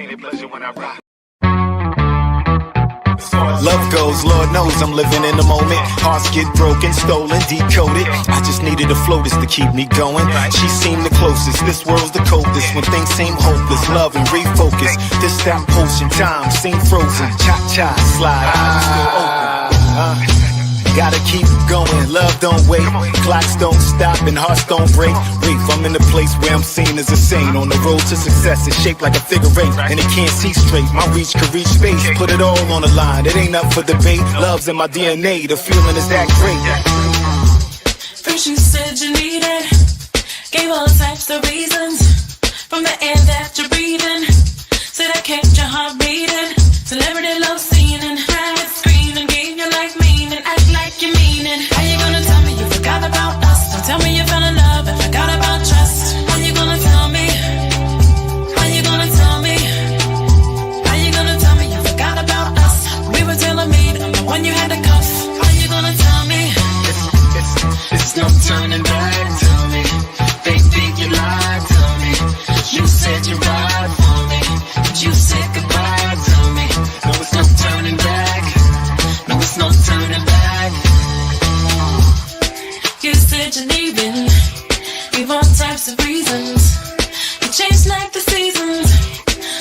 pain and pleasure when I rock. Love goes, Lord knows I'm living in the moment. Hearts get broken, stolen, decoded. I just needed a floatist to keep me going. She seemed the closest, this world's the coldest. When things seem hopeless, love and refocus. This that potion, time seem frozen. Cha-cha, slide, I'm still open. Gotta keep going, love don't wait. Clocks don't stop and hearts don't break. Reef, I'm in the place where I'm seen as a saint. On the road to success, it's shaped like a figure eight, and it can't see straight. My reach could reach space, put it all on the line. It ain't up for debate, love's in my DNA. The feeling is that great. First you said you needed, gave all types of reasons. From the air that you're breathing, said I kept your heart beating. Celebrity love scene and private screen, and gave your life meaning. Act like you mean it. How you gonna tell me you forgot about us? Don't tell me you fell in love and forgot about trust. How you gonna tell me? How you gonna tell me? How you gonna tell me you forgot about us? We were tailor-made, I'm the one you had to cuff. How you gonna tell me? It's no turning back, tell me. They think you lied, tell me. You said you'd ride for me, but you said goodbye, tell me. No, it's no turning back. No, it's no turning back. You said you're leaving, gave all types of reasons. You changed like the seasons,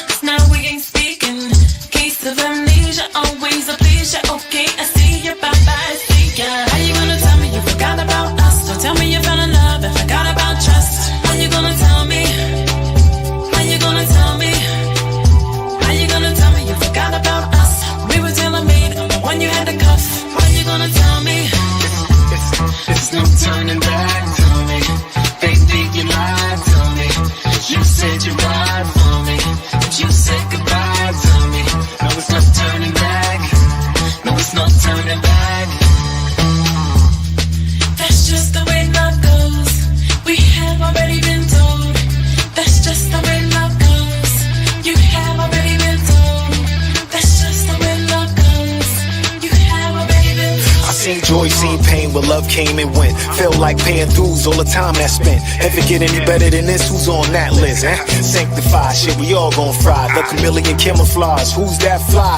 'cause now we ain't speaking. Case of amnesia, always a pleasure. Okay, I see you, bye-bye, see ya. How you gonna tell me you forgot about us? Don't tell me you fell in love and forgot about trust. How you gonna tell me? How you gonna tell me? How you gonna tell me you forgot about us? We were tailor-made, I'm the one you had to cuff. How you gonna tell me? It's no turning back, tell me. They think you lied, tell me. You said you'd ride for me, but you said goodbye, tell me. No, it's no turning back. No, it's no turning back. That's just the way love goes. We have already been told. That's just the way love goes. You have already been told. That's just the way love goes. You have already been told. I seen joy, seen pain, where love came and went. Felt like paying dues all the time that spent. Ever get any better than this? Who's on that list, eh? Sanctified, shit, we all gon' fry. The chameleon camouflage, who's that fly?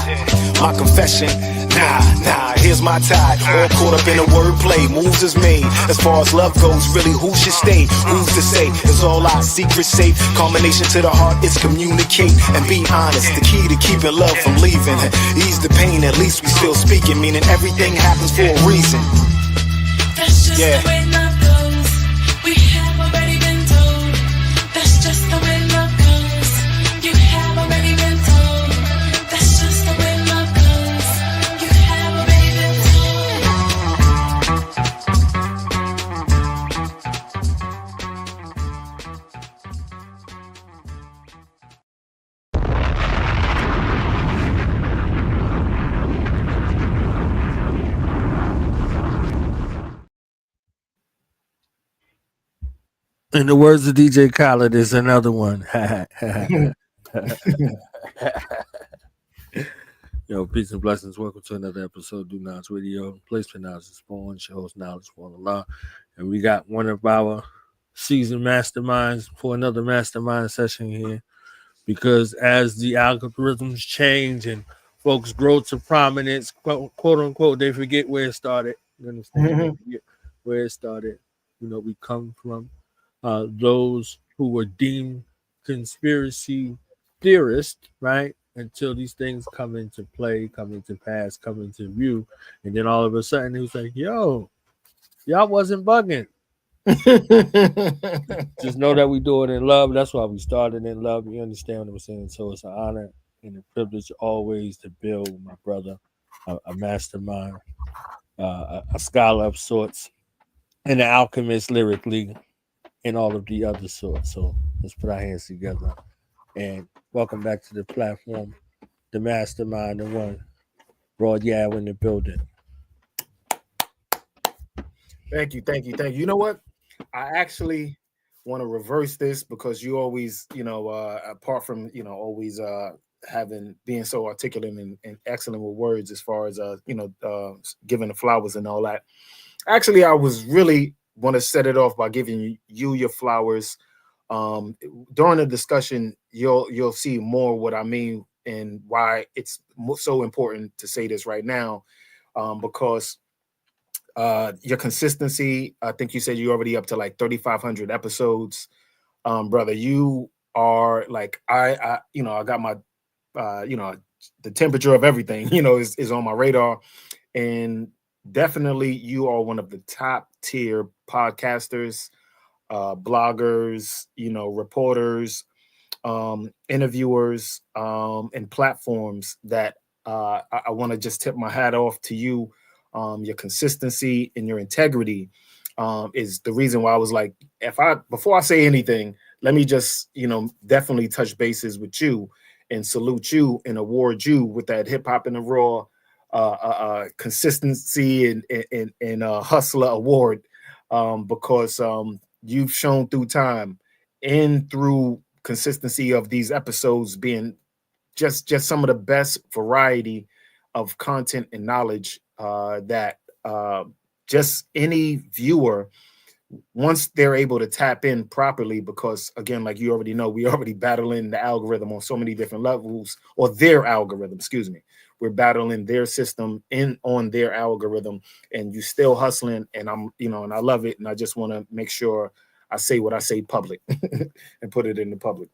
My confession, nah, here's my tide. All caught up in a wordplay, moves is made. As far as love goes, really, who should stay? Who's to say? It's all our secret safe. Combination to the heart is communicate and be honest. The key to keeping love from leaving. Ease the pain, at least we still speaking. Meaning everything happens for a reason. That's just the way love goes. We have already been told. That's just the way love goes. You have already been told. That's just the way love goes. You have already been In the words of DJ Khaled, there's another one. Yo, peace and blessings. Welcome to another episode of Do Knowledge Radio. Place pronounced Spawn, shows knowledge for Allah. And we got one of our seasoned masterminds for another mastermind session here. Because as the algorithms change and folks grow to prominence, quote unquote, they forget where it started. You understand? They forget where it started. You know, we come from those who were deemed conspiracy theorists, right? Until these things come into play, come into pass, come into view. And then all of a sudden, it was like, yo, y'all wasn't bugging. Just know that we do it in love. That's why we started in love. You understand what I'm saying? So it's an honor and a privilege always to build with my brother, a mastermind, a scholar of sorts, and an alchemist lyrically, and all of the other sorts. So let's put our hands together. And welcome back to the platform, the mastermind, the one, Rawyal in the building. Thank you. You know what? I actually want to reverse this because you always, apart from, always being so articulate and excellent with words as far as, giving the flowers and all that. Actually, I was really want to set it off by giving you your flowers During the discussion, you'll see more what I mean and why it's so important to say this right now, because your consistency. I think you said you're already up to like 3,500 episodes, brother. You are like I I got my the temperature of everything is on my radar, and definitely you are one of the top tier podcasters, bloggers, reporters, interviewers, and platforms that I want to just tip my hat off to you. Your consistency and your integrity is the reason why I was like, before I say anything, let me just definitely touch bases with you and salute you and award you with that hip hop in the raw consistency and hustler award, because you've shown through time and through consistency of these episodes being just some of the best variety of content and knowledge that just any viewer, once they're able to tap in properly, because again, like you already know, we already battling the algorithm on so many different levels, or their algorithm, excuse me. We're battling their system on their algorithm, and you still hustling, and and I love it, and I just want to make sure I say what I say public and put it in the public.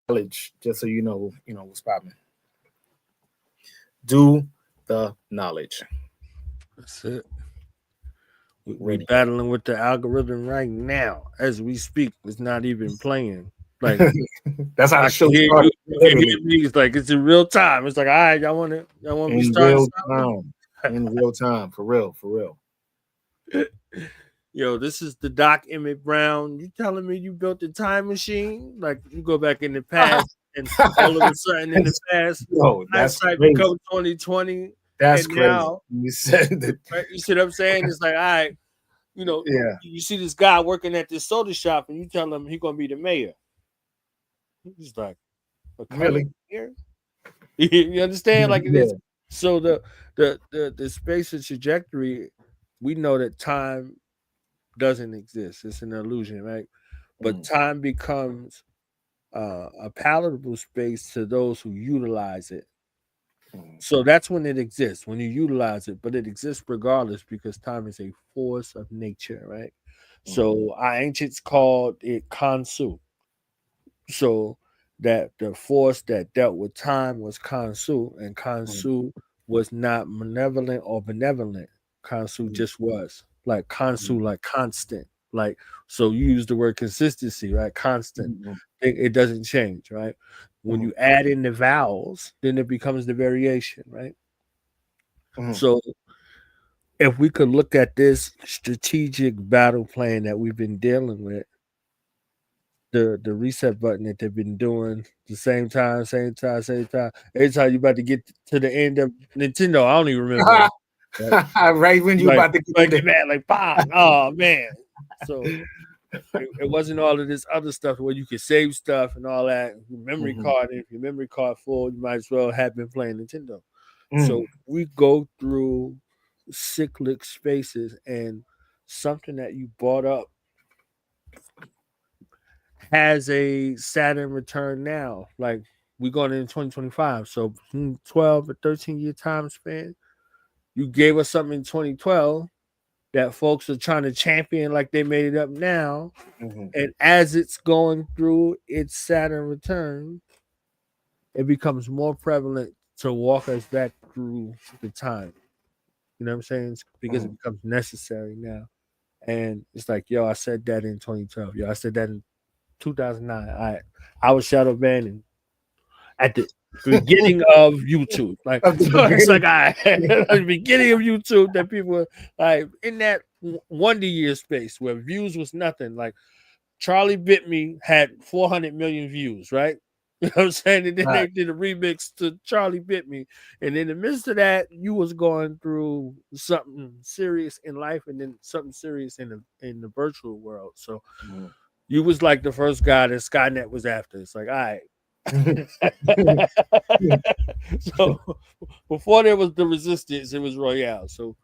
Knowledge, just so you know what's popping. Do the knowledge. That's it. We battling with the algorithm right now as we speak. It's not even playing. Like that's how the show started. It's like it's in real time. It's like, all right, y'all want me in start real time. In real time, for real. Yo, this is the Doc Emmett Brown. You telling me you built a time machine? Like you go back in the past and all of a sudden in the past, hindsight becomes 2020. That's and crazy. Now, you said that. Right? You see what I'm saying? It's like, all right, you see this guy working at this soda shop, and you tell him he's gonna be the mayor. He's like, really? Here? You understand? Like it is. So the space and trajectory, we know that time doesn't exist. It's an illusion, right? But time becomes a palatable space to those who utilize it. So that's when it exists, when you utilize it, but it exists regardless because time is a force of nature, right? So our ancients called it Kansu. So that the force that dealt with time was Kansu, and Kansu was not malevolent or benevolent. Kansu just was like Kansu, like constant. Like, so you use the word consistency, right? Constant. It doesn't change, right? When you add in the vowels, then it becomes the variation, right? So if we could look at this strategic battle plan that we've been dealing with, the reset button that they've been doing the same time. Every time you about to get to the end of Nintendo, I don't even remember. Right when you about to get mad, like, bah, oh man. So it wasn't all of this other stuff where you could save stuff and all that. Your memory card, if your memory card full, you might as well have been playing Nintendo. So we go through cyclic spaces, and something that you brought up has a Saturn return now. Like we're going into 2025. So 12 or 13-year time span. You gave us something in 2012 that folks are trying to champion like they made it up now. And as it's going through its Saturn return, it becomes more prevalent to walk us back through the time. You know what I'm saying? It's because it becomes necessary now. And it's like, yo, I said that in 2012. Yo, I said that in 2009. I was shadow banning at the beginning of YouTube. Like, it's like at the beginning of YouTube that people were like in that Wonder Year space where views was nothing. Like Charlie Bit Me had 400 million views, right? You know what I'm saying? And then they did a remix to Charlie Bit Me. And in the midst of that, you was going through something serious in life and then something serious in the virtual world. So you was like the first guy that Skynet was after. It's like, all right, So before there was the resistance, it was Royale. So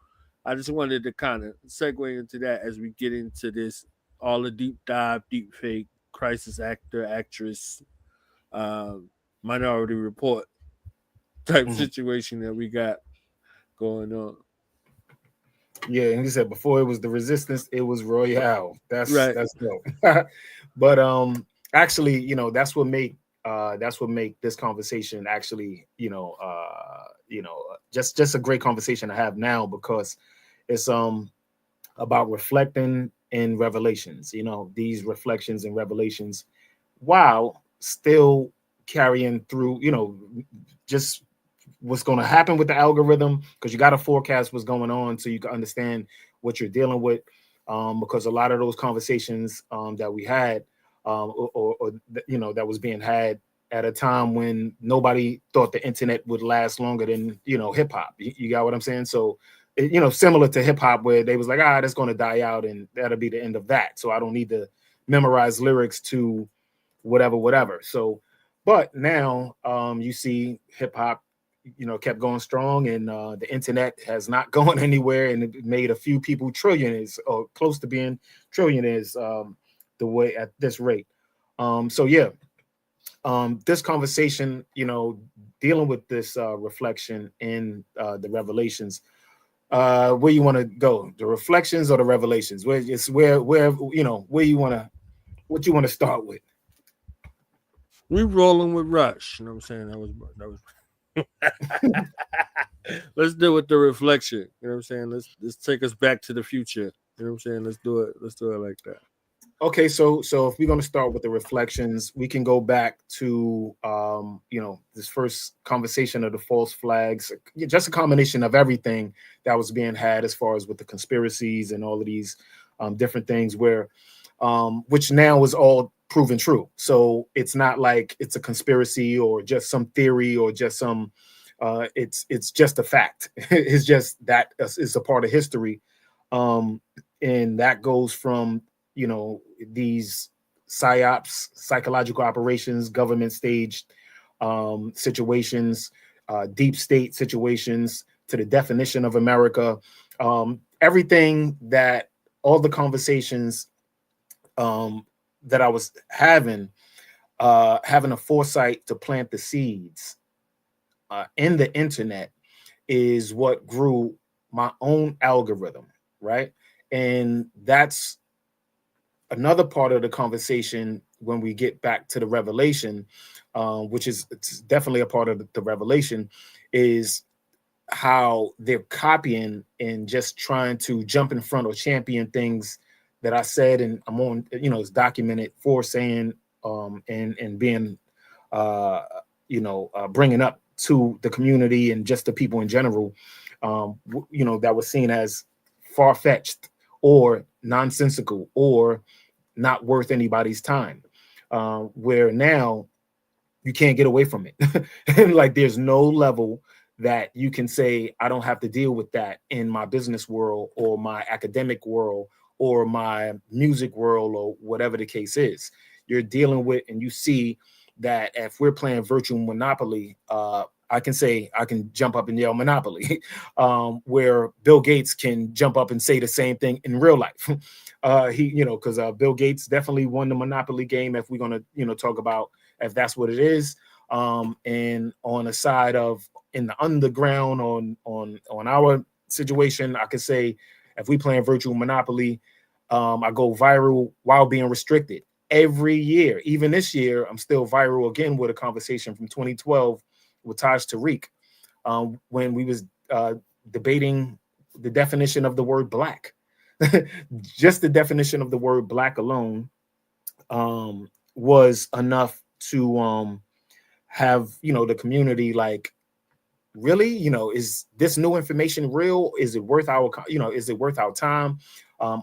I just wanted to kind of segue into that as we get into this all the deep dive, deep fake, crisis actor, actress, um, Minority Report type Mhm. situation that we got going on. Yeah, and he said before it was the resistance, it was Royale. Right. That's dope. But actually, that's what make this conversation actually, just a great conversation to have now, because it's about reflecting in revelations, these reflections and revelations, while still carrying through, just what's going to happen with the algorithm, because you got to forecast what's going on so you can understand what you're dealing with. Because a lot of those conversations that we had, that was being had at a time when nobody thought the internet would last longer than hip hop. You got what I'm saying? So, similar to hip hop, where they was like, that's going to die out and that'll be the end of that. So I don't need to memorize lyrics to whatever. So, but now you see hip hop, kept going strong, and the internet has not gone anywhere, and it made a few people trillionaires or close to being trillionaires, the way at this rate. So yeah, this conversation, dealing with this reflection in the revelations. Where you want to go, the reflections or the revelations? Where it's where where you want to, what you want to start with? We rolling with Rush. You know what I'm saying? Let's deal with the reflection. You know what I'm saying? Let's take us back to the future. You know what I'm saying? Let's do it. Let's do it like that. Okay, so if we're going to start with the reflections, we can go back to this first conversation of the false flags, just a combination of everything that was being had as far as with the conspiracies and all of these different things, where which now is all proven true. So it's not like it's a conspiracy or just some theory or just some it's just a fact. It's just that it's a part of history, and that goes from these psyops, psychological operations, government staged situations, deep state situations, to the definition of America. Everything that all the conversations that I was having a foresight to plant the seeds in the internet is what grew my own algorithm, right? And that's another part of the conversation when we get back to the revelation, which is it's definitely a part of the revelation, is how they're copying and just trying to jump in front or champion things that I said, and I'm on, it's documented for saying, and being, bringing up to the community and just the people in general, that was seen as far fetched or nonsensical or not worth anybody's time. Where now you can't get away from it. And like there's no level that you can say, I don't have to deal with that in my business world or my academic world or my music world or whatever the case is. You're dealing with, and you see that if we're playing virtual Monopoly, I can say, I can jump up and yell Monopoly, where Bill Gates can jump up and say the same thing in real life. Because Bill Gates definitely won the Monopoly game, if we're going to, talk about if that's what it is. And on the side of in the underground on our situation, I could say if we playing virtual Monopoly, I go viral while being restricted every year. Even this year, I'm still viral again with a conversation from 2012 with Taj Tariq, when we was debating the definition of the word black. Just the definition of the word black alone was enough to have the community like, really, is this new information real? Is it worth our is it worth our time,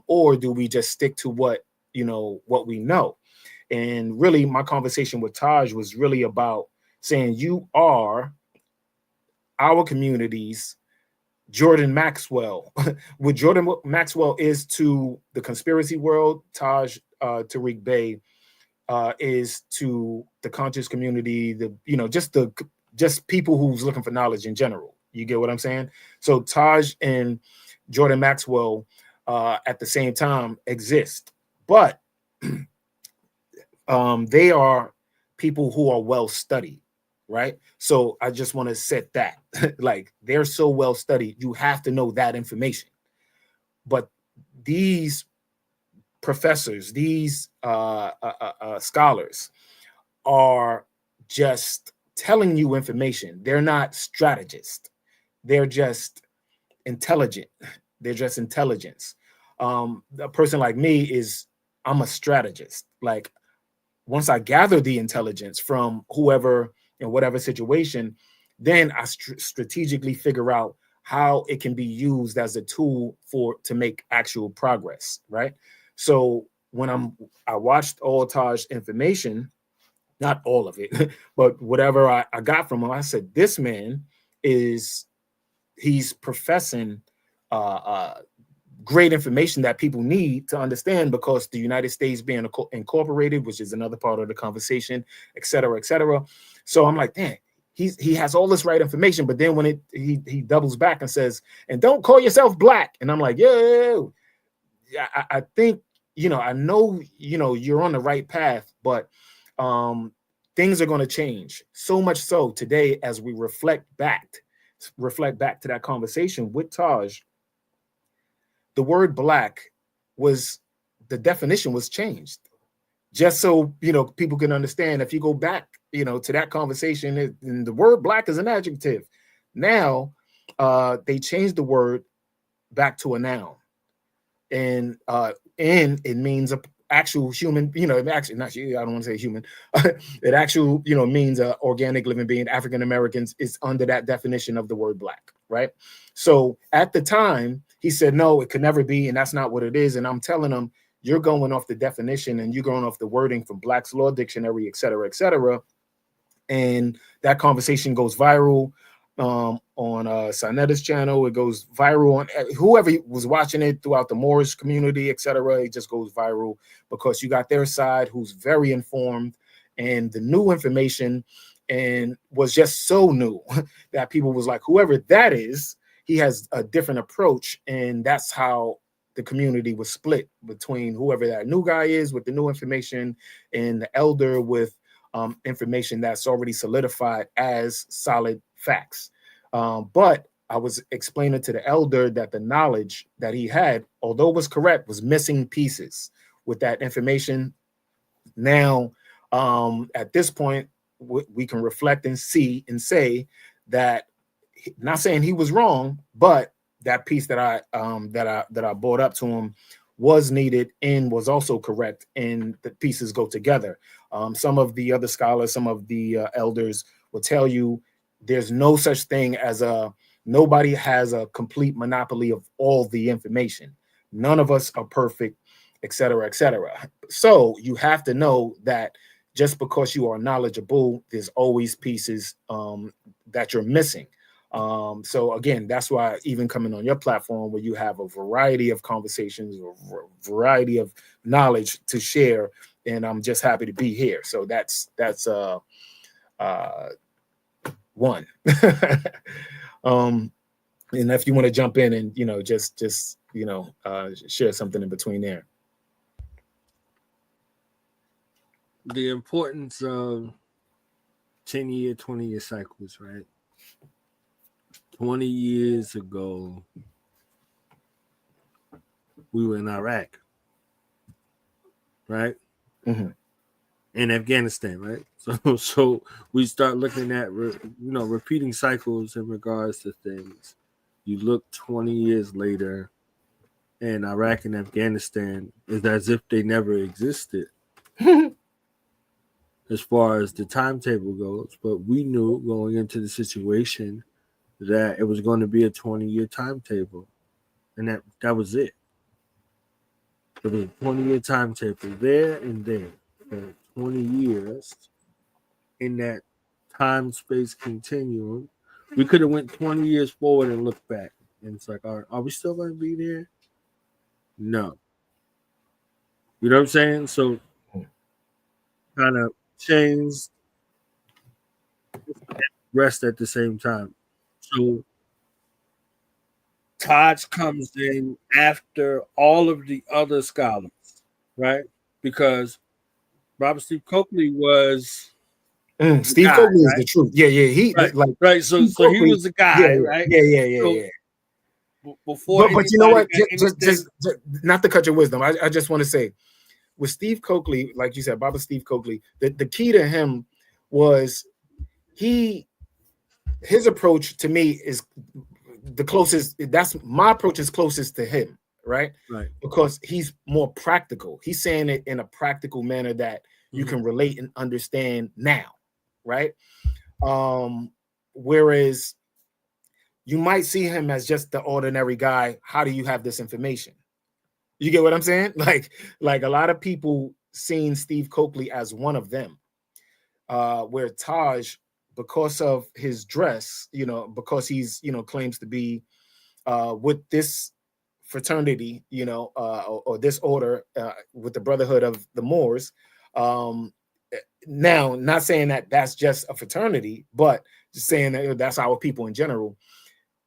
or do we just stick to what we know? And really, my conversation with Taj was really about saying, you are our community's Jordan Maxwell. What Jordan Maxwell is to the conspiracy world, Taj Tariq Bey is to the conscious community, just people who's looking for knowledge in general. You get what I'm saying? So Taj and Jordan Maxwell at the same time exist, but they are people who are well studied, right? So I just want to set that like they're so well studied, you have to know that information. But these professors, these scholars are just telling you information. They're not strategists. They're just intelligent. They're just intelligence. A person like me I'm a strategist. Like once I gather the intelligence from whoever in whatever situation, then I strategically figure out how it can be used as a tool to make actual progress, right? So when I watched all Taj information, not all of it, but whatever I got from him, I said, this man he's professing great information that people need to understand, because the United States being incorporated, which is another part of the conversation, et cetera, et cetera. So I'm like, damn, he has all this right information, but then when he doubles back and says, and don't call yourself black. And I'm like, yo, I think, I know, you're on the right path, but things are going to change. So much so today, as we reflect back to that conversation with Taj, the word black the definition was changed. Just so, people can understand, if you go back, to that conversation, and the word black is an adjective. Now, they changed the word back to a noun. And it means a actual human, actually not I don't want to say human. It actual, means organic living being. African Americans is under that definition of the word black, right? So at the time, he said, no, it could never be, and that's not what it is. And I'm telling him, you're going off the definition and you're going off the wording from Black's Law Dictionary, et cetera, et cetera. And that conversation goes viral on Sanetta's channel. It goes viral on whoever was watching it throughout the Moorish community, et cetera. It just goes viral because you got their side who's very informed, and the new information and was just so new that people was like, whoever that is, he has a different approach. And that's how the community was split between whoever that new guy is with the new information and the elder with information that's already solidified as solid facts. But I was explaining to the elder that the knowledge that he had, although it was correct, was missing pieces with that information. Now, at this point, we can reflect and see and say that, not saying he was wrong, but that piece that I brought up to him was needed and was also correct, and the pieces go together. Some of the other scholars, some of the elders will tell you there's no such thing as nobody has a complete monopoly of all the information. None of us are perfect, et cetera, et cetera. So you have to know that just because you are knowledgeable, there's always pieces that you're missing. So again, that's why even coming on your platform where you have a variety of conversations, or variety of knowledge to share, and I'm just happy to be here. So that's one. And if you want to jump in and just share something in between there. The importance of 10-year, 20-year cycles, right? 20 years ago, we were in Iraq, right? Mm-hmm. In Afghanistan, right? So we start looking at repeating cycles in regards to things. You look 20 years later, and Iraq and Afghanistan is as if they never existed as far as the timetable goes. But we knew going into the situation that it was going to be a 20-year timetable, and that was it. It was a 20-year timetable there and there for 20 years in that time-space continuum. We could have went 20 years forward and looked back, and it's like, are we still going to be there? No. You know what I'm saying? So kind of changed rest at the same time. So Taj comes in after all of the other scholars, right? Because Robert Steve Coakley was the Steve guy, Coakley is the right? truth. Yeah, yeah. Right, Like right. So, Steve so he Coakley. was the Yeah, guy, yeah, right? yeah, yeah, yeah, So yeah. before But you know anybody what? got anything, Just not to cut your wisdom. I just want to say with Steve Coakley, like you said, Baba Steve Coakley, the key to him was his approach to me is the closest. That's my approach is closest to him, right? right? Because he's more practical. He's saying it in a practical manner that you Mhm. can relate and understand now, right? Whereas you might see him as just the ordinary guy. How do you have this information? You get what I'm saying? Like a lot of people seen Steve Coakley as one of them. Where Taj, because of his dress, because he's, claims to be with this fraternity, or this order, with the Brotherhood of the Moors. Now, not saying that that's just a fraternity, but just saying that that's our people in general.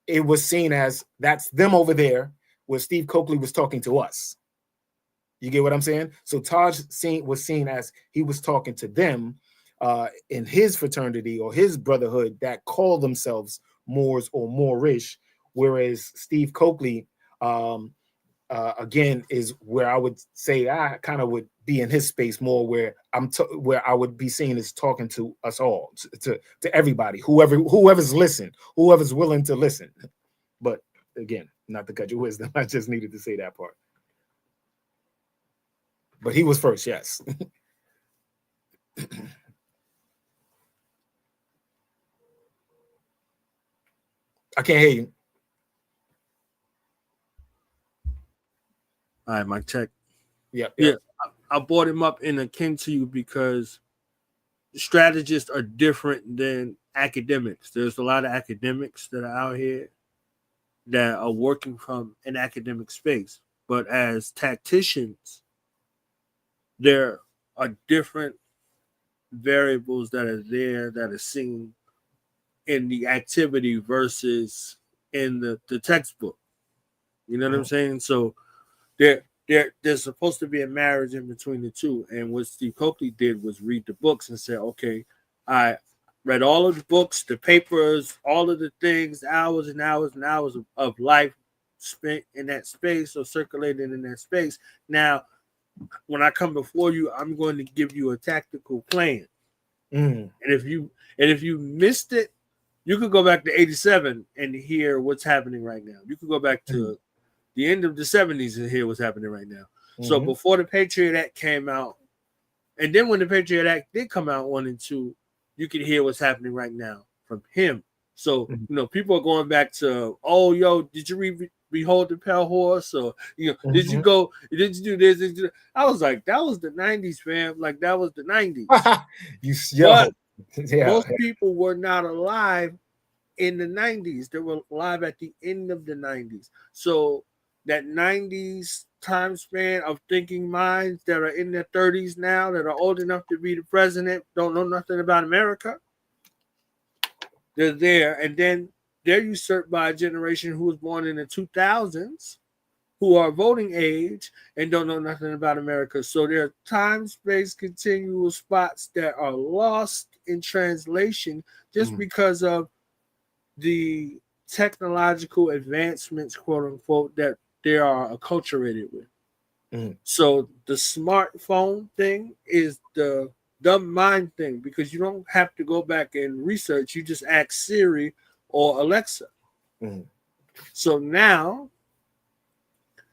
It was seen as that's them over there, where Steve Coakley was talking to us. You get what I'm saying? So Taj was seen as he was talking to them in his fraternity or his brotherhood that call themselves Moors or Moorish, whereas Steve Coakley, again, is where I would say I kind of would be in his space more, where where I would be seen as talking to us all, to everybody, whoever's whoever's willing to listen. But again, not to cut your wisdom, I just needed to say that part. But he was first, yes. I can't hear you. All right, Mike, check. Yep, Yeah, yep. I brought him up in akin to you because strategists are different than academics. There's a lot of academics that are out here that are working from an academic space, but as tacticians, there are different variables that are there that are seen in the activity versus in the textbook. You know what I'm saying? So there's supposed to be a marriage in between the two. And what Steve Coakley did was read the books and say, okay, I read all of the books, the papers, all of the things, hours and hours and hours of life spent in that space or circulating in that space. Now, when I come before you, I'm going to give you a tactical plan. Mm. And if you missed it, you could go back to 87 and hear what's happening right now. You could go back to the end of the 70s and hear what's happening right now. So before the Patriot Act came out, and then when the Patriot Act did come out 1 and 2, you could hear what's happening right now from him. So, people are going back to, oh, yo, did you read Behold the Pale Horse? Or, did you do this? Did you do that? I was like, that was the 90s, fam. Like, that was the 90s. But most people were not alive in the 90s. They were alive at the end of the 90s. So that 90s time span of thinking minds that are in their 30s now, that are old enough to be the president, don't know nothing about America, they're there. And then they're usurped by a generation who was born in the 2000s, who are voting age and don't know nothing about America. So there are time, space, continual spots that are lost in translation just because of the technological advancements, quote unquote, that they are acculturated with. So the smartphone thing is the dumb mind thing, because you don't have to go back and research. You just ask Siri or Alexa. So now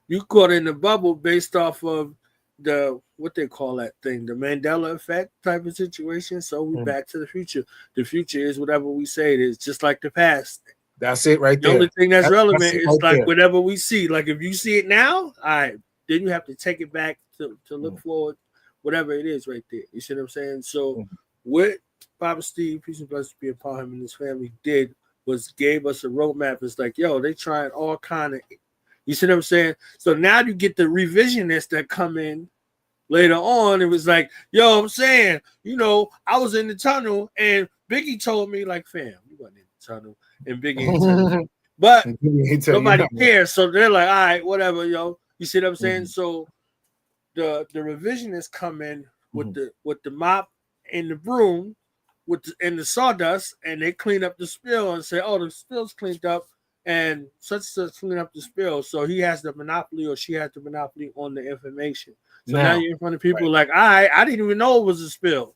you caught in the bubble based off of the, what they call that thing, the Mandela effect type of situation. So we back to the future. The future is whatever we say it is, just like the past. That's it right The there. only thing that's relevant is right like there. whatever we see. Like if you see it now, all right, then you have to take it back to look forward, whatever it is right there. You see what I'm saying? So what Papa Steve, peace and blessings be upon him and his family, did was gave us a roadmap. It's like, yo, they trying all kind of, you see what I'm saying? So now you get the revisionists that come in later on, it was like, yo, I'm saying, I was in the tunnel and Biggie told me, like, fam, you wasn't in the tunnel, and Biggie ain't tell you. But He tell you nobody nothing. cares. So they're like, all right, whatever, yo. You see what I'm saying? Mhm. So the revisionists come in with Mhm. the mop and the broom and the sawdust, and they clean up the spill and say, oh, the spill's cleaned up, and such clean up the spill. So he has the monopoly, or she has the monopoly on the information. So now Now, you're in front of people right. like, I didn't even know it was a spill.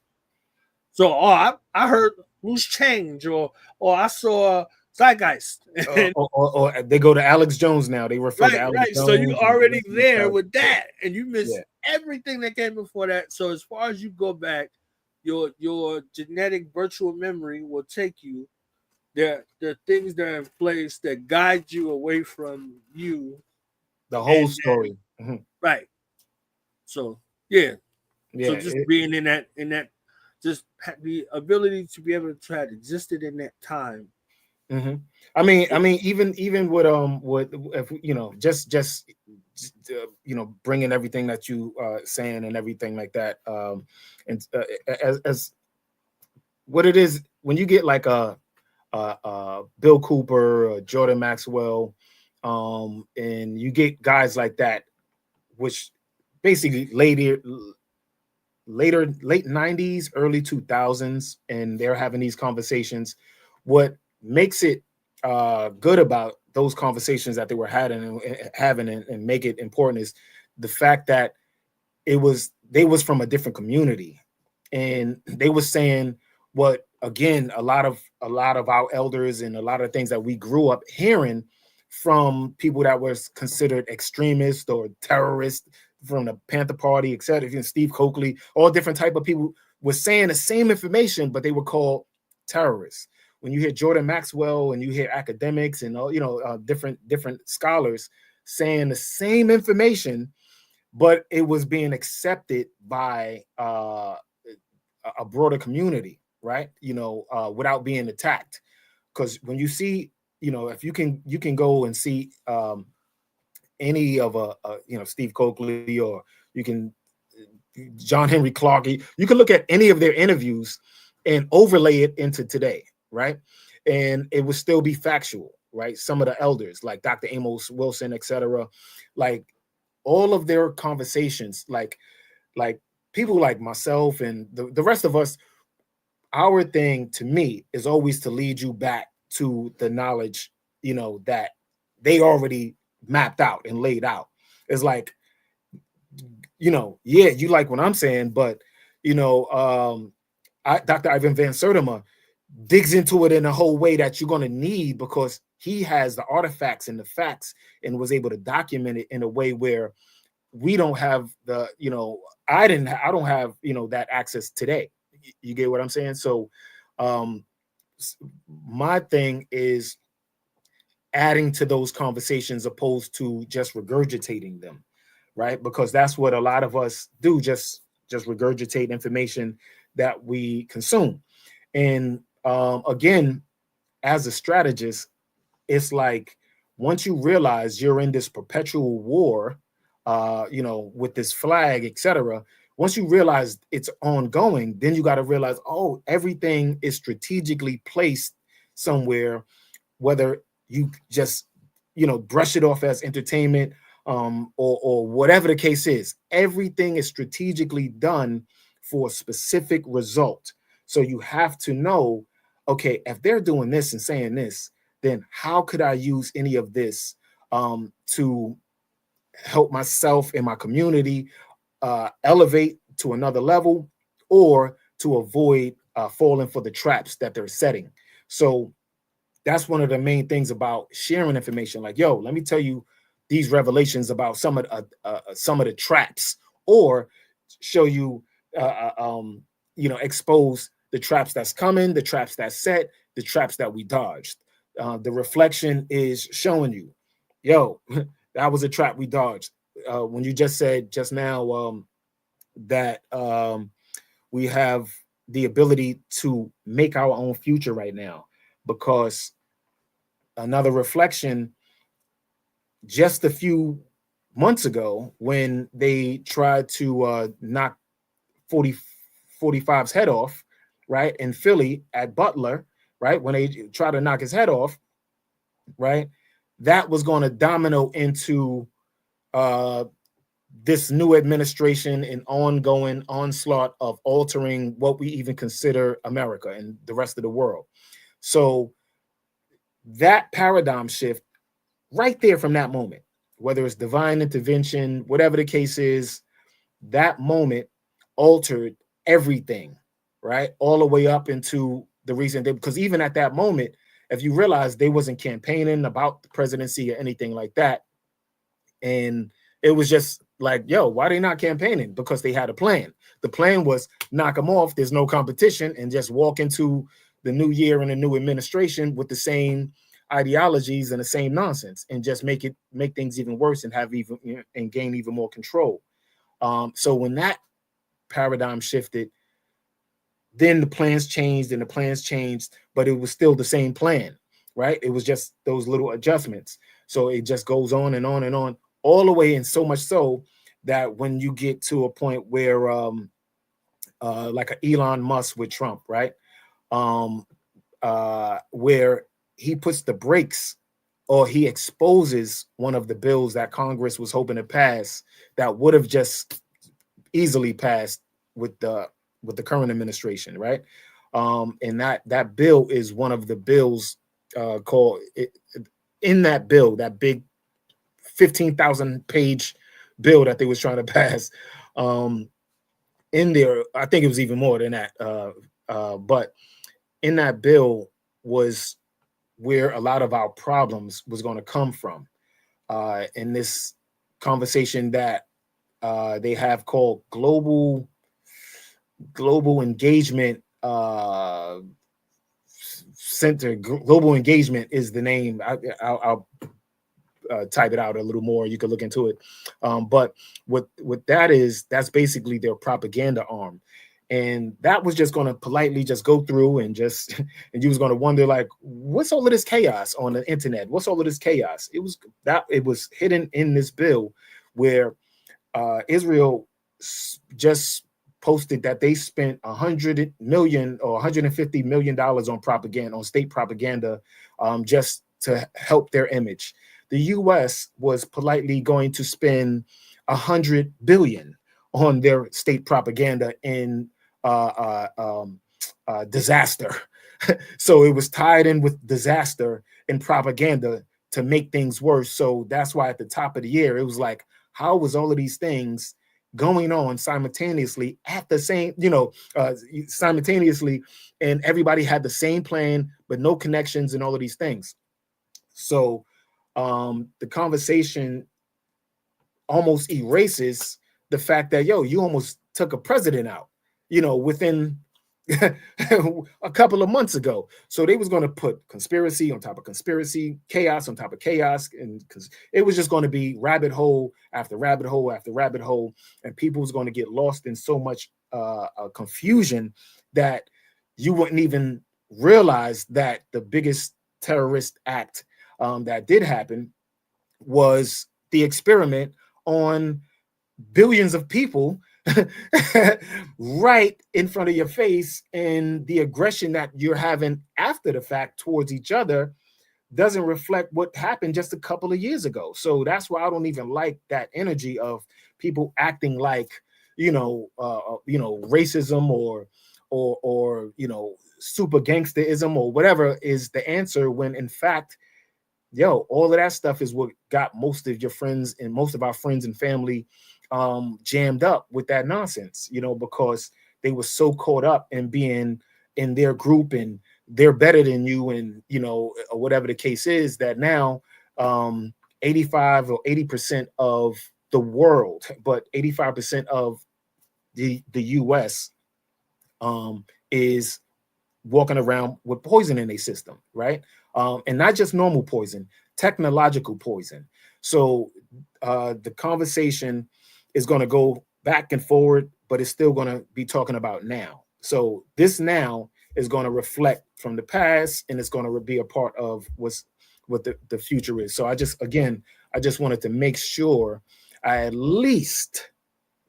So, I heard loose change, or I saw zeitgeist. And Or they go to Alex Jones now. They refer to right, Alex right. So you Jones and already listen to there stuff. with that, and you miss Yeah. everything that came before that. So as far as you go back, your genetic virtual memory will take you. There are things that are in place that guide you away from you, The and whole then story. Mhm. right. So yeah. So Yeah. just being just the ability to be able to have existed in that time. Mhm. I mean, even with if bringing everything that you saying and everything like that, and as what it is when you get like a Bill Cooper, Jordan Maxwell, and you get guys like that, which basically late 90s, early 2000s, and they're having these conversations. What makes it good about those conversations that they were having and make it important is the fact that they was from a different community, and they were saying what, again, a lot of our elders and a lot of things that we grew up hearing from people that was considered extremists or terrorists, from the Panther Party, etc. Steve Coakley, all different type of people were saying the same information, but they were called terrorists. When you hear Jordan Maxwell and you hear academics and all, different scholars saying the same information, but it was being accepted by a broader community, right? Without being attacked. Because when you see, if you can go and see any of Steve Coakley, or you can John Henry Clark, you can look at any of their interviews and overlay it into today, right? And it would still be factual, right? Some of the elders like Dr. Amos Wilson, etc., like all of their conversations, like people like myself and the rest of us, our thing to me is always to lead you back to the knowledge, that they already mapped out and laid out. It's like, yeah, you like what I'm saying, but Dr. Ivan Van Sertima digs into it in a whole way that you're going to need, because he has the artifacts and the facts and was able to document it in a way where we don't have I don't have that access today. You get what I'm saying? So um my thing is adding to those conversations opposed to just regurgitating them, right? Because that's what a lot of us do, just regurgitate information that we consume. And again, as a strategist, it's like once you realize you're in this perpetual war, with this flag, etc. Once you realize it's ongoing, then you got to realize, oh, everything is strategically placed somewhere, whether you just brush it off as entertainment, or whatever the case is. Everything is strategically done for a specific result. So you have to know, okay, if they're doing this and saying this, then how could I use any of this to help myself and my community elevate to another level, or to avoid falling for the traps that they're setting. So that's one of the main things about sharing information. Like, yo, let me tell you these revelations about some of the traps, or show you, expose the traps that's coming, the traps that's set, the traps that we dodged. The reflection is showing you, yo, that was a trap we dodged. When you just said just now that we have the ability to make our own future right now, because another reflection, just a few months ago when they tried to knock 45's head off, right, in Philly at Butler, right, when they tried to knock his head off, right, that was going to domino into this new administration and ongoing onslaught of altering what we even consider America and the rest of the world. So that paradigm shift right there from that moment, whether it's divine intervention, whatever the case is, that moment altered everything, right? All the way up into the recent day, because even at that moment, if you realize they wasn't campaigning about the presidency or anything like that, and it was just like, yo, why they not campaigning? Because they had a plan. The plan was knock them off, there's no competition, and just walk into the new year and a new administration with the same ideologies and the same nonsense, and just make things even worse and have even, you know, and gain even more control. So when that paradigm shifted, then the plans changed, but it was still the same plan, right? It was just those little adjustments. So it just goes on and on and on, all the way, and so much so that when you get to a point where like a Elon Musk with Trump, right? Where he puts the brakes, or he exposes one of the bills that Congress was hoping to pass that would have just easily passed with the current administration, right? And that bill is one of the bills called, in that bill, that big 15,000 page bill that they was trying to pass. In there, I think it was even more than that. But in that bill was where a lot of our problems was going to come from. In this conversation that they have called global engagement center. Global engagement is the name. I'll type it out a little more. You can look into it. But what that is, that's basically their propaganda arm. And that was just going to politely just go through and just, and you was going to wonder, like, what's all of this chaos on the internet? What's all of this chaos? It was hidden in this bill where Israel just posted that they spent $100 million or $150 million on propaganda, on state propaganda, just to help their image. The U.S. was politely going to spend $100 billion on their state propaganda in disaster. So it was tied in with disaster and propaganda to make things worse. So that's why at the top of the year, it was like, how was all of these things going on simultaneously at the same, simultaneously, and everybody had the same plan, but no connections and all of these things. So the conversation almost erases the fact that, yo, you almost took a president out, within a couple of months ago. So they was going to put conspiracy on top of conspiracy, chaos on top of chaos, and because it was just going to be rabbit hole after rabbit hole after rabbit hole, and people was going to get lost in so much confusion that you wouldn't even realize that the biggest terrorist act that did happen was the experiment on billions of people right in front of your face, and the aggression that you're having after the fact towards each other doesn't reflect what happened just a couple of years ago. So that's why I don't even like that energy of people acting like, racism or super gangsterism or whatever is the answer, when in fact, all of that stuff is what got most of your friends and most of our friends and family jammed up with that nonsense, because they were so caught up in being in their group and they're better than you, and or whatever the case is, that now 85 or 80% of the world, but 85% of the US is walking around with poison in their system, right? And not just normal poison, technological poison. So the conversation is going to go back and forward, but it's still going to be talking about now. So this now is going to reflect from the past, and it's going to be a part of what the future is. So I just wanted to make sure I at least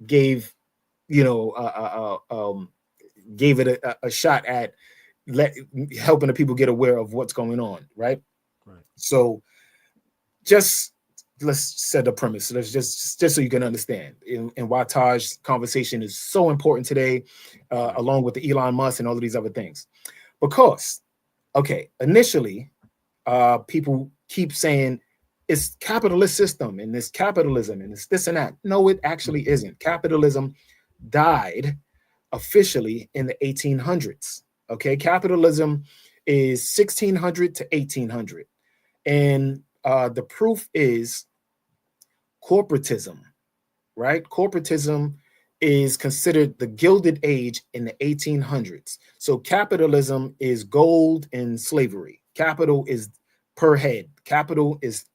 gave, you know, gave it a shot at helping the people get aware of what's going on, right? Right. So just let's set the premise. Let's just so you can understand, and why Taj's conversation is so important today, along with the Elon Musk and all of these other things. Because, okay, initially, people keep saying it's capitalist system and it's capitalism and it's this and that. No, it actually isn't. Capitalism died officially in the 1800s. Okay, capitalism is 1600 to 1800, and the proof is corporatism, right? Corporatism is considered the Gilded Age in the 1800s. So capitalism is gold and slavery. Capital is per head. Capital is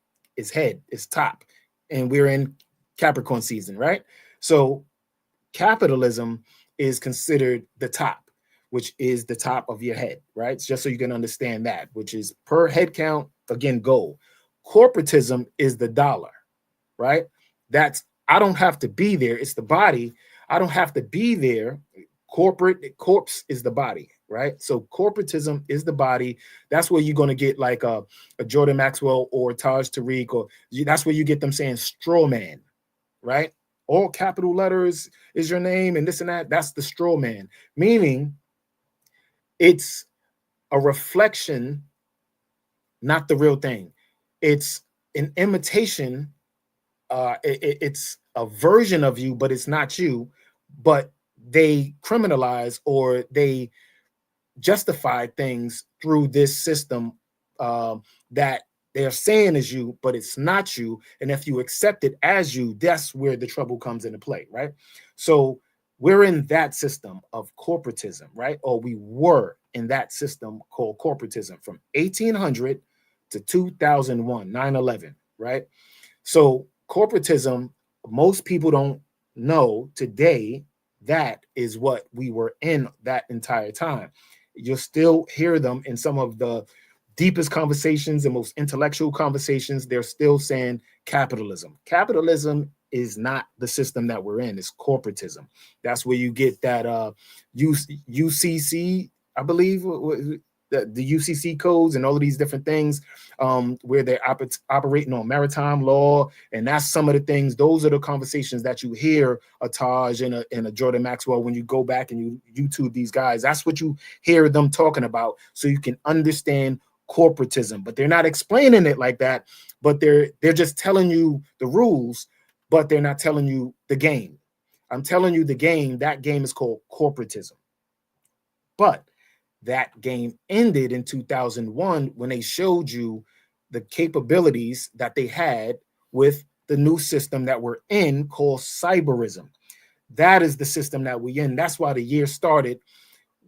head, is top. And we're in Capricorn season, right? So capitalism is considered the top, which is the top of your head, right? Just so you can understand that, which is per head count, again, gold. Corporatism is the dollar, right? That's, I don't have to be there. It's the body. I don't have to be there. Corpse is the body, right? So corporatism is the body. That's where you're going to get like a Jordan Maxwell or Taj Tariq, or that's where you get them saying straw man, right? All capital letters is your name and this and that. That's the straw man, meaning it's a reflection, not the real thing. It's an imitation. It's a version of you, but it's not you. But they criminalize or they justify things through this system that they're saying is you, but it's not you. And if you accept it as you, that's where the trouble comes into play, right? So we're in that system of corporatism, right? Or we were in that system called corporatism from 1800 to 2001, 9/11, right? So corporatism, most people don't know today that is what we were in that entire time. You'll still hear them in some of the deepest conversations and most intellectual conversations. They're still saying capitalism. Capitalism is not the system that we're in. It's corporatism. That's where you get that UCC, I believe, the UCC codes and all of these different things, where they're operating on maritime law. And that's some of the things, those are the conversations that you hear a Taj and a Jordan Maxwell when you go back and you YouTube these guys. That's what you hear them talking about, so you can understand corporatism. But they're not explaining it like that, but they're just telling you the rules, but they're not telling you the game. I'm telling you the game. That game is called corporatism. But that game ended in 2001 when they showed you the capabilities that they had with the new system that we're in called cyberism. That is the system that we're in. That's why the year started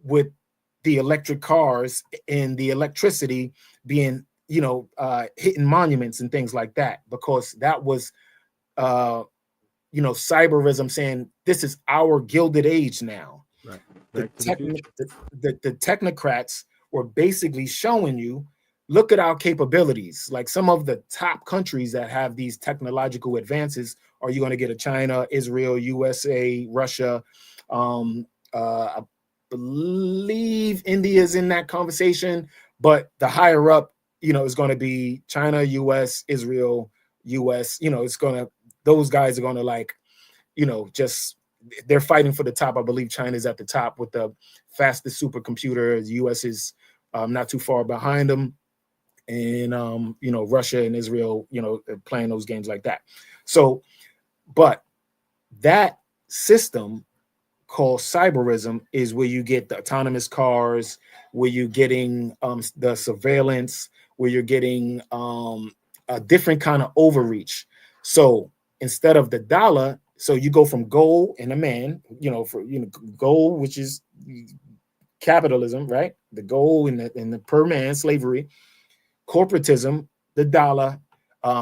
with the electric cars and the electricity being, hitting monuments and things like that, because that was, cyberism saying this is our Gilded Age now. Right. The technocrats were basically showing you, look at our capabilities. Like some of the top countries that have these technological advances, are you going to get a China, Israel, USA, Russia? I believe India's in that conversation, but the higher up, is going to be China, US, Israel, US. Those guys are going to just, they're fighting for the top. I believe China's at the top with the fastest supercomputer. The US is not too far behind them. And, Russia and Israel, playing those games like that. So, but that system called cyberism is where you get the autonomous cars, where you're getting the surveillance, where you're getting a different kind of overreach. So instead of the dollar, so you go from gold and a man, gold, which is capitalism, right? The gold and the per man slavery, corporatism, the dollar,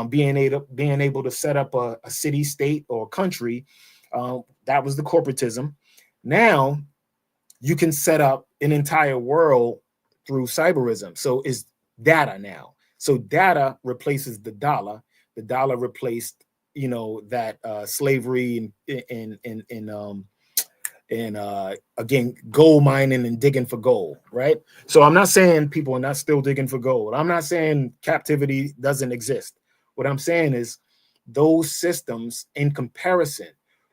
being able to set up a city, state, or country. That was the corporatism. Now you can set up an entire world through cyberism. So it's data now. So data replaces the dollar. The dollar replaced that slavery and again, gold mining and digging for gold, right? So I'm not saying people are not still digging for gold. I'm not saying captivity doesn't exist. What I'm saying is those systems in comparison,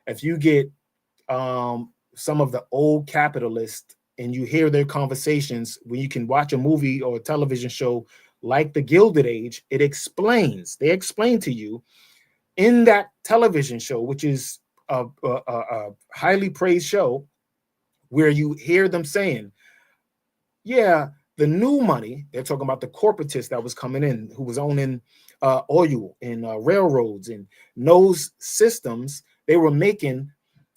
if you get some of the old capitalists and you hear their conversations, when you can watch a movie or a television show like The Gilded Age, they explain to you in that television show, which is a highly praised show, where you hear them saying, yeah, the new money, they're talking about the corporatists that was coming in, who was owning oil and railroads and those systems, they were making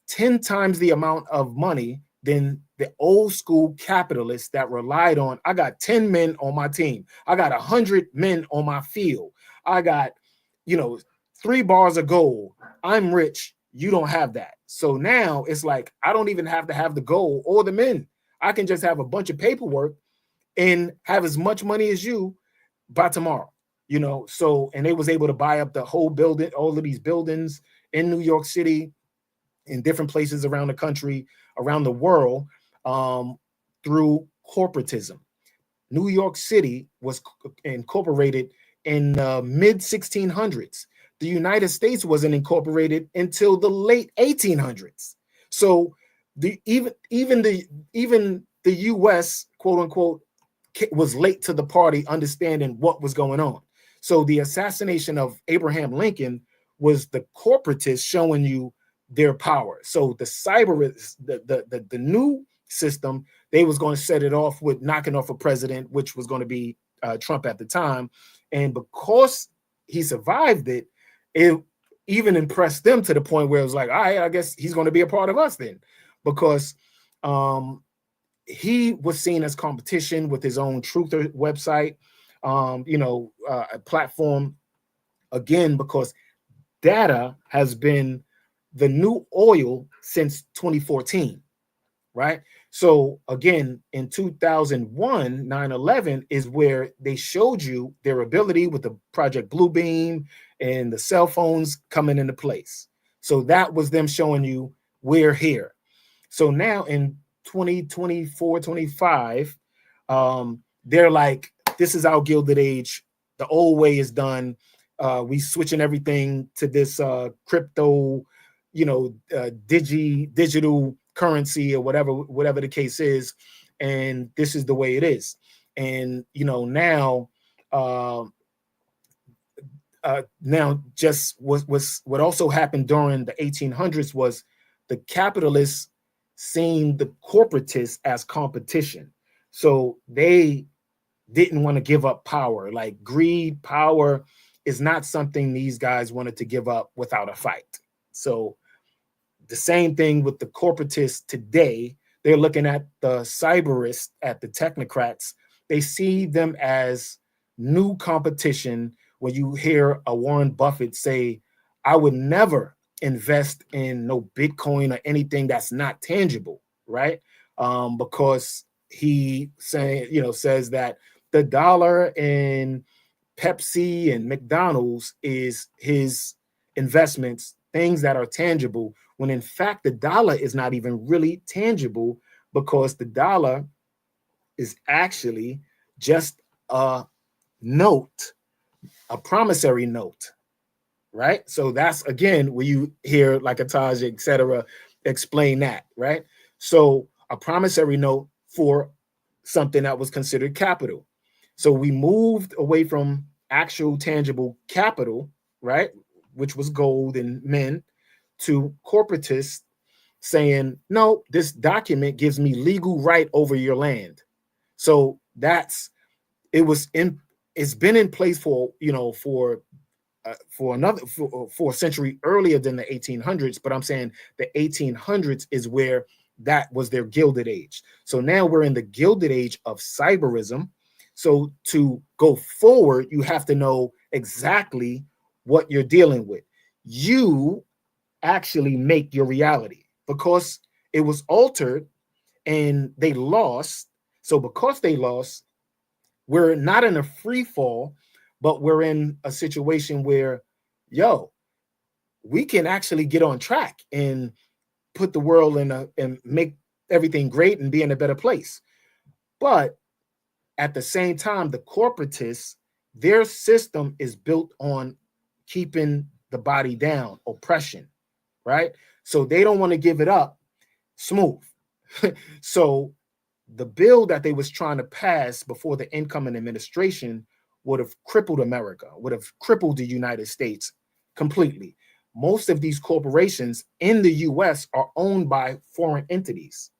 10 times the amount of money than the old school capitalists that relied on, I got 10 men on my team. I got 100 men on my field. I got, 3 bars of gold. I'm rich. You don't have that. So now it's like, I don't even have to have the gold or the men. I can just have a bunch of paperwork and have as much money as you by tomorrow, So, and they was able to buy up the whole building, all of these buildings in New York City, in different places around the country, around the world, through corporatism. New York City was incorporated in mid 1600s. The United States wasn't incorporated until the late 1800s. So even the U.S., quote unquote, was late to the party, understanding what was going on. So the assassination of Abraham Lincoln was the corporatists showing you their power. So the the new system, they was going to set it off with knocking off a president, which was going to be Trump at the time. And because he survived it, it even impressed them to the point where it was like, all right, I guess he's going to be a part of us then, because he was seen as competition with his own truther website, a platform, again, because data has been the new oil since 2014, right? So again, in 2001, 9/11 is where they showed you their ability with the Project Bluebeam and the cell phones coming into place. So that was them showing you we're here. So now in 2024, 25, they're like, this is our Gilded Age. The old way is done. We switching everything to this crypto, digital currency or whatever the case is, and this is the way it is. And now just what also happened during the 1800s was the capitalists seeing the corporatists as competition, so they didn't want to give up power. Like greed, power is not something these guys wanted to give up without a fight. So the same thing with the corporatists today. They're looking at the cyberists, at the technocrats. They see them as new competition. When you hear a Warren Buffett say, I would never invest in no Bitcoin or anything that's not tangible, right? Because he says that the dollar in Pepsi and McDonald's is his investments, things that are tangible, when in fact the dollar is not even really tangible, because the dollar is actually just a note, a promissory note, right? So that's, again, where you hear like Ataj, et cetera, explain that, right? So a promissory note for something that was considered capital. So we moved away from actual tangible capital, right, which was gold and men, to corporatists saying, no, this document gives me legal right over your land. So it's been in place for a century earlier than the 1800s, but I'm saying the 1800s is where that was their Gilded Age. So now we're in the Gilded Age of cyberism. So to go forward, you have to know exactly what you're dealing with. You actually make your reality, because it was altered and they lost. So because they lost, we're not in a free fall, but we're in a situation where, we can actually get on track and put the world and make everything great and be in a better place. But at the same time, the corporatists, their system is built on keeping the body down, oppression, right? So they don't want to give it up smooth. So the bill that they was trying to pass before the incoming administration would have crippled America, would have crippled the United States completely. Most of these corporations in the US are owned by foreign entities,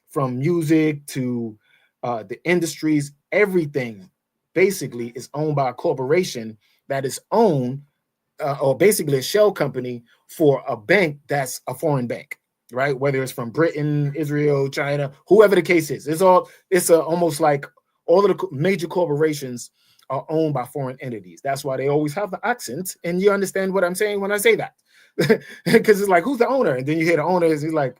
from music to the industries. Everything basically is owned by a corporation that is owned or basically a shell company for a bank that's a foreign bank, right? Whether it's from Britain, Israel, China, whoever the case is. It's almost like all of the major corporations are owned by foreign entities. That's why they always have the accent. And you understand what I'm saying when I say that. Because it's like, who's the owner? And then you hear the owner is like,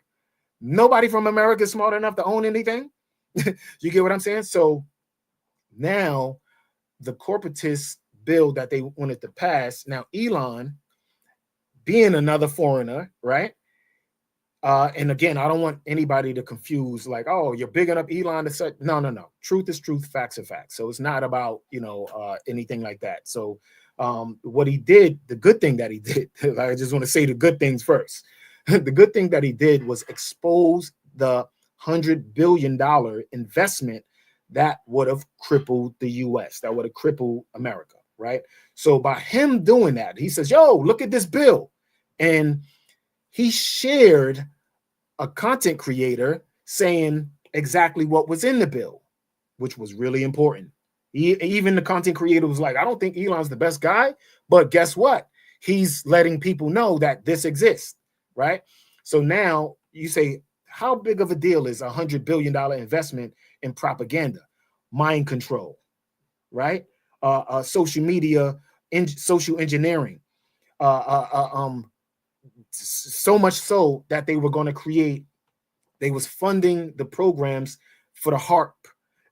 nobody from America is smart enough to own anything. You get what I'm saying? So now the corporatist bill that they wanted to pass, now Elon being another foreigner, right? And again, I don't want anybody to confuse like, oh, you're bigging up Elon to such. No. Truth is truth, facts are facts. So it's not about, anything like that. So what he did, the good thing that he did, I just want to say the good things first. The good thing that he did was expose the $100 billion investment that would have crippled the US, that would have crippled America, right? So by him doing that, he says, yo, look at this bill. And he shared a content creator saying exactly what was in the bill, which was really important. Even the content creator was like, I don't think Elon's the best guy, but guess what? He's letting people know that this exists, right? So now you say, how big of a deal is $100 billion investment in propaganda, mind control, right? Social media, social engineering, so much so that they were going to create, they was funding the programs for the HARP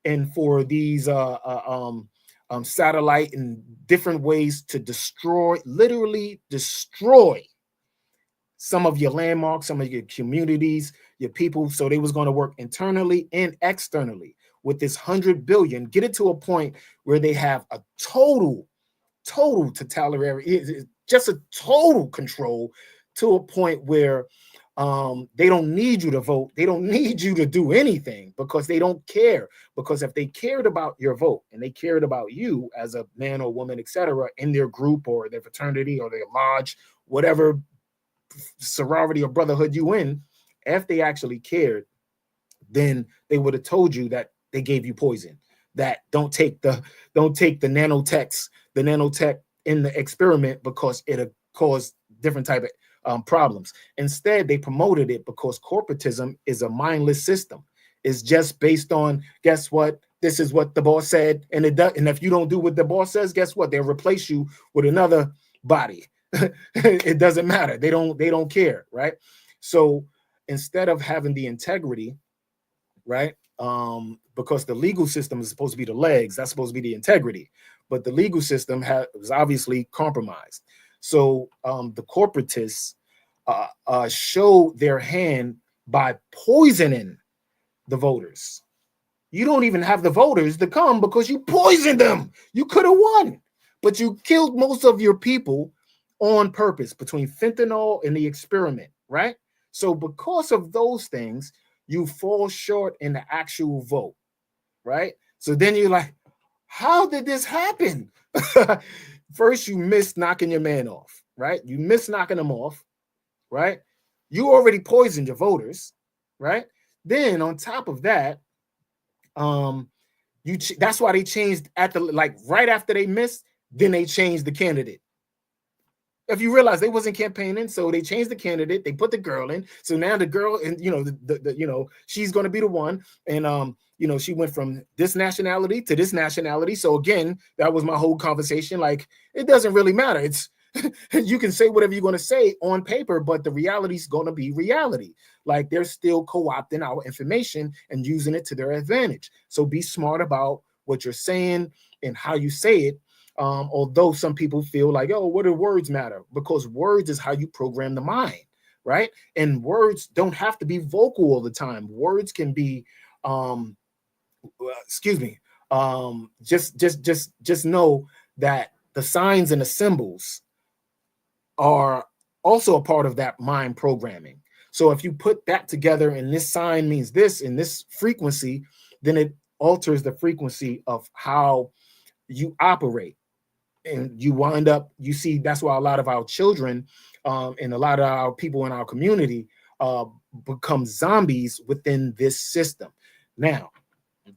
and for these satellite and different ways to literally destroy some of your landmarks, some of your communities, your people. So they was going to work internally and externally with this 100 billion, get it to a point where they have a total totalitarian, just a total control, to a point where they don't need you to vote. They don't need you to do anything because they don't care. Because if they cared about your vote and they cared about you as a man or woman, etc., in their group or their fraternity or their lodge, whatever sorority or brotherhood you in, if they actually cared, then they would have told you that they gave you poison, that don't take the nanotech in the experiment because it'll cause different type of problems. Instead, they promoted it because corporatism is a mindless system. It's just based on, guess what? This is what the boss said, and it does. And if you don't do what the boss says, guess what? They'll replace you with another body. It doesn't matter. They don't care, right? So instead of having the integrity, right? Because the legal system is supposed to be the legs, that's supposed to be the integrity, but the legal system was obviously compromised. So the corporatists show their hand by poisoning the voters. You don't even have the voters to come because you poisoned them. You could have won, but you killed most of your people on purpose between fentanyl and the experiment, right? So because of those things, you fall short in the actual vote, right? So then you're like, how did this happen? First, you missed knocking your man off, right? You missed knocking him off, right? You already poisoned your voters, right? Then on top of that, that's why they changed right after they missed, then they changed the candidate. If you realize they wasn't campaigning, so they changed the candidate, they put the girl in. So now the girl, and she's going to be the one. And she went from this nationality to this nationality. So again, that was my whole conversation. Like, it doesn't really matter. It's you can say whatever you're going to say on paper, but the reality is going to be reality. Like, they're still co-opting our information and using it to their advantage. So be smart about what you're saying and how you say it. Although some people feel like, oh, what do words matter? Because words is how you program the mind, right? And words don't have to be vocal all the time. Words can be, excuse me, just know that the signs and the symbols are also a part of that mind programming. So if you put that together and this sign means this in this frequency, then it alters the frequency of how you operate. And you wind up, you see, that's why a lot of our children and a lot of our people in our community become zombies within this system. Now,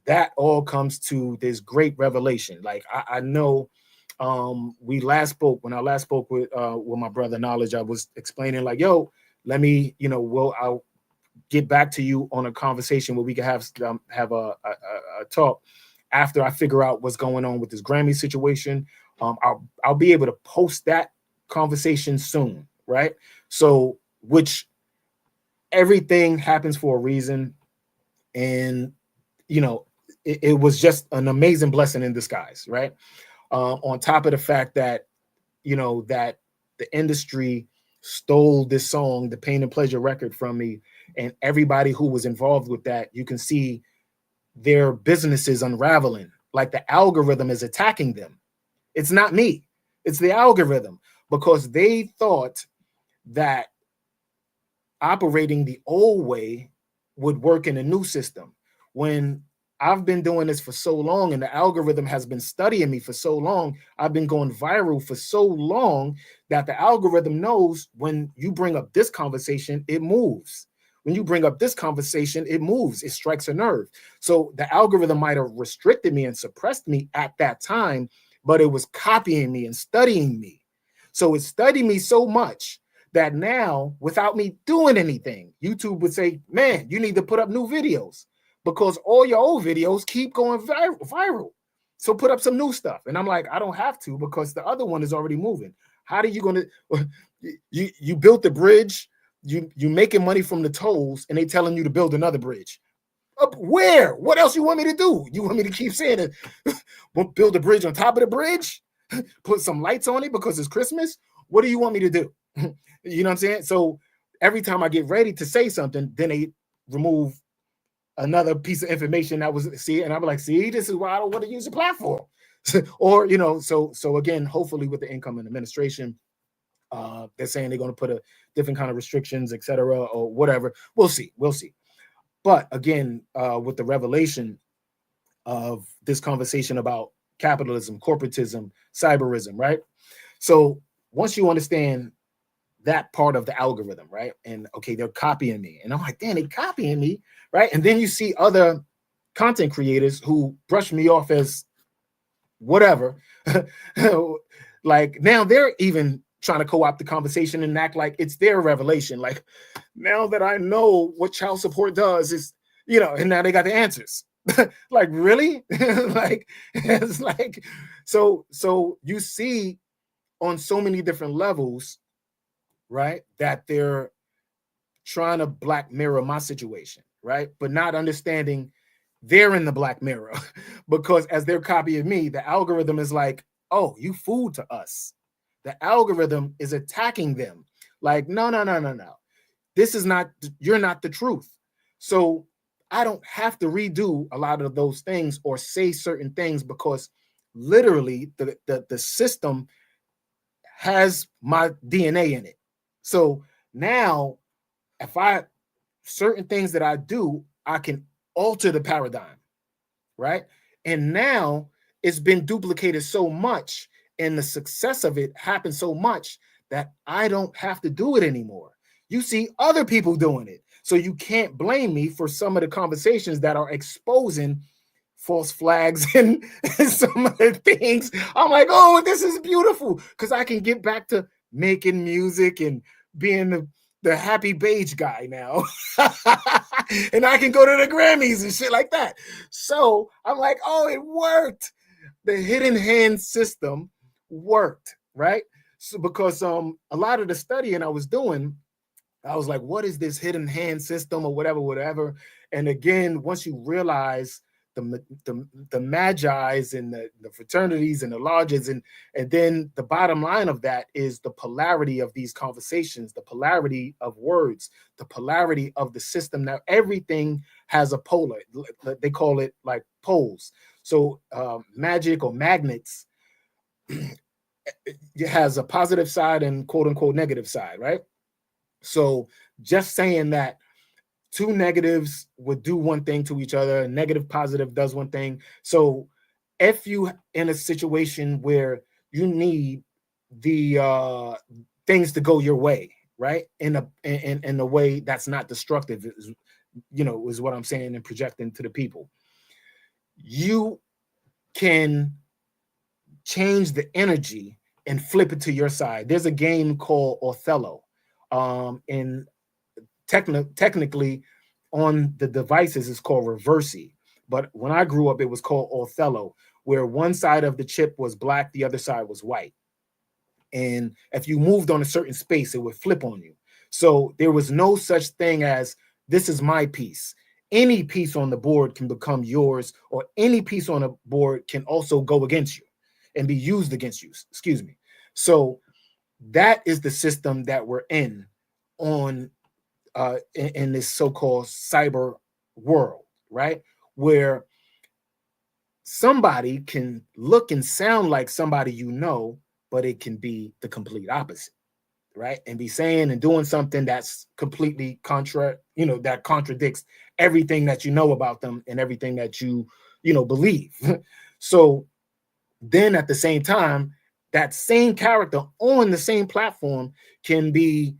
that all comes to this great revelation. Like I know we last spoke, when I last spoke with my brother Knowledge, I was explaining like, yo, let me, I'll get back to you on a conversation where we can have a talk after I figure out what's going on with this Grammy situation. I'll be able to post that conversation soon, right? So, which everything happens for a reason, and it was just an amazing blessing in disguise, right? On top of the fact that that the industry stole this song, the Pain and Pleasure record, from me, and everybody who was involved with that, you can see their businesses unraveling. Like the algorithm is attacking them. It's not me. It's the algorithm, because they thought that operating the old way would work in a new system. When I've been doing this for so long and the algorithm has been studying me for so long, I've been going viral for so long that the algorithm knows when you bring up this conversation, it moves. When you bring up this conversation, it moves, it strikes a nerve. So the algorithm might have restricted me and suppressed me at that time, but it was copying me and studying me. So it studied me so much that now, without me doing anything, YouTube would say, man, you need to put up new videos because all your old videos keep going viral. So put up some new stuff. And I'm like, I don't have to, because the other one is already moving. How are you going to, you built the bridge, you making money from the tolls, and they telling you to build another bridge. Up where? What else you want me to do? You want me to keep saying it? Build a bridge on top of the bridge? Put some lights on it because it's Christmas? What do you want me to do? You know what I'm saying? So every time I get ready to say something, then they remove another piece of information that was, and I'm like, see, this is why I don't want to use the platform. Or, so again, hopefully with the incoming administration, they're saying they're going to put a different kind of restrictions, et cetera, or whatever. We'll see. But again, with the revelation of this conversation about capitalism, corporatism, cyberism, right? So once you understand that part of the algorithm, right? And okay, they're copying me. And I'm like, damn, they're copying me, right? And then you see other content creators who brush me off as whatever. Like now they're even trying to co-opt the conversation and act like it's their revelation. Like, now that I know what child support does, is, and now they got the answers. Like, really? Like, it's like, so you see on so many different levels, right, that they're trying to black mirror my situation, right? But not understanding they're in the black mirror, because as they're copying me, the algorithm is like, oh, you fooled to us. The algorithm is attacking them. Like, no. This is not, you're not the truth. So I don't have to redo a lot of those things or say certain things, because literally the system has my DNA in it. So now, if certain things that I do, I can alter the paradigm, right? And now it's been duplicated so much, and the success of it happened so much that I don't have to do it anymore. You see other people doing it. So you can't blame me for some of the conversations that are exposing false flags and some of the things. I'm like, oh, this is beautiful, because I can get back to making music and being the happy beige guy now. And I can go to the Grammys and shit like that. So I'm like, oh, it worked. The hidden hand system worked, right? So because a lot of the studying I was doing, I was like, what is this hidden hand system or whatever? And again, once you realize the magis and the fraternities and the lodges, and then the bottom line of that is the polarity of these conversations, the polarity of words, the polarity of the system. Now everything has a polar. They call it like poles. So magic or magnets, it has a positive side and quote unquote negative side, right? So just saying that two negatives would do one thing to each other, negative positive does one thing. So if you in a situation where you need the things to go your way, right, in a way that's not destructive, is, is what I'm saying and projecting to the people, you can change the energy and flip it to your side. There's a game called Othello, and technically on the devices it's called Reversi, but when I grew up it was called Othello, where one side of the chip was black, the other side was white, and if you moved on a certain space it would flip on you. So there was no such thing as this is my piece. Any piece on the board can become yours, or any piece on the board can also go against you and be used against you, excuse me. So that is the system that we're in on in this so-called cyber world, right? Where somebody can look and sound like somebody you know, but it can be the complete opposite, right? And be saying and doing something that's completely that contradicts everything that you know about them and everything that you believe. So then at the same time, that same character on the same platform can be,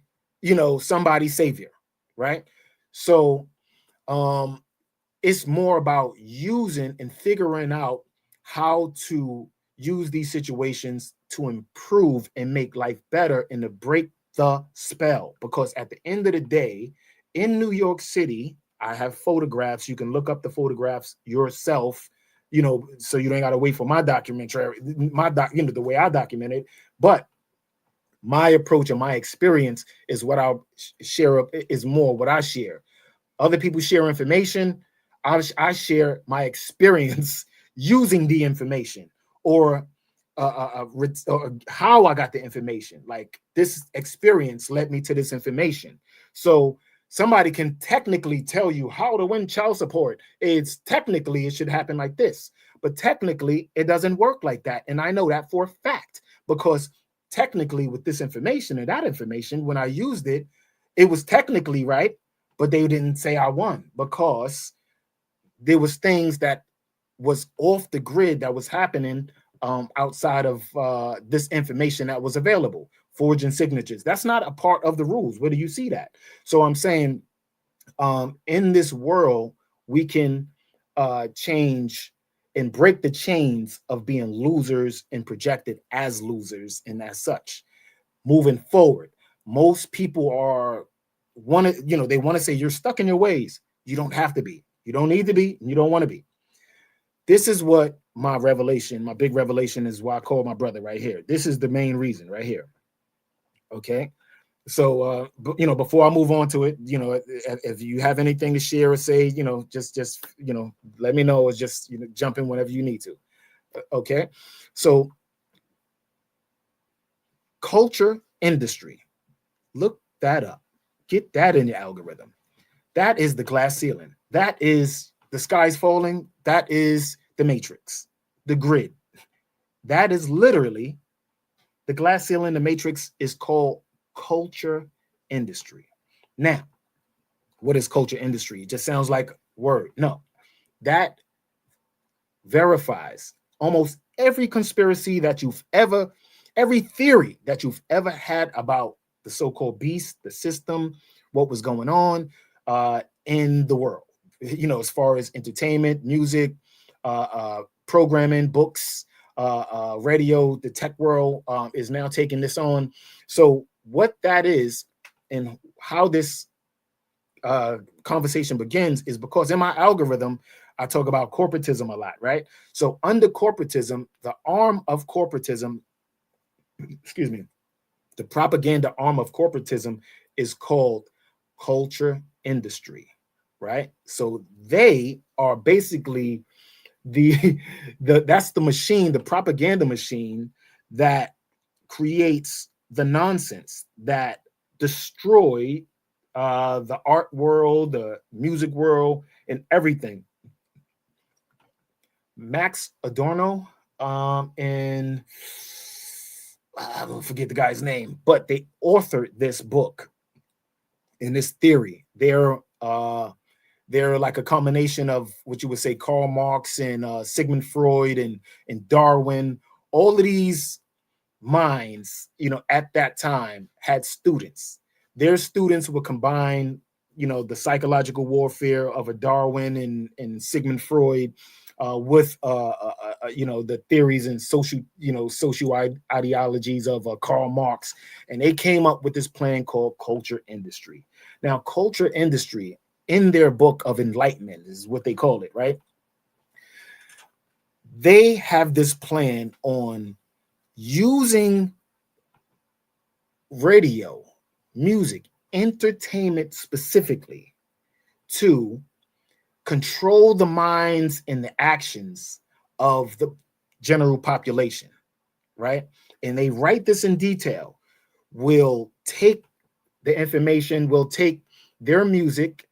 somebody's savior, right? So it's more about using and figuring out how to use these situations to improve and make life better and to break the spell. Because at the end of the day, in New York City, I have photographs. You can look up the photographs yourself, so you don't got to wait for my documentary, the way I document it. But my approach and my experience is what I'll share up, is more what I share. Other people share information. I share my experience using the information, or how I got the information. Like, this experience led me to this information. So somebody can technically tell you how to win child support. It should happen like this, but technically it doesn't work like that. And I know that for a fact, because technically with this information and that information, when I used it, it was technically right, but they didn't say I won, because there was things that was off the grid that was happening outside of this information that was available. Forging signatures, that's not a part of the rules. Where do you see that? So I'm saying in this world, we can change and break the chains of being losers and projected as losers, and as such, moving forward. Most people they want to say you're stuck in your ways. You don't have to be. You don't need to be. You don't want to be. This is what my revelation, my big revelation, is why I call my brother right here. This is the main reason right here. Okay. So, before I move on to it, if you have anything to share or say, just let me know, or just, jump in whenever you need to. Okay. So, culture industry, look that up. Get that in your algorithm. That is the glass ceiling. That is the sky's falling. That is the matrix, the grid. That is literally the glass ceiling. The matrix is called culture industry. Now, what is culture industry? It just sounds like a word. No, that verifies almost every conspiracy that every theory that you've ever had about the so-called beast, the system, what was going on in the world, as far as entertainment, music, programming, books, radio. The tech world is now taking this on. So what that is and how this conversation begins is because in my algorithm, I talk about corporatism a lot, right? So under corporatism, the arm of corporatism, excuse me, the propaganda arm of corporatism is called culture industry, right? So they are basically the that's the machine, the propaganda machine that creates the nonsense that destroy the art world, the music world, and everything. Max Adorno and I don't forget the guy's name, but they authored this book in this theory. They're like a combination of what you would say Karl Marx and Sigmund Freud and Darwin. All of these minds, at that time had students. Their students would combine, the psychological warfare of a Darwin and Sigmund Freud with, the theories and social ideologies of Karl Marx, and they came up with this plan called culture industry. Now, culture industry, in their book of enlightenment, is what they call it, right? They have this plan on using radio, music, entertainment specifically to control the minds and the actions of the general population, right? And they write this in detail. We'll take the information, we'll take their music,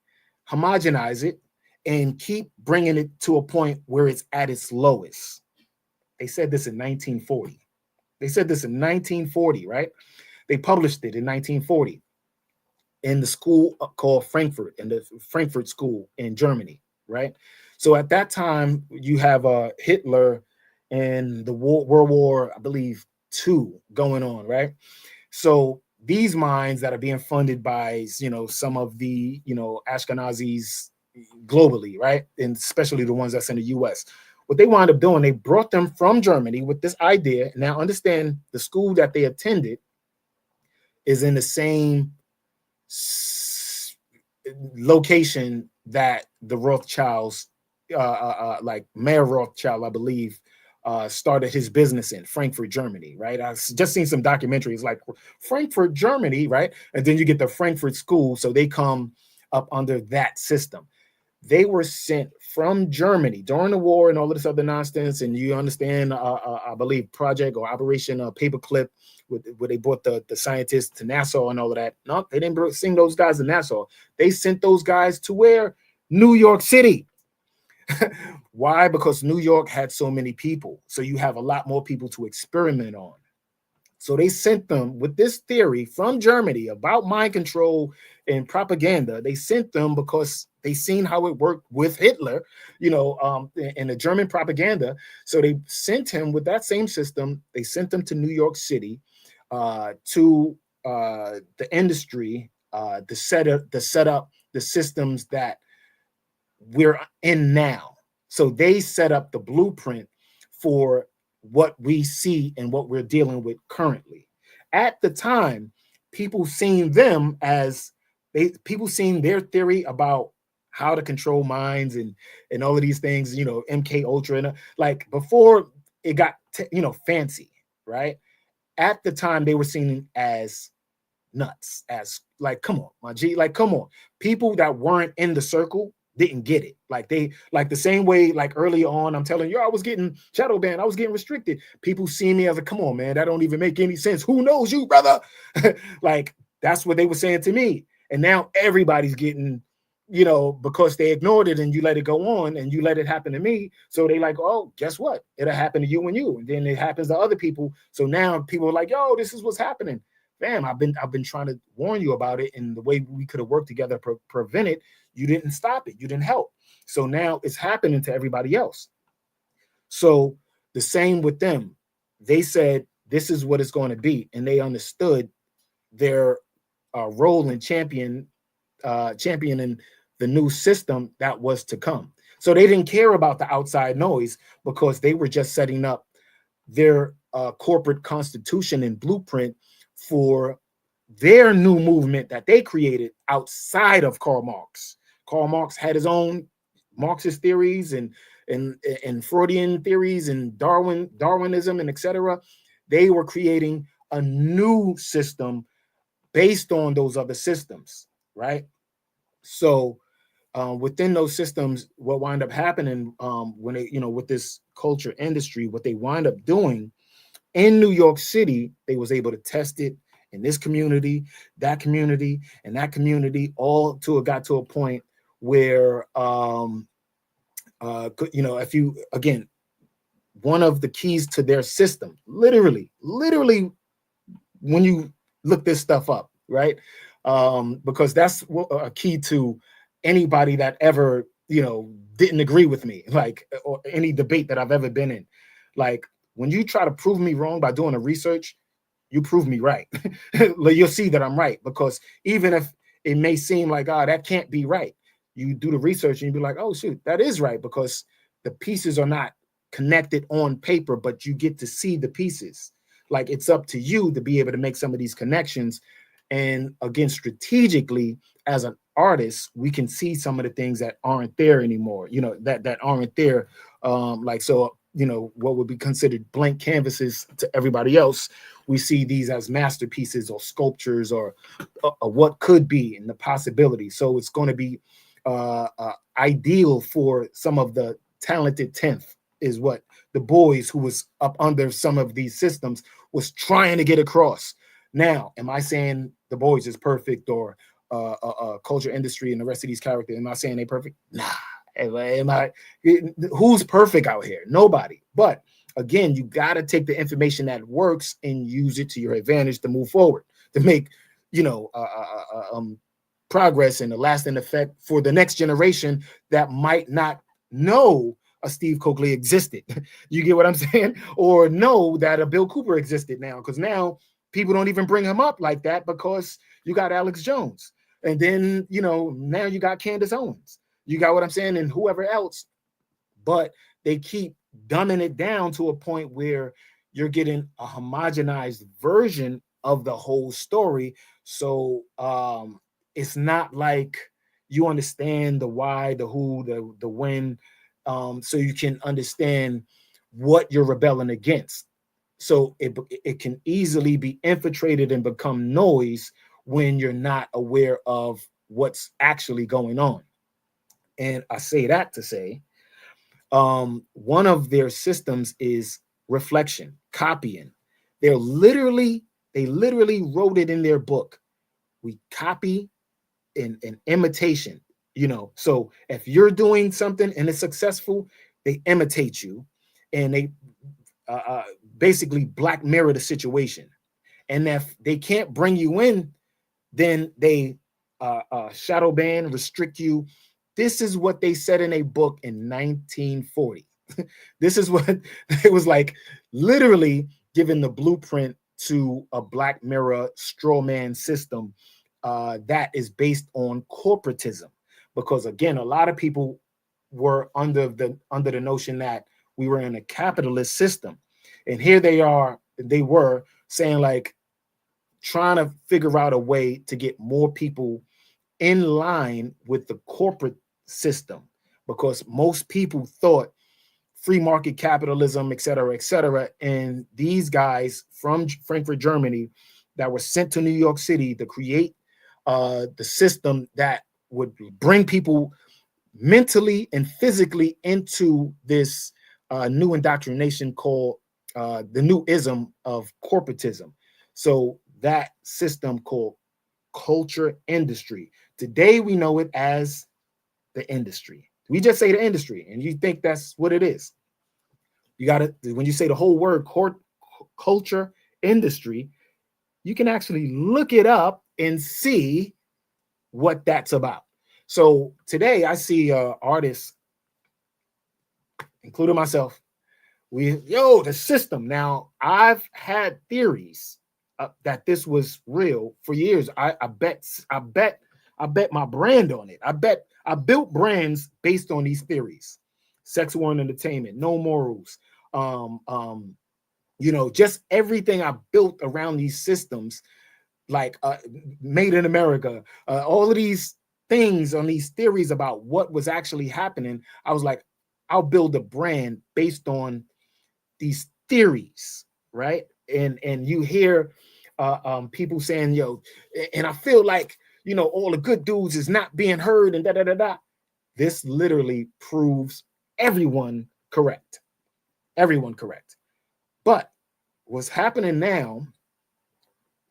homogenize it, and keep bringing it to a point where it's at its lowest. They said this in 1940. They said this in 1940, right? They published it in 1940 in the school called Frankfurt, in the Frankfurt School in Germany, right? So at that time, you have Hitler and the World War, I believe, II going on, right? So these minds that are being funded by, some of the, Ashkenazis globally, right? And especially the ones that's in the US. What they wound up doing, they brought them from Germany with this idea. Now understand, the school that they attended is in the same location that the Rothschilds, like Mayor Rothschild, I believe, started his business in Frankfurt, Germany, right? I've just seen some documentaries like Frankfurt, Germany, right? And then you get the Frankfurt School, so they come up under that system. They were sent from Germany during the war and all of this other nonsense. And you understand, I believe, Project or Operation Paperclip, where they brought the scientists to Nassau and all of that. No, they didn't send those guys to Nassau. They sent those guys to where? New York City. Why? Because New York had so many people. So you have a lot more people to experiment on. So they sent them with this theory from Germany about mind control and propaganda. They sent them because they seen how it worked with Hitler, in the German propaganda. So they sent him with that same system. They sent them to New York City to the industry to set up the systems that we're in now. So they set up the blueprint for what we see and what we're dealing with currently. At the time, people seen them as people seen their theory about how to control minds and all of these things, MK Ultra, and like before it got fancy, right? At the time, they were seen as nuts, as like, come on, my G, like, come on. People that weren't in the circle didn't get it. Like the same way, like early on, I'm telling you, I was getting shadow banned, I was getting restricted. People see me as a, come on, man, that don't even make any sense. Who knows you, brother? Like, that's what they were saying to me. And now everybody's getting, because they ignored it and you let it go on and you let it happen to me. So they like, oh, guess what? It'll happen to you and you. And then it happens to other people. So now people are like, yo, this is what's happening. Fam, I've been trying to warn you about it, and the way we could have worked together to prevent it, you didn't stop it, you didn't help. So now it's happening to everybody else. So the same with them. They said this is what it's going to be, and they understood their role in championing the new system that was to come. So they didn't care about the outside noise because they were just setting up their corporate constitution and blueprint for their new movement that they created outside of Karl Marx. Karl Marx had his own Marxist theories and Freudian theories and Darwinism and etc. They were creating a new system based on those other systems, right? So within those systems, what wind up happening when they, with this culture industry, what they wind up doing in New York City, they was able to test it in this community, that community, and that community, all to got to a point where, if you, again, one of the keys to their system, literally, when you look this stuff up, right? Because that's a key to anybody that ever, didn't agree with me, like, or any debate that I've ever been in. Like, when you try to prove me wrong by doing the research, you prove me right. You'll see that I'm right, because even if it may seem like, that can't be right, you do the research and you be like, oh shoot, that is right, because the pieces are not connected on paper, but you get to see the pieces. Like, it's up to you to be able to make some of these connections. And again, strategically, as an artist, we can see some of the things that aren't there anymore, that aren't there. What would be considered blank canvases to everybody else, we see these as masterpieces or sculptures or what could be, and the possibility. So it's going to be ideal for some of the talented 10th, is what the boys who was up under some of these systems was trying to get across. Now, am I saying the boys is perfect, or culture industry and the rest of these characters, am I saying they perfect? Nah. Who's perfect out here? Nobody. But again, you got to take the information that works and use it to your advantage to move forward, to make progress and a lasting effect for the next generation that might not know a Steve Coakley existed. You get what I'm saying? Or know that a Bill Cooper existed now, because now people don't even bring him up like that, because you got Alex Jones, and then now you got Candace Owens. You got what I'm saying? And whoever else. But they keep dumbing it down to a point where you're getting a homogenized version of the whole story. So it's not like you understand the why, the who, the when, so you can understand what you're rebelling against. So it can easily be infiltrated and become noise when you're not aware of what's actually going on. And I say that to say, one of their systems is reflection, copying. They literally wrote it in their book. We copy and imitation, So if you're doing something and it's successful, they imitate you, and they basically black mirror the situation. And if they can't bring you in, then they shadow ban, restrict you. This is what they said in a book in 1940. This is what it was like, literally giving the blueprint to a black mirror straw man system that is based on corporatism. Because again, a lot of people were under the notion that we were in a capitalist system, and here they were saying, like, trying to figure out a way to get more people in line with the corporate system, because most people thought free market capitalism, et cetera, and these guys from Frankfurt, Germany, that were sent to New York City to create the system that would bring people mentally and physically into this new indoctrination called the new ism of corporatism. So that system called culture industry. Today we know it as the industry. We just say the industry, and you think that's what it is. You got to, when you say the whole word culture industry, you can actually look it up and see what that's about. So today I see artists, including myself, the system. Now, I've had theories that this was real for years. I bet my brand on it. I built brands based on these theories. Sex, war, and entertainment, no morals. Just everything I built around these systems, like Made in America, all of these things on these theories about what was actually happening. I was like, I'll build a brand based on these theories, right? And you hear people saying, and I feel like, all the good dudes is not being heard, and da da da da. This literally proves everyone correct. Everyone correct. But what's happening now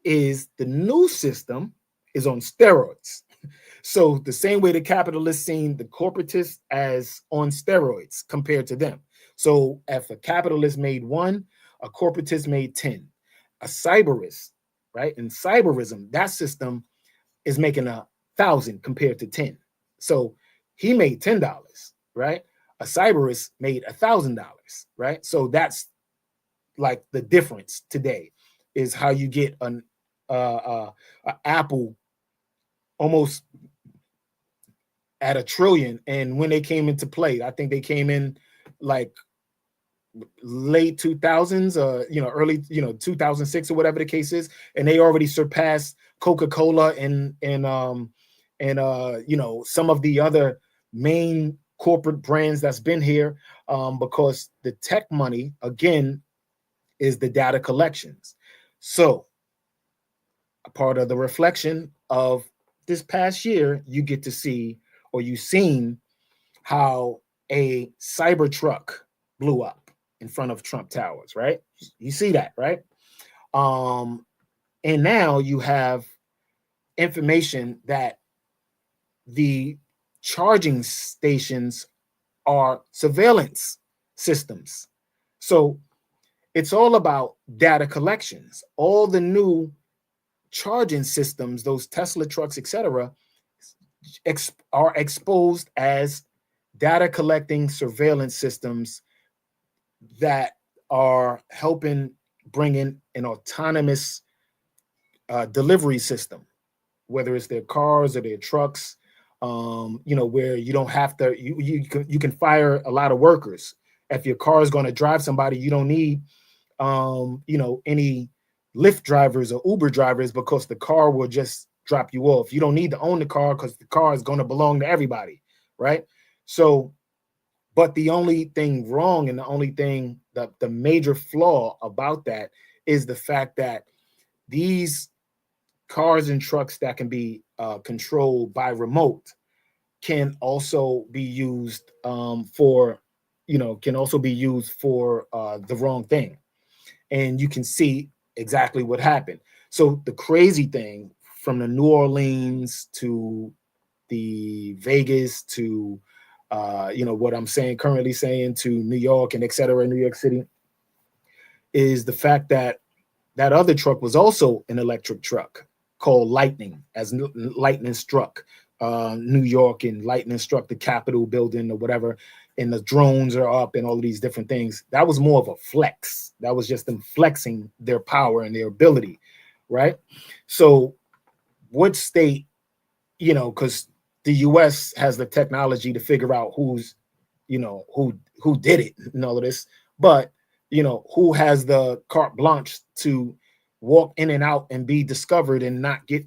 is the new system is on steroids. So the same way the capitalists seen the corporatists as on steroids compared to them. So if a capitalist made one, a corporatist made 10. A cyberist, right? In cyberism, that system is making 1,000 compared to 10. So he made $10, right? A cyberist made $1,000, right? So that's like the difference today is how you get an Apple almost at $1 trillion. And when they came into play, I think they came in like late 2000s, early, 2006 or whatever the case is, and they already surpassed Coca-Cola and some of the other main corporate brands that's been here, because the tech money again is the data collections. So a part of the reflection of this past year, you get to see, or you've seen how a cyber truck blew up in front of Trump Towers, right? You see that, right? And now you have information that the charging stations are surveillance systems. So it's all about data collections. All the new charging systems, those Tesla trucks, etc., are exposed as data collecting surveillance systems that are helping bring in an autonomous delivery system, whether it's their cars or their trucks, where you don't have to, you can fire a lot of workers. If your car is going to drive somebody, you don't need, any Lyft drivers or Uber drivers, because the car will just drop you off. You don't need to own the car because the car is going to belong to everybody, right? So, but the only thing wrong and the only thing that the major flaw about that is the fact that these cars and trucks that can be controlled by remote can also be used for the wrong thing. And you can see exactly what happened. So the crazy thing, from the New Orleans to the Vegas to what I'm currently saying, to New York and etc., New York City, is the fact that that other truck was also an electric truck called Lightning, as lightning struck New York, and lightning struck the Capitol building or whatever, and the drones are up and all of these different things. That was more of a flex. That was just them flexing their power and their ability, right? So what state, because the US has the technology to figure out who did it and all of this, but who has the carte blanche to walk in and out and be discovered and not get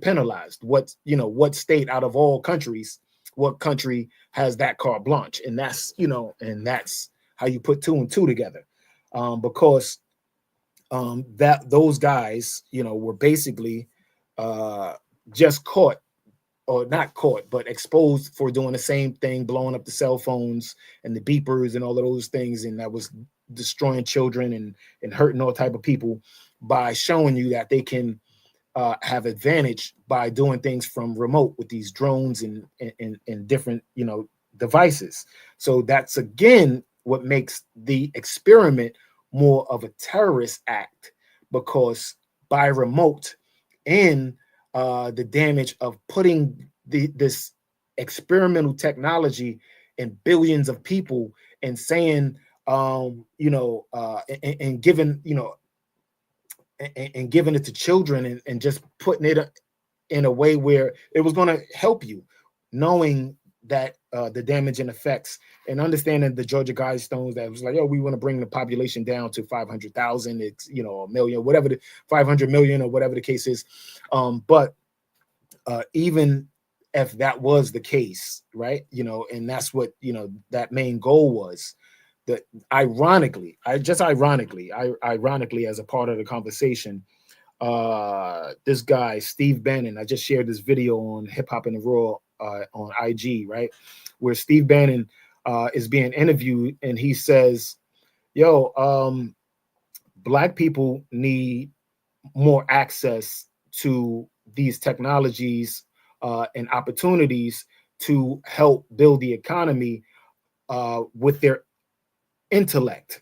penalized? What state out of all countries, what country has that carte blanche? And that's how you put 2 and 2 together, because that those guys were basically just caught, or not caught, but exposed for doing the same thing, blowing up the cell phones and the beepers and all of those things, and that was destroying children and hurting all type of people, by showing you that they can have advantage by doing things from remote with these drones and different devices. So that's again what makes the experiment more of a terrorist act, because by remote and the damage of putting this experimental technology in billions of people, and saying and giving and giving it to children, and just putting it in a way where it was going to help you, knowing that the damage and effects, and understanding the Georgia Guidestones that was like, we want to bring the population down to 500,000, it's a million, whatever, 500 million or whatever the case is. But even if that was the case, right, and that's what that main goal was, that ironically, as a part of the conversation, this guy Steve Bannon, I just shared this video on Hip Hop and the Raw on IG, right, where Steve Bannon is being interviewed, and he says, "Yo, Black people need more access to these technologies and opportunities to help build the economy with their intellect.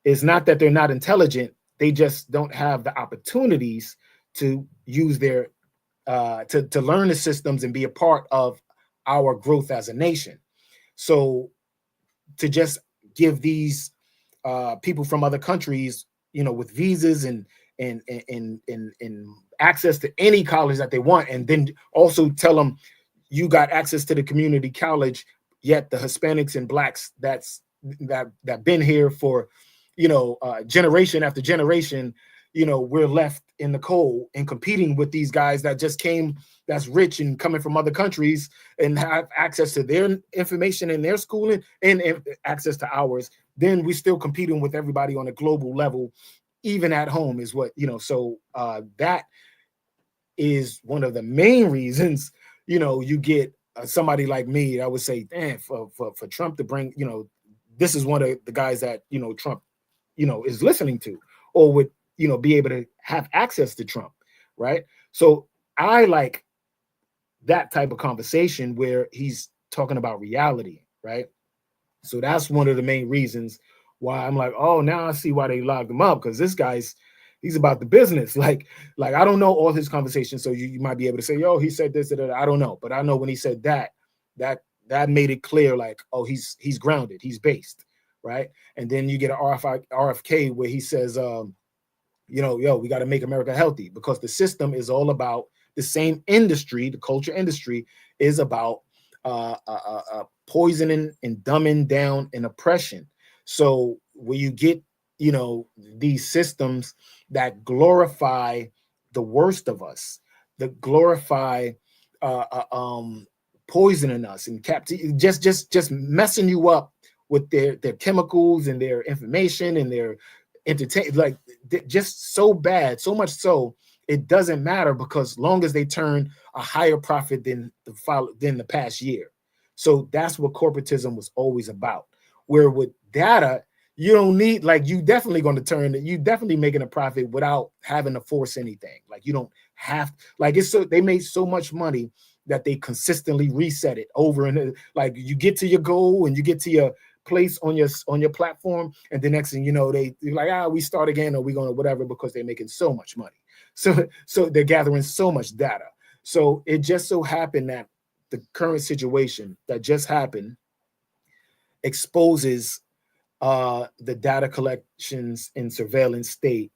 It's not that they're not intelligent; they just don't have the opportunities to use their to learn the systems and be a part of our growth as a nation. So to just give these people from other countries, with visas and access to any college that they want, and then also tell them you got access to the community college, yet the Hispanics and Blacks that been here for generation after generation, we're left in the cold and competing with these guys that just came, that's rich and coming from other countries and have access to their information and their schooling and access to ours. Then we're still competing with everybody on a global level, even at home, is what, so that is one of the main reasons, you get somebody like me. I would say, damn, for Trump to bring, this is one of the guys that, Trump, is listening to, or would, be able to have access to Trump, right? So I like that type of conversation where he's talking about reality, right? So that's one of the main reasons why I'm like, oh, now I see why they locked him up, because this guy's, he's about the business. Like I don't know all his conversations, so you might be able to say, yo, he said this, I don't know, but I know when he said that made it clear, like, oh, he's grounded, he's based, right? And then you get an RFK where he says, yo, we got to make America healthy, because the system is all about the same industry. The culture industry is about poisoning and dumbing down and oppression. So when you get, these systems that glorify the worst of us, that glorify poisoning us and just messing you up with their chemicals and their information and their entertain, like just so bad, so much so it doesn't matter, because long as they turn a higher profit than the past year. So that's what corporatism was always about. Where with data, you don't need, like, you definitely going to turn it, you definitely making a profit without having to force anything. Like, you don't have, like, it's so they made so much money that they consistently reset it over, and like you get to your goal and you get to your place on your platform, and the next thing you know, they're like, we start again, or we gonna whatever, because they're making so much money. So they're gathering so much data. So it just so happened that the current situation that just happened exposes the data collections and surveillance state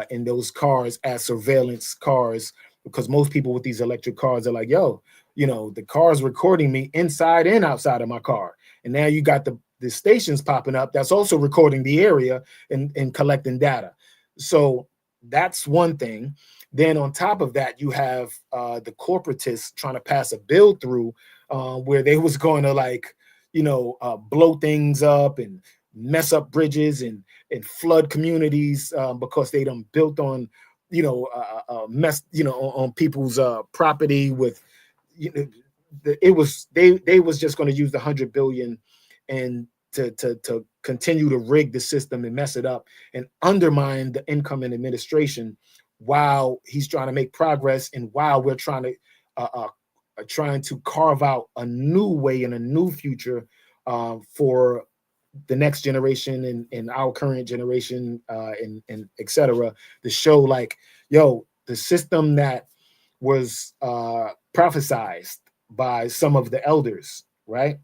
in those cars as surveillance cars, because most people with these electric cars are like, yo, the car's recording me inside and outside of my car. And now you got the stations popping up that's also recording the area and collecting data. So that's one thing. Then on top of that, you have the corporatists trying to pass a bill through where they was going to blow things up and mess up bridges and flood communities because they done built on on people's property with they was just going to use the 100 billion and to continue to rig the system and mess it up and undermine the incoming administration while he's trying to make progress and while we're trying to carve out a new way and a new future for the next generation and our current generation and et cetera, to show like, yo, the system that was prophesized by some of the elders, right,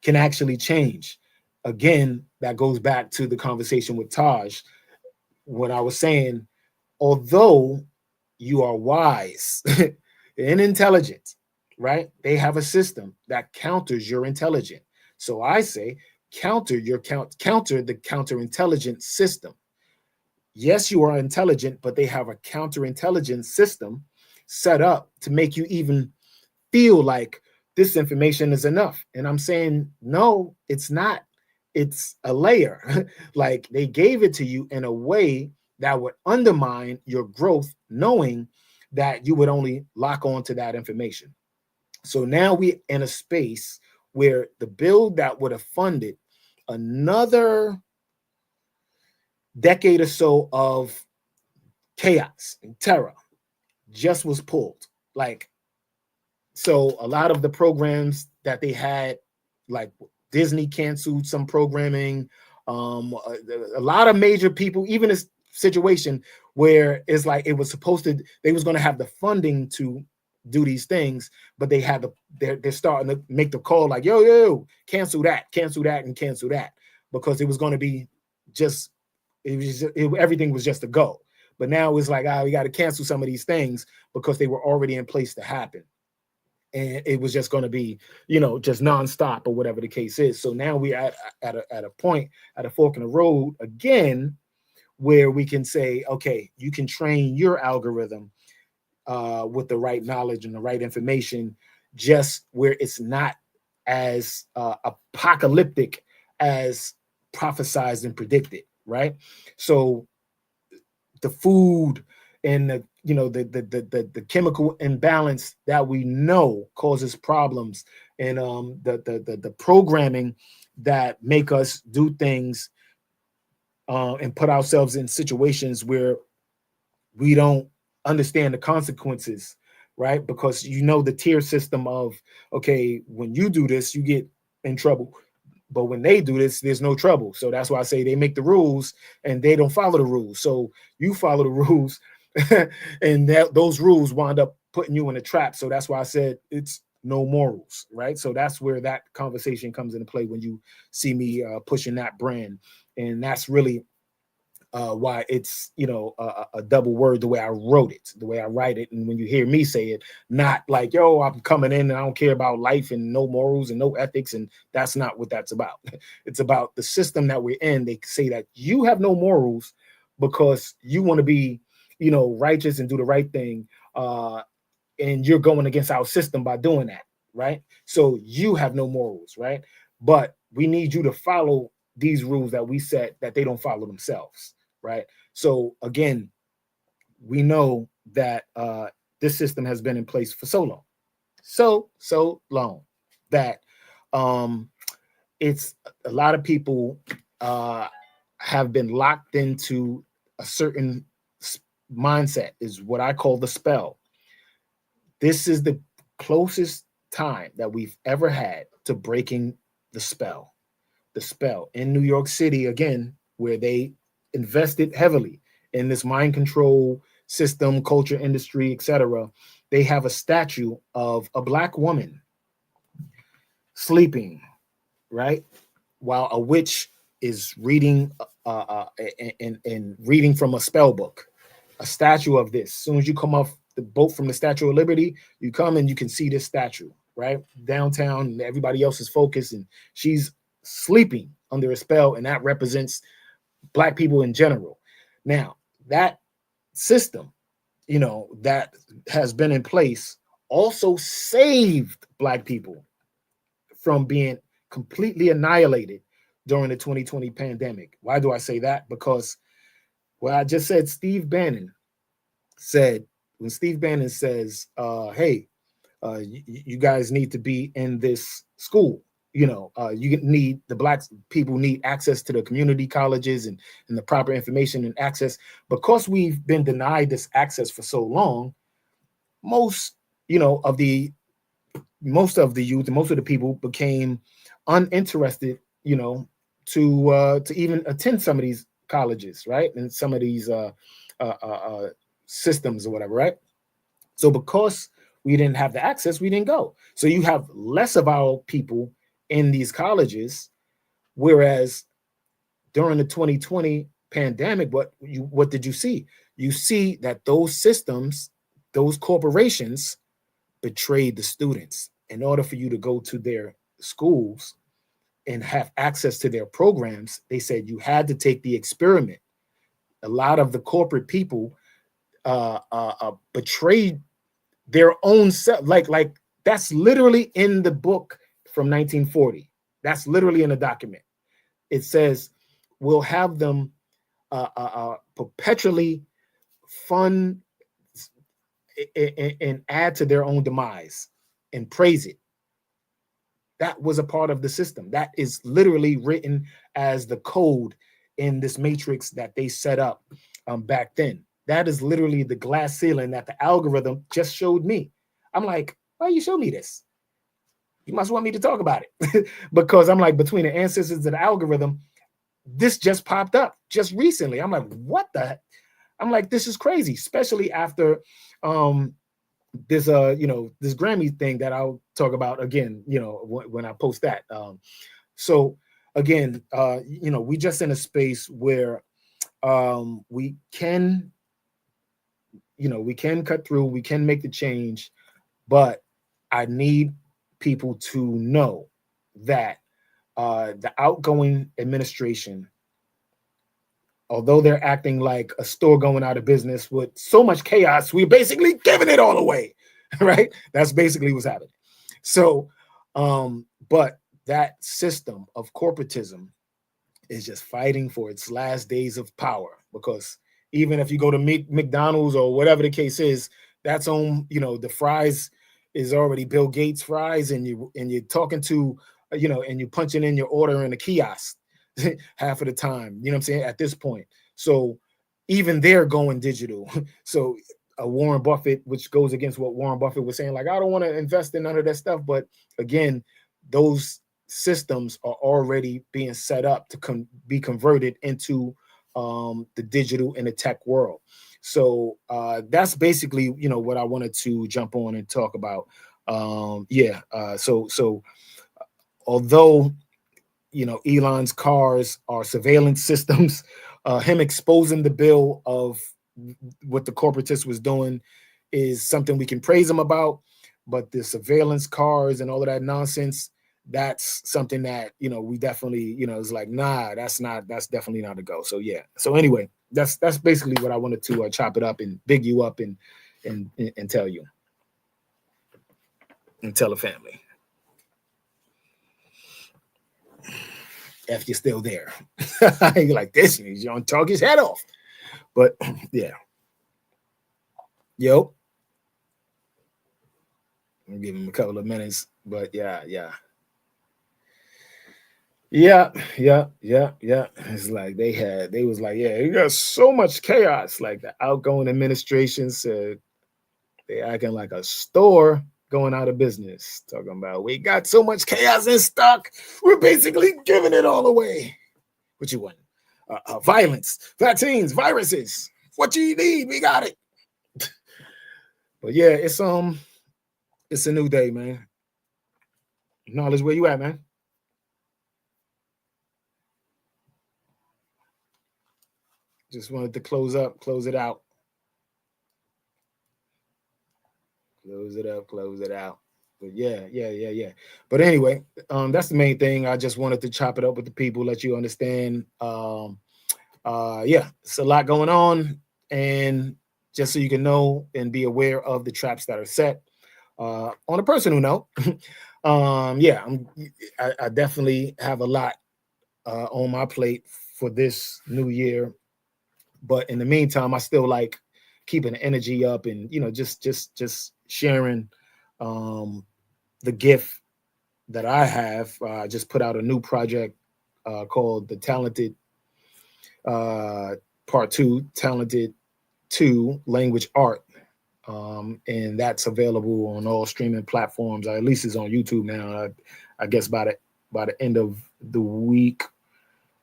can actually change. Again, that goes back to the conversation with Taj when I was saying, although you are wise and intelligent, right, they have a system that counters your intelligence. So I say, counter the counterintelligence system. Yes, you are intelligent, but they have a counterintelligence system set up to make you even feel like this information is enough. And I'm saying, no, it's not. It's a layer. Like they gave it to you in a way that would undermine your growth, knowing that you would only lock on to that information. So now we're in a space where the bill that would have funded another decade or so of chaos and terror just was pulled. Like, so a lot of the programs that they had, like Disney canceled some programming. A lot of major people, even this situation where it's like it was supposed to, they was going to have the funding to do these things, but they had they're starting to make the call like, yo, cancel that, and cancel that, because it was going to be just, everything was just a go. But now it's like, we got to cancel some of these things because they were already in place to happen. And it was just going to be, just nonstop or whatever the case is. So now we're at a point, at a fork in the road again, where we can say, okay, you can train your algorithm with the right knowledge and the right information, just where it's not as apocalyptic as prophesized and predicted, right? So the food and the chemical imbalance that we know causes problems, and the programming that make us do things and put ourselves in situations where we don't understand the consequences, right? Because the tier system of, okay, when you do this, you get in trouble, but when they do this, there's no trouble. So that's why I say they make the rules and they don't follow the rules. So you follow the rules and those rules wind up putting you in a trap. So that's why I said it's no morals, right? So that's where that conversation comes into play when you see me pushing that brand. And that's really why it's a double word, the way I wrote it, the way I write it. And when you hear me say it, not like, yo, I'm coming in and I don't care about life and no morals and no ethics, and that's not what that's about. It's about the system that we're in. They say that you have no morals because you want to be righteous and do the right thing, and you're going against our system by doing that, right? So you have no morals, right? But we need you to follow these rules that we set, that they don't follow themselves, right? So again, we know that this system has been in place for so long that it's a lot of people have been locked into a certain mindset, is what I call the spell. This is the closest time that we've ever had to breaking the spell. The spell in New York City, again, where they invested heavily in this mind control system, culture industry, etc. They have a statue of a Black woman sleeping, right, while a witch is reading and reading from a spell book. A statue of this. As soon as you come off the boat from the Statue of Liberty, you come and you can see this statue right downtown, and everybody else is focused, and she's sleeping under a spell, and that represents Black people in general. Now, that system, that has been in place also saved Black people from being completely annihilated during the 2020 pandemic. Why do I say that? Because, well, I just said Steve Bannon said, when Steve Bannon says, hey, you guys need to be in this school. You need, the Black people need access to the community colleges and the proper information and access. Because we've been denied this access for so long, most of the youth and most of the people became uninterested, to even attend some of these colleges, right? And some of these systems or whatever, right? So because we didn't have the access, we didn't go. So you have less of our people in these colleges, whereas during the 2020 pandemic, what did you see? You see that those systems, those corporations betrayed the students. In order for you to go to their schools and have access to their programs, they said you had to take the experiment. A lot of the corporate people betrayed their own self. Like that's literally in the book from 1940. That's literally in a document. It says we'll have them perpetually fund and add to their own demise. and praise it. That was a part of the system. That is literally written as the code in this matrix that they set up back then. That is literally the glass ceiling that the algorithm just showed me. I'm like, why you show me this? You must want me to talk about it. Because I'm like, between the ancestors of the algorithm, this just popped up just recently. I'm like, what the heck? I'm like, this is crazy, especially after this this Grammy thing that I'll talk about again, when I post that. So again, we just in a space where we can cut through, we can make the change, but I need people to know that the outgoing administration, although they're acting like a store going out of business with so much chaos, we're basically giving it all away, right? That's basically what's happening. So, but that system of corporatism is just fighting for its last days of power, because even if you go to McDonald's or whatever the case is, that's on, the fries is already Bill Gates fries, and you're talking to, and you're punching in your order in a kiosk half of the time, you know what I'm saying, at this point. So even they're going digital. So Warren Buffett, which goes against what Warren Buffett was saying, like, I don't want to invest in none of that stuff. But again, those systems are already being set up to be converted into the digital and the tech world. So that's basically, what I wanted to jump on and talk about. So although, Elon's cars are surveillance systems, him exposing the bill of what the corporatist was doing is something we can praise him about. But the surveillance cars and all of that nonsense, that's something that, we definitely, is like, nah, that's definitely not a go. So yeah. So anyway, that's basically what I wanted to chop it up and big you up and tell you and tell the family. If you're still there. You're like, this, you're gonna talk his head off. But yeah. Yo. I'll give him a couple of minutes. But yeah. It's like they was like, yeah, you got so much chaos. Like the outgoing administration said they acting like a store going out of business. Talking about, we got so much chaos in stock, we're basically giving it all away. What you want? Violence, vaccines, viruses. What you need, we got it. But yeah, it's a new day, man. Knowledge, where you at, man? Just wanted to close it out. Close it out. But yeah. But anyway, that's the main thing. I just wanted to chop it up with the people, let you understand. It's a lot going on, and just so you can know and be aware of the traps that are set. On a personal note, I definitely have a lot on my plate for this new year. But in the meantime, I still like keeping the energy up and, just sharing the gift that I have. I just put out a new project called The Talented Part 2, Talented 2 Language Art. And that's available on all streaming platforms. At least it's on YouTube now. I guess by the end of the week,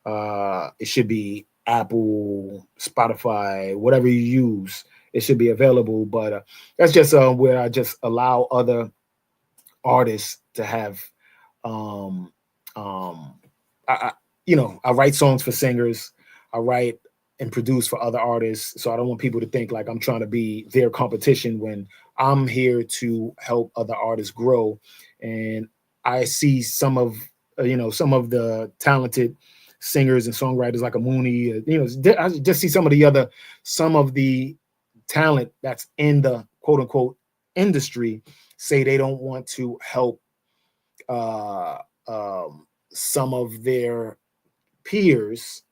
it should be Apple, Spotify, whatever you use, it should be available. But that's just where I just allow other artists to have, I write songs for singers. I write and produce for other artists. So I don't want people to think like I'm trying to be their competition when I'm here to help other artists grow. And I see some of the talented singers and songwriters like a Mooney, I just see some of the talent that's in the quote unquote industry say they don't want to help some of their peers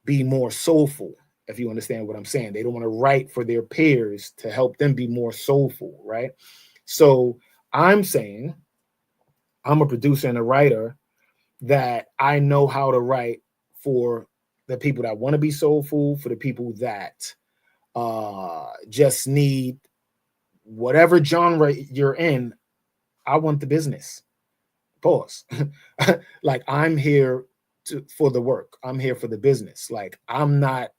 be more soulful, if you understand what I'm saying. They don't want to write for their peers to help them be more soulful, right? So I'm saying I'm a producer and a writer that I know how to write for the people that want to be soulful, for the people that just need whatever genre you're in. I want the business. Pause. Like I'm here for the work. I'm here for the business. Like I'm not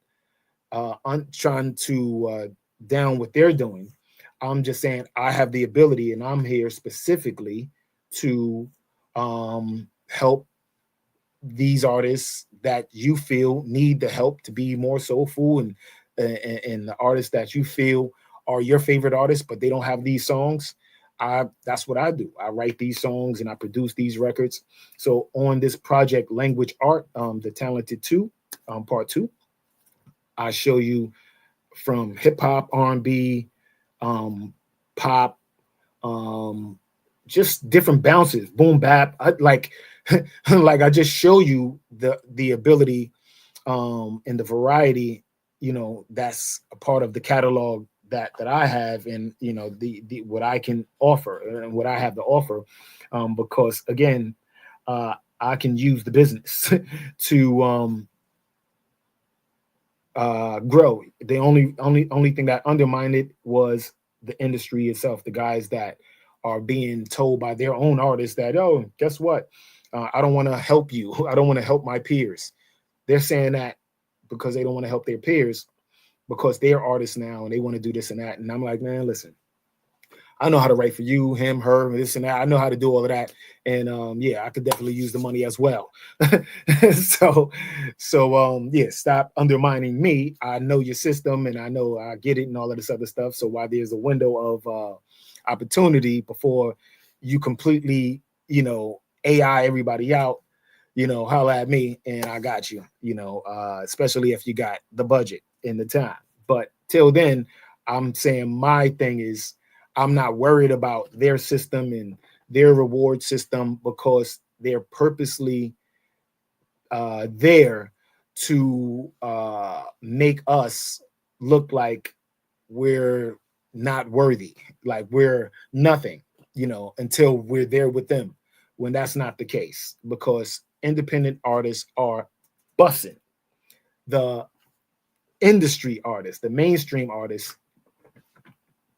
trying to down what they're doing. I'm just saying I have the ability, and I'm here specifically to help these artists that you feel need the help to be more soulful, and the artists that you feel are your favorite artists, but they don't have these songs. That's what I do. I write these songs and I produce these records. So on this project, Language Art, the Talented Two, part two, I show you from hip hop, R&B, pop, just different bounces, boom bap. Like I just show you the ability and the variety, that's a part of the catalog that I have, and the what I can offer and what I have to offer, because again, I can use the business to grow. The only thing that undermined it was the industry itself, the guys that are being told by their own artists that, oh, guess what? I don't want to help you. I don't want to help my peers. They're saying that because they don't want to help their peers, because they're artists now and they want to do this and that. And I'm like, man, listen, I know how to write for you, him, her, this and that. I know how to do all of that. And yeah, I could definitely use the money as well. so yeah, stop undermining me. I know your system and I know I get it and all of this other stuff. So while there's a window of opportunity before you completely, AI everybody out, holla at me and I got you, especially if you got the budget and the time. But till then, I'm saying my thing is, I'm not worried about their system and their reward system, because they're purposely there to make us look like we're not worthy, like we're nothing, until we're there with them, when that's not the case, because independent artists are bussing. The industry artists, the mainstream artists,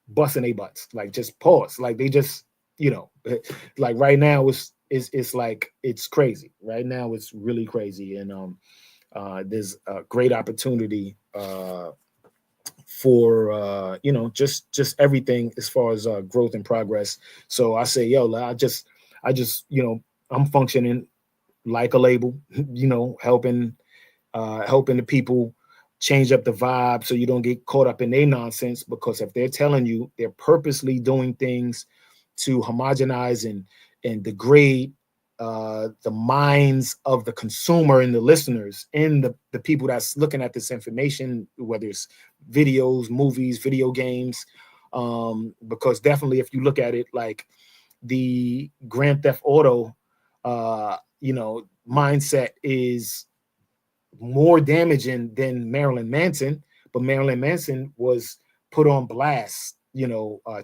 busting their butts, like just pause, like they just, like right now it's like it's crazy. Right now it's really crazy, and there's a great opportunity for just everything as far as growth and progress. So I say, yo, I just I'm functioning like a label, helping the people change up the vibe so you don't get caught up in their nonsense. Because if they're telling you they're purposely doing things to homogenize and degrade the minds of the consumer and the listeners and the people that's looking at this information, whether it's videos, movies, video games, because definitely if you look at it, like the Grand Theft Auto mindset is more damaging than Marilyn Manson, but Marilyn Manson was put on blast.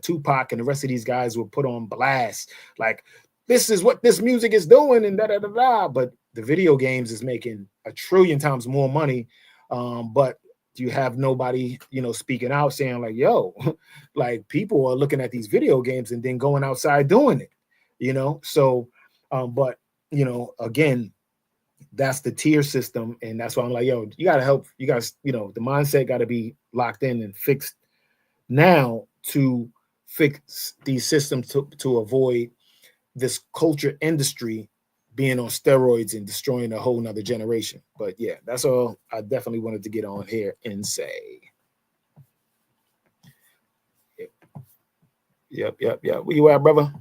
Tupac and the rest of these guys were put on blast. Like, this is what this music is doing, and da da da da. But the video games is making 1 trillion times more money. But you have nobody, speaking out saying like, yo, like people are looking at these video games and then going outside doing it. So, but again, that's the tier system, and that's why I'm like, yo, you gotta help. You guys, the mindset got to be locked in and fixed now to fix these systems to avoid this culture industry being on steroids and destroying a whole nother generation. But yeah, that's all I definitely wanted to get on here and say. Yep. Where you at, brother?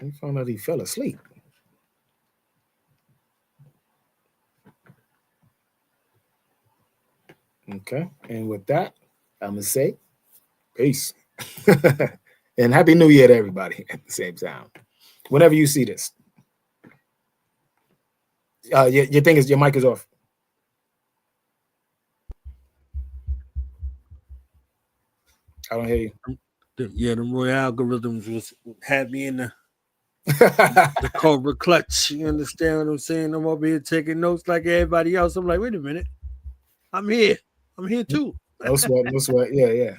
He found out he fell asleep. Okay, and with that, I'm gonna say peace and happy New Year to everybody at the same time. Whenever you see this. Your thing is your mic is off. I don't hear you. Yeah, the Rawyalgorhytms had me in the Cobra clutch. You understand what I'm saying? I'm over here taking notes like everybody else. I'm like, wait a minute, I'm here too. No sweat, no sweat. Yeah.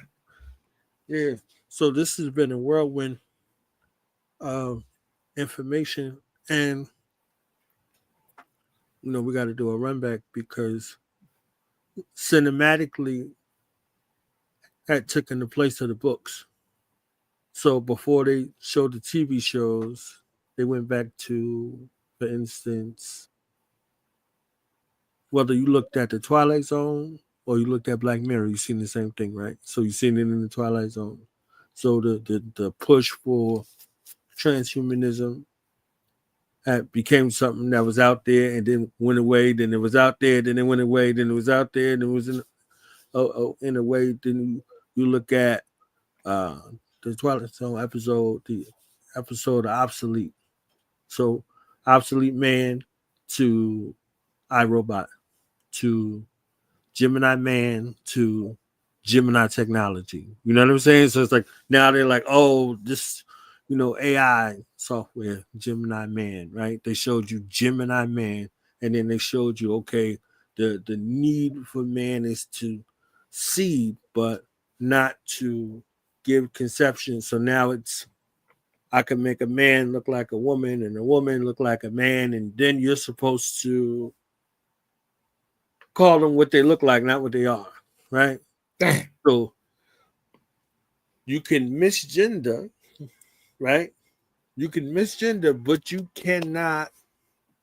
Yeah. So this has been a whirlwind of information, and we got to do a run back because cinematically had taken the place of the books. So before they showed the TV shows, they went back to, for instance, whether you looked at the Twilight Zone or you looked at Black Mirror, you've seen the same thing, right? So you've seen it in the Twilight Zone. So the push for transhumanism became something that was out there and then went away. Then it was out there. Then it went away. Then it was out there. Then it was in a way. Then you look at the Twilight Zone episode, the episode of Obsolete. So Obsolete Man to iRobot to Gemini Man to Gemini technology. You know what I'm saying? So it's like now they're like, oh, this, AI software, Gemini Man, right? They showed you Gemini Man, and then they showed you, okay, the need for man is to seed, but not to give conception. So now I can make a man look like a woman and a woman look like a man, and then you're supposed to call them what they look like, not what they are, right? Damn. So you can misgender, right? You can misgender, but you cannot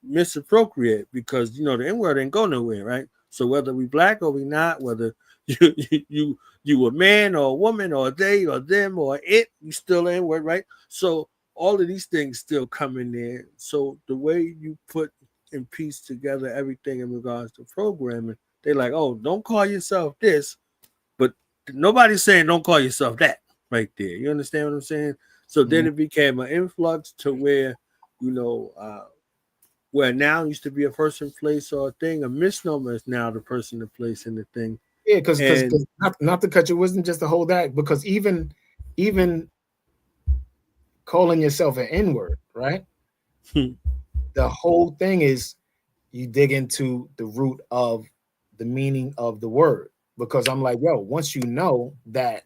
misappropriate because the N-word ain't go nowhere, right? So whether we black or we not, whether you a man or a woman or they or them or it, you still N-word, right? So all of these things still come in there. So the way you put and piece together everything in regards to programming, they're like, oh, don't call yourself this, but nobody's saying don't call yourself that right there. You understand what I'm saying? So then it became an influx to where, where now used to be a person, place, or a thing, a misnomer is now the person, the place, and the thing. Yeah, because not to cut you, it wasn't just the whole that, because even calling yourself an N-word, right? The whole thing is you dig into the root of the meaning of the word. Because I'm like, yo, once you know that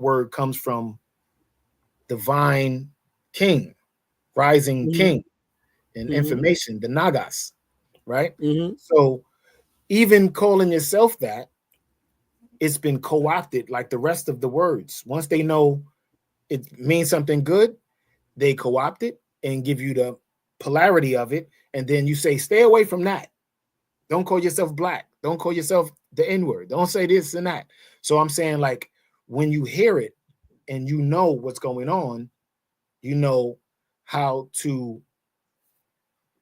word comes from divine king, rising king, and information, the Nagas, right? So even calling yourself that, it's been co-opted like the rest of the words. Once they know it means something good, they co-opt it and give you the polarity of it. And then you say, stay away from that. Don't call yourself black. Don't call yourself the N-word. Don't say this and that. So I'm saying, like, when you hear it and you know what's going on, you know how to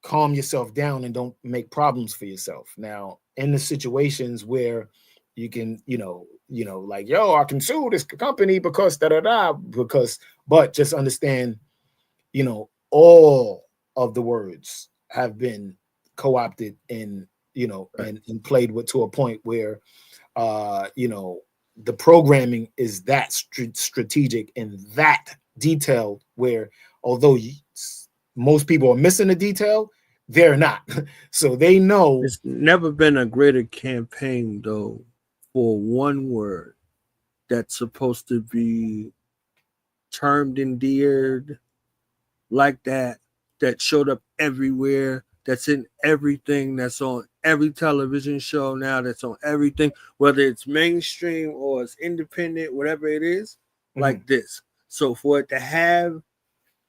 calm yourself down and don't make problems for yourself. Now, in the situations where you can, like, yo, I can sue this company because but just understand, all of the words have been co-opted and, and played with to a point where, the programming is that strategic and that detailed where, although most people are missing the detail, they're not. So they know. It's never been a greater campaign, though, for one word that's supposed to be termed, endeared like that showed up everywhere, that's in everything, that's on every television show now, that's on everything, whether it's mainstream or it's independent, whatever it is, like this. So for it to have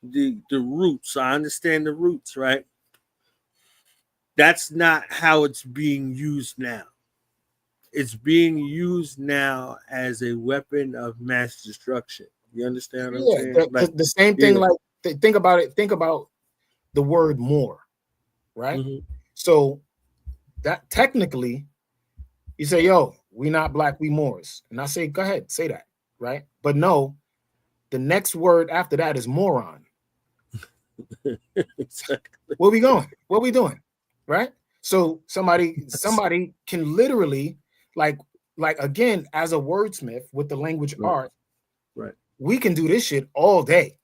the roots, I understand the roots, right? That's not how it's being used now. It's being used now as a weapon of mass destruction. You understand what I'm saying? The same thing. Like, think about it. Think about the word more, right? So that technically, you say, yo, we not black, we Moors. And I say, go ahead, say that, right? But no, the next word after that is moron. Exactly. Where we going? What we doing? right? So somebody can literally like again, as a wordsmith with the language Right. art, Right. we can do this shit all day.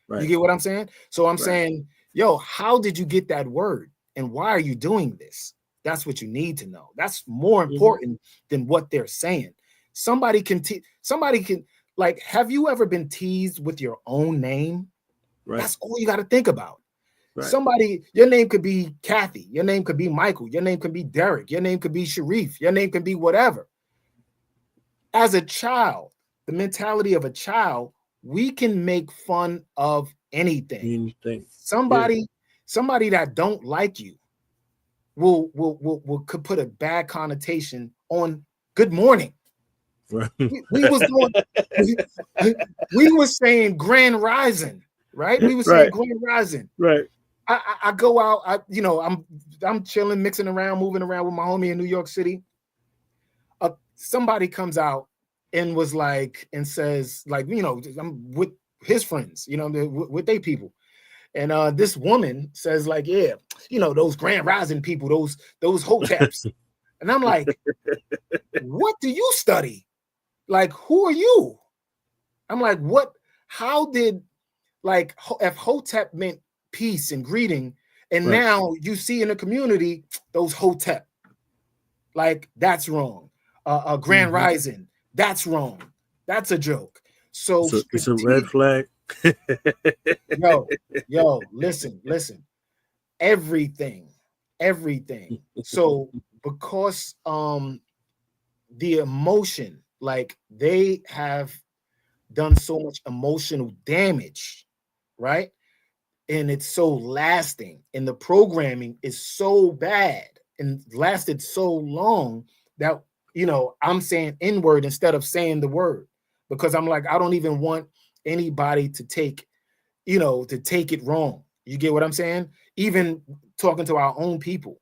Right. You get what I'm saying? So I'm Right. saying, yo, how did you get that word? And why are you doing this? That's what you need to know. That's more important than what they're saying. Somebody can like, have you ever been teased with your own name? Right. That's all you got to think about. Right. Somebody, your name could be Kathy, your name could be Michael, your name could be Derek, your name could be Sharif, your name could be whatever. As a child, the mentality of a child, we can make fun of anything. Somebody that don't like you will could put a bad connotation on good morning. Right. We was doing we were saying grand rising, right? We were saying Right. grand rising. Right. I go out, I'm chilling, mixing around, moving around with my homie in New York City. Somebody comes out and was like, and says, like, I'm with his friends, with their people. And this woman says, like, yeah, those grand rising people, those hoteps. And I'm like, what do you study? Like, who are you? I'm like, what? How did, like, if hotep meant peace and greeting, and Right. now you see in the community those hotep, like, that's wrong. Grand rising, that's wrong. That's a joke. So it's a red flag. yo, listen. Everything. So because the emotion, like, they have done so much emotional damage, right? And it's so lasting, and the programming is so bad and lasted so long that, I'm saying N-word instead of saying the word, because I'm like, I don't even want anybody to take it wrong. You get what I'm saying? Even talking to our own people,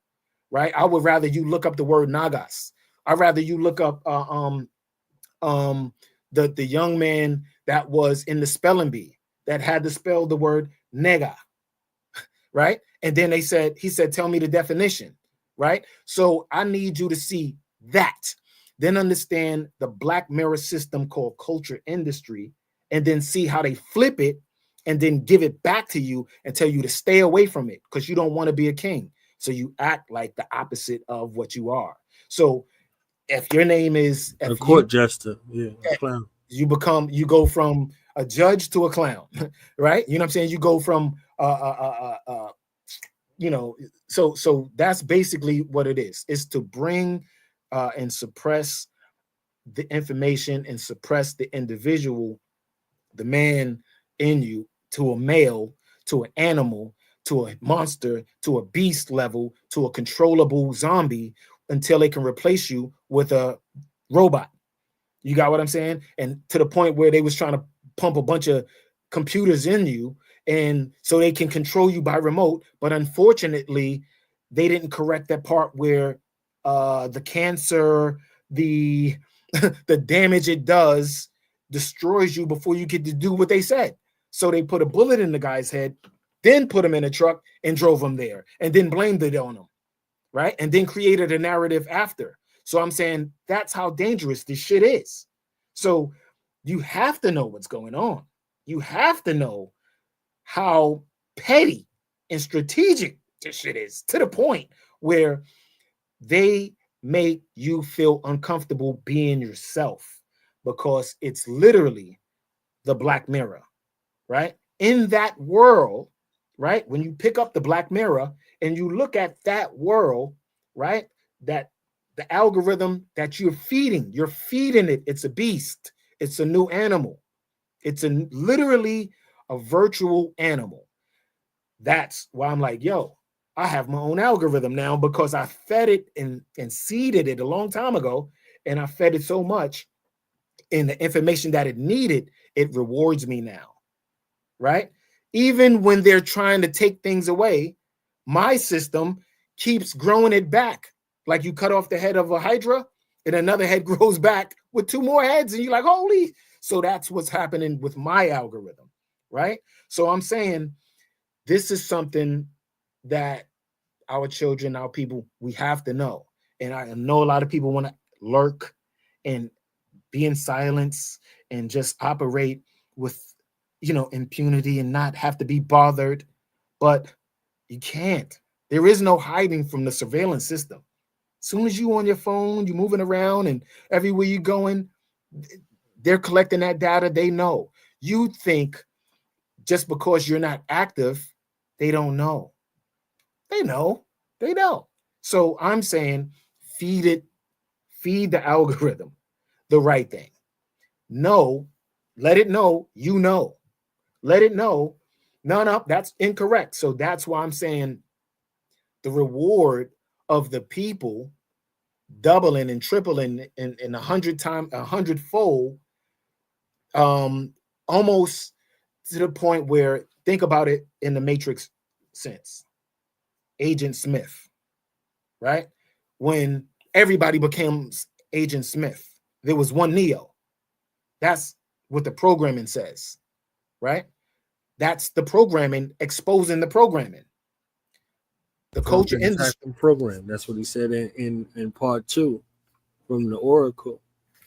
right? I would rather you look up the word Nagas. I'd rather you look up the young man that was in the spelling bee that had to spell the word nega, right? And then he said, tell me the definition, right? So I need you to see that, then understand the Black Mirror system called culture industry, and then see how they flip it and then give it back to you and tell you to stay away from it because you don't want to be a king. So you act like the opposite of what you are. So if your name is a court jester, a clown, you go from a judge to a clown, right? You know what I'm saying? You go from so that's basically what it is. It's to bring and suppress the information and suppress the individual, the man in you, to a male, to an animal, to a monster, to a beast level, to a controllable zombie, until they can replace you with a robot. You got what I'm saying? And to the point where they was trying to pump a bunch of computers in you, and so they can control you by remote. But unfortunately, they didn't correct that part where the cancer, the the damage it does destroys you before you get to do what they said. So they put a bullet in the guy's head, then put him in a truck and drove him there, and then blamed it on him, right? And then created a narrative after. So I'm saying that's how dangerous this shit is. So you have to know what's going on. You have to know how petty and strategic this shit is, to the point where they make you feel uncomfortable being yourself, because it's literally the Black Mirror, right? In that world, right? When you pick up the Black Mirror and you look at that world, right? That the algorithm that you're feeding it. It's a beast. It's a new animal. It's literally a virtual animal. That's why I'm like, yo, I have my own algorithm now, because I fed it and seeded it a long time ago. And I fed it so much in the information that it needed, it rewards me now, right? Even when they're trying to take things away, my system keeps growing it back. Like, you cut off the head of a hydra and another head grows back with two more heads, and you're like, holy. So that's what's happening with my algorithm, right? So I'm saying this is something that our children, our people, we have to know. And I know a lot of people want to lurk and be in silence and just operate with, impunity and not have to be bothered. But you can't. There is no hiding from the surveillance system. As soon as you on your phone, you're moving around and everywhere you're going, they're collecting that data. They know. You think just because you're not active, they don't know. They know. They know. So I'm saying feed the algorithm the right thing. No, let it know, let it know. No, that's incorrect. So that's why I'm saying the reward of the people doubling and tripling in 100-fold, almost to the point where, think about it in the Matrix sense. Agent Smith, right? When everybody becomes Agent Smith, there was one Neo. That's what the programming says, right? That's the programming exposing the programming. The culture industry program. That's what he said in part 2 from the Oracle.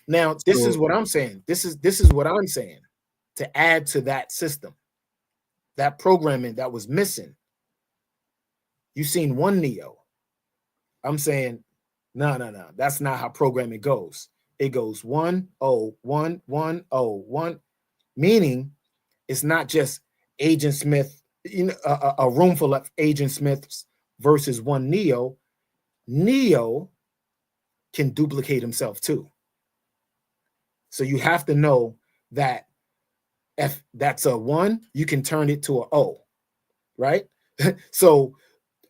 Now, this is what I'm saying. This is what I'm saying to add to that system, that programming that was missing. You seen one Neo. I'm saying, no. That's not how programming goes. It goes 1 0 1 1 0 1, meaning it's not just Agent Smith, a room full of Agent Smiths versus one Neo. Neo can duplicate himself too. So you have to know that if that's a 1, you can turn it to a O, right? So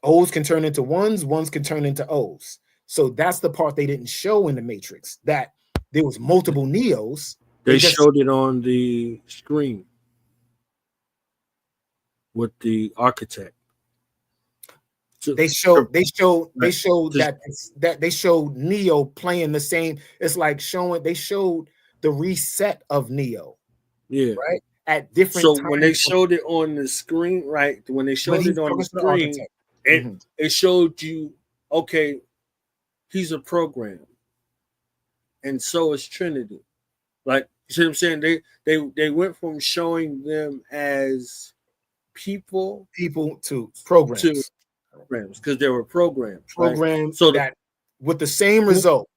O's can turn into 1s, 1s can turn into O's. So that's the part they didn't show in the Matrix, that there was multiple Neos. They showed it on the screen with the architect. They showed that they showed Neo playing the same. It's like they showed the reset of Neo. Yeah. Right. At different so times. When they showed it on the screen, right? When they showed it on the screen, it showed you, okay, he's a program. And so is Trinity. Like, you see what I'm saying? They went from showing them as people to programs. Because they were programs. Programs, right? So that with the same result.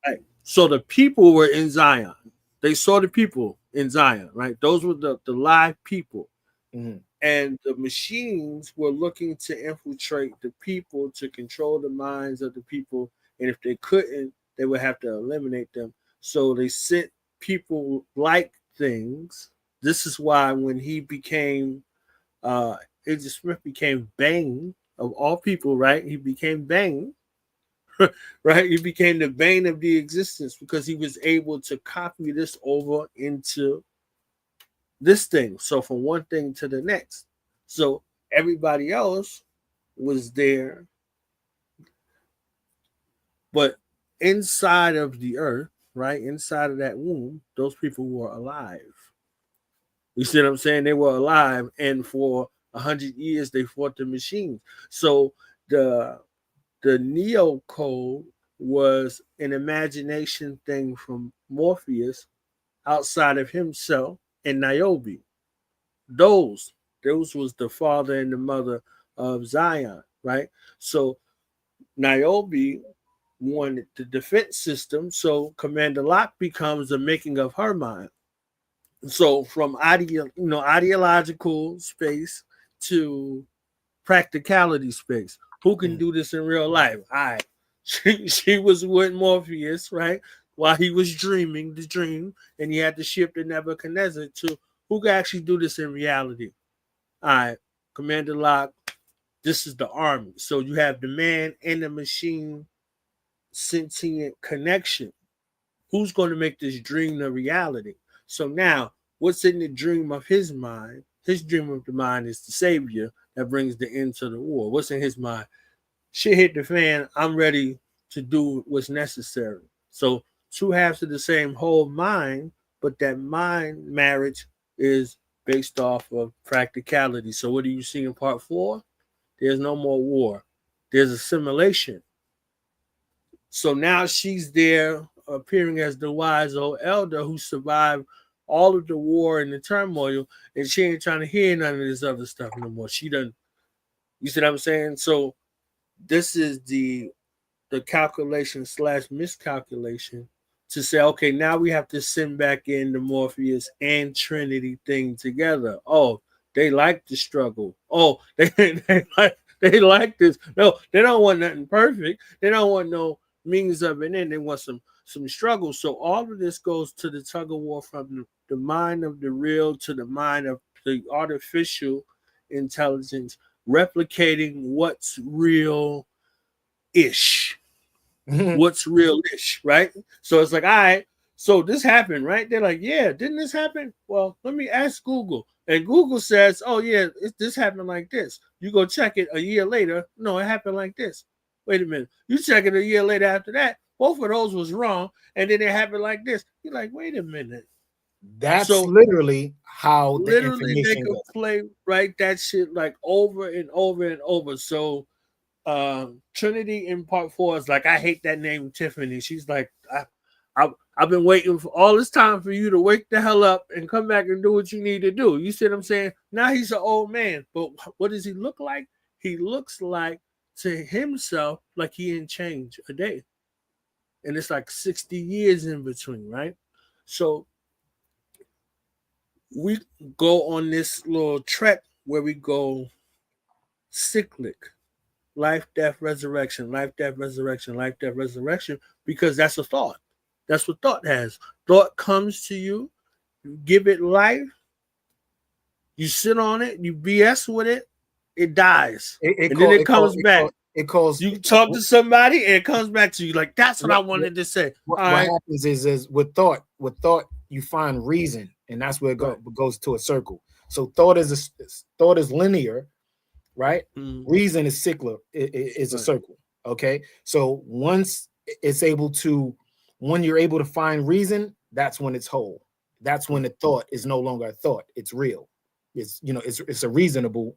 Right. So the people were in Zion. They saw the people in Zion, right? Those were the live people. Mm-hmm. And the machines were looking to infiltrate the people, to control the minds of the people. And if they couldn't, they would have to eliminate them. So they sent people like things. This is why when he became, Agent Smith became Bane of all people, right? He became Bane. Right, he became the bane of the existence because he was able to copy this over into this thing. So from one thing to the next. So everybody else was there, but inside of the earth, right, inside of that womb, those people were alive. You see what I'm saying? They were alive, and for 100 years they fought the machines. So the Neo code was an imagination thing from Morpheus outside of himself and Niobe. Those was the father and the mother of Zion, right? So Niobe wanted the defense system, so Commander Locke becomes the making of her mind. So from ideological space to practicality space. Who can do this in real life? She was with Morpheus, right? While he was dreaming the dream, and he had to shift to Nebuchadnezzar to who can actually do this in reality. All right, Commander Locke, this is the army. So you have the man and the machine sentient connection. Who's going to make this dream the reality? So now, what's in the dream of his mind? His dream of the mind is the savior that brings the end to the war. What's in his mind? Shit hit the fan. I'm ready to do what's necessary. So two halves of the same whole mind, but that mind marriage is based off of practicality. So what do you see in part 4? There's no more war. there's assimilation. So now she's there appearing as the wise old elder who survived all of the war and the turmoil, and she ain't trying to hear none of this other stuff no more. She done, you see what I'm saying? So this is the calculation / miscalculation to say, okay, now we have to send back in the Morpheus and Trinity thing together. Oh, they like the struggle. Oh, they like this. No, they don't want nothing perfect. They don't want no means of it in. They want some struggle. So all of this goes to the tug of war from the mind of the real to the mind of the artificial intelligence, replicating what's real ish. What's real-ish, right? So it's like, all right, so this happened, right? They're like, yeah, didn't this happen? Well, let me ask Google. And Google says, oh, yeah, this happened like this. You go check it a year later. No, it happened like this. Wait a minute. You check it a year later after that. Both of those was wrong. And then it happened like this. You're like, wait a minute. That's So literally how the literally they information could goes. play, right, that shit like over and over and over. So Trinity in part 4 is like, I hate that name Tiffany. She's like, I've been waiting for all this time for you to wake the hell up and come back and do what you need to do. You see what I'm saying? Now he's an old man, but what does he look like? He looks like to himself like he didn't change a day, and it's like 60 years in between, right? So we go on this little trek where we go cyclic. Life, death, resurrection, life, death, resurrection, life, death, resurrection, because that's a thought. That's what thought has. Thought comes to you, you give it life, you sit on it, you BS with it, it dies. And then it comes back. You talk to somebody and it comes back to you. Like, that's what I wanted to say. What happens is with thought, you find reason, and that's where it goes to a circle. So thought is linear, right? Reason is cyclic, is a circle. Okay, so once when you're able to find reason, that's when it's whole. That's when the thought is no longer a thought; it's real. It's it's a reasonable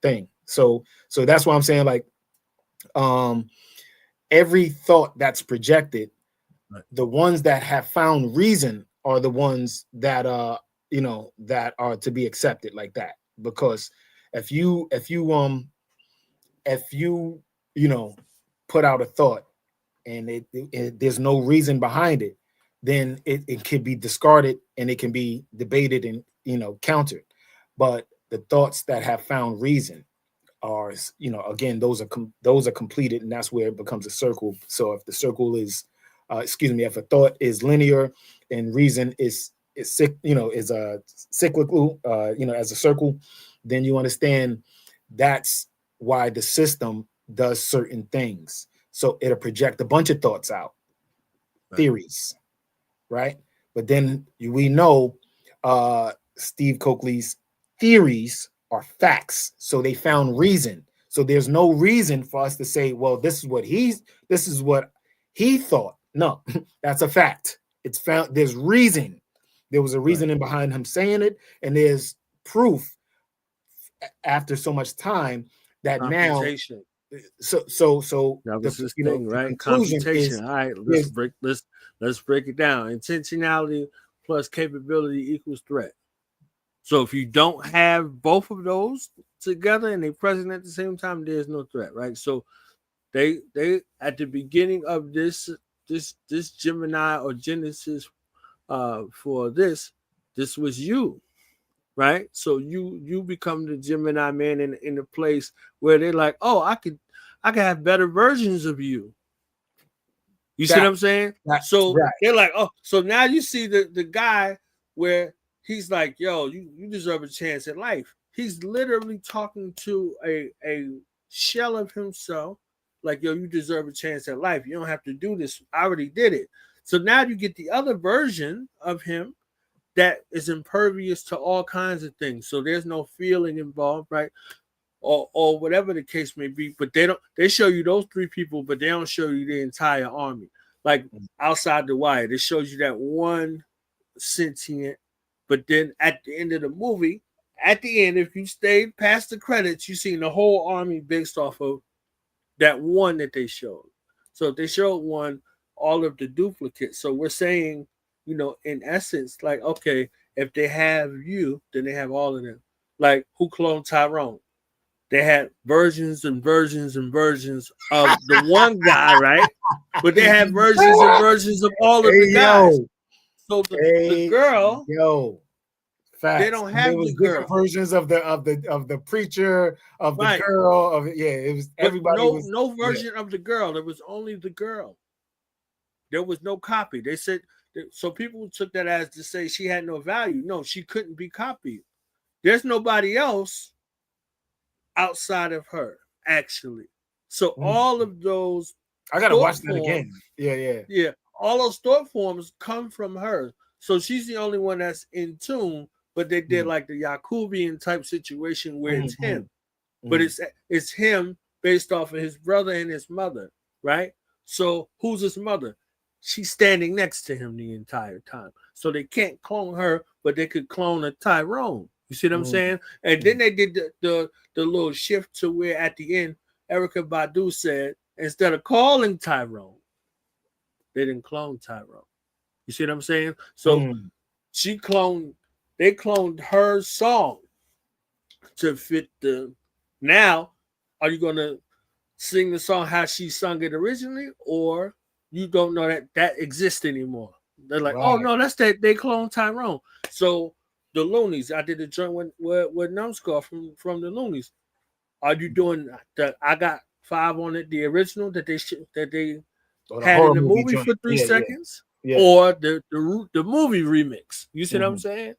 thing. So that's why I'm saying, like, every thought that's projected, the ones that have found reason are the ones that that are to be accepted like that. Because if you put out a thought and there's no reason behind it, then it can be discarded and it can be debated and countered. But the thoughts that have found reason are, again, those are completed, and that's where it becomes a circle. So if the circle is if a thought is linear and reason is a cyclical, as a circle, then you understand that's why the system does certain things. So it'll project a bunch of thoughts out, theories, right? But then we know Steve Coakley's theories are facts. So they found reason. So there's no reason for us to say, well, this is what he thought. No, that's a fact. It's found. There's reason. There was a reasoning behind him saying it, and there's proof after so much time that now. So that was this thing, right? Computation. All right, let's break it down. Intentionality plus capability equals threat. So if you don't have both of those together and they're present at the same time, there's no threat, right? So they at the beginning of this Gemini or Genesis for this was you, right? So you become the Gemini man in a place where they're like, oh, I could have better versions of you. You see what I'm saying? So they're like, oh, so now you see the guy where he's like, yo, you deserve a chance at life. He's literally talking to a shell of himself, like, yo, you deserve a chance at life. You don't have to do this. I already did it. So now you get the other version of him that is impervious to all kinds of things. So there's no feeling involved, right? Or whatever the case may be. But they show you those three people, but they don't show you the entire army. Like outside the wire, it shows you that one sentient, but then at the end of the movie, at the end, if you stayed past the credits, you seen the whole army based off of that one that they showed. So if they showed one, all of the duplicates. So we're saying, in essence, like, okay, if they have you, then they have all of them. Like, who cloned Tyrone? They had versions and versions and versions of the one guy, right? But they had versions and versions of all of the guys. So the girl, facts. they don't And have there was the different girl. versions of the preacher, of the Right. girl, it was But everybody was no version of the girl. There was only the girl. There was no copy. They said, so people took that as to say she had no value. No, she couldn't be copied. There's nobody else outside of her, actually. So all of those, I gotta watch that again. Yeah. All those thought forms come from her. So she's the only one that's in tune. But they did like the Yakubian type situation where it's him, but it's him based off of his brother and his mother, right? So who's his mother? She's standing next to him the entire time. So they can't clone her, but they could clone a Tyrone. You see what I'm saying? And then they did the little shift to where at the end, Erykah Badu said, instead of calling Tyrone, they didn't clone Tyrone. You see what I'm saying? So they cloned her song to fit the. Now, are you going to sing the song how she sung it originally, or you don't know that exists anymore? They're like, oh no, that's that they cloned Tyrone. So the Loonies, I did a joint with Numbskull from the Loonies. Are you doing the? I got 5 on it, the original that they had in the movie for 3 seconds, or the movie remix. You see what I'm saying?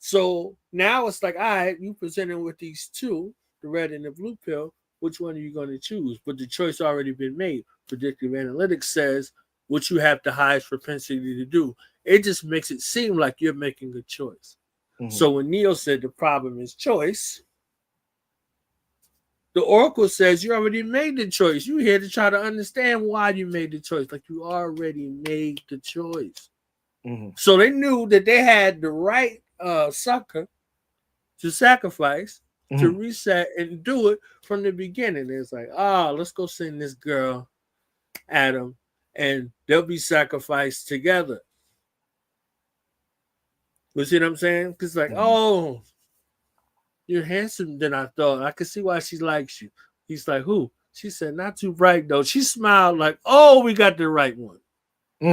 So now it's like, all right, you presented with these two, the red and the blue pill. Which one are you going to choose? But the choice already been made. Predictive analytics says what you have the highest propensity to do. It just makes it seem like you're making a choice. So when Neo said the problem is choice, the Oracle says you already made the choice. You're here to try to understand why you made the choice. Like, you already made the choice. So they knew that they had the right sucker to sacrifice, to reset and do it from the beginning. It's like, let's go send this girl Adam, and they'll be sacrificed together. You see what I'm saying? Because like, oh, you're handsome than I thought. I can see why she likes you. He's like, who? She said, not too bright though. She smiled like, oh, we got the right one.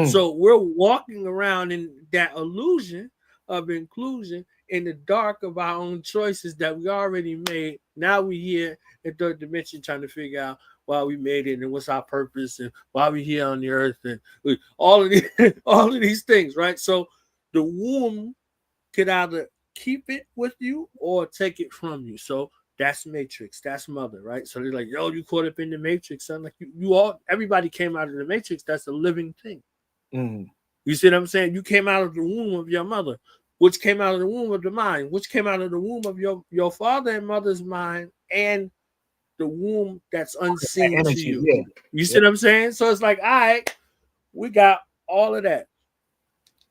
So we're walking around in that illusion of inclusion in the dark of our own choices that we already made. Now we here in third dimension trying to figure out why we made it and what's our purpose and why we here on the earth and all of these things, right? So the womb could either keep it with you or take it from you. So that's Matrix, that's Mother, right? So they're like, yo, you caught up in the Matrix, son. Like you all, everybody came out of the Matrix. That's a living thing. You see what I'm saying? You came out of the womb of your mother, which came out of the womb of the mind, which came out of the womb of your father and mother's mind, and the womb that's unseen to you. Yeah. You see what I'm saying? So it's like, all right, we got all of that.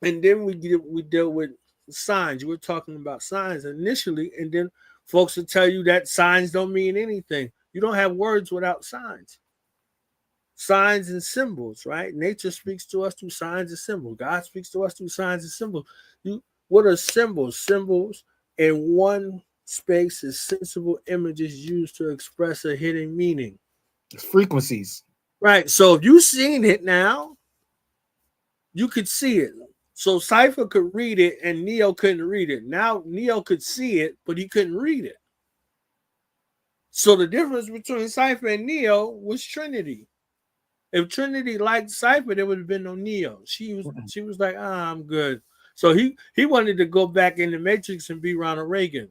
And then we deal with signs. You were talking about signs initially, and then folks will tell you that signs don't mean anything. You don't have words without signs. Signs and symbols, right? Nature speaks to us through signs and symbols. God speaks to us through signs and symbols. What are symbols? Symbols in one space is sensible images used to express a hidden meaning. It's frequencies. Right. So if you've seen it now, you could see it. So Cypher could read it and Neo couldn't read it. Now Neo could see it, but he couldn't read it. So the difference between Cypher and Neo was Trinity. If Trinity liked Cypher, there would have been no Neo. She was like, I'm good. So he wanted to go back in the Matrix and be Ronald Reagan.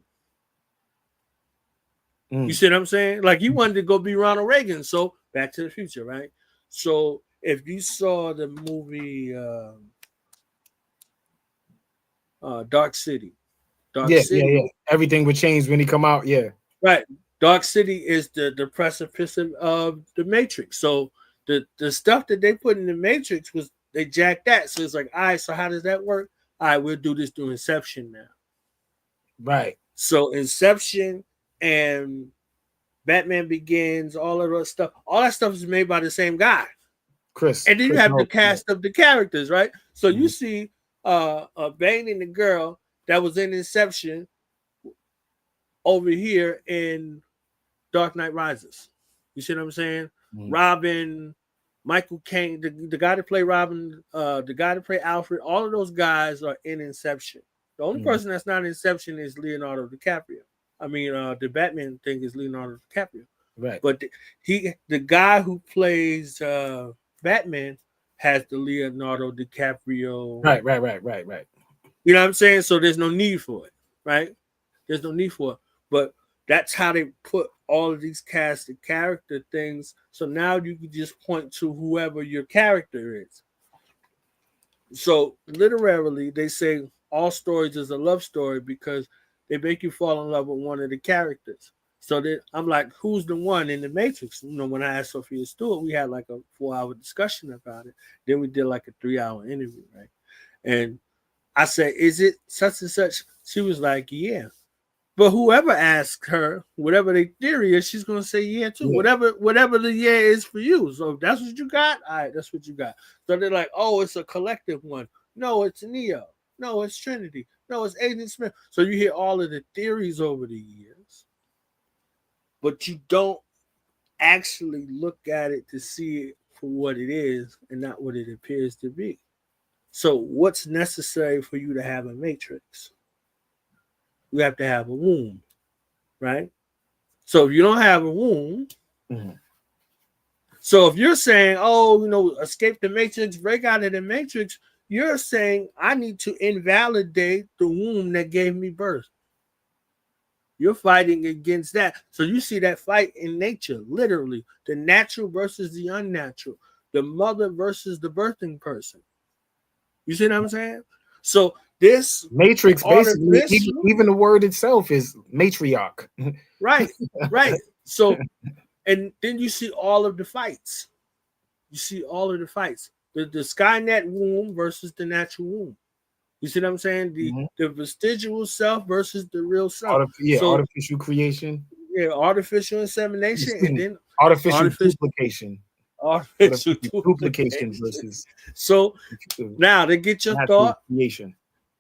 You see what I'm saying? Like he wanted to go be Ronald Reagan. So Back to the Future, right? So if you saw the movie Dark City. Yeah. Everything would change when he come out. Yeah. Right. Dark City is the precipice of the Matrix. So the stuff that they put in the Matrix was they jacked that. So it's like, all right, so how does that work? All right, we'll do this through Inception now. Right. So Inception and Batman Begins, all of that stuff is made by the same guy. Chris. And then you Chris have the Nolan, cast of the characters, right? So you Mhm. see Bane and the girl that was in Inception over here in Dark Knight Rises. You see what I'm saying? Mhm. Robin, Michael Caine, the guy that played Robin, the guy that played Alfred, all of those guys are in Inception. The only Mhm. person that's not in Inception is Leonardo DiCaprio. I mean, the Batman thing is Leonardo DiCaprio. Right. But the guy who plays Batman has the Leonardo DiCaprio. Right. You know what I'm saying? So there's no need for it, right? There's no need for it. But that's how they put all of these cast and character things. So now you can just point to whoever your character is. So literally, they say all stories is a love story because they make you fall in love with one of the characters. So that I'm like, who's the one in the Matrix? You know, when I asked Sophia Stewart, we had like a 4-hour discussion about it. Then we did like a 3-hour interview, right? And I said, is it such and such? She was like, yeah. But whoever asks her, whatever the theory is, she's gonna say yeah too. Yeah. Whatever the yeah is for you. So if that's what you got, all right, that's what you got. So they're like, oh, it's a collective one. No, it's Neo. No, it's Trinity. No, it's Agent Smith. So you hear all of the theories over the years, but you don't actually look at it to see it for what it is and not what it appears to be. So what's necessary for you to have a matrix? You have to have a womb, right? So if you don't have a womb, Mhm. so if you're saying, oh, you know, escape the matrix, break out of the matrix, you're saying I need to invalidate the womb that gave me birth. You're fighting against that. So you see that fight in nature, literally, the natural versus the unnatural, the mother versus the birthing person. You see what I'm saying? So this Matrix, basically, artificial, even the word itself is matriarch. right, right. So, and then you see all of the fights. You see all of the fights. The Skynet womb versus the natural womb. You see what I'm saying? Mhm. The vestigial self versus the real self. So Artificial creation, yeah, artificial insemination and then artificial artificial duplication, artificial duplication duplication. versus So now they get your natural thought, creation.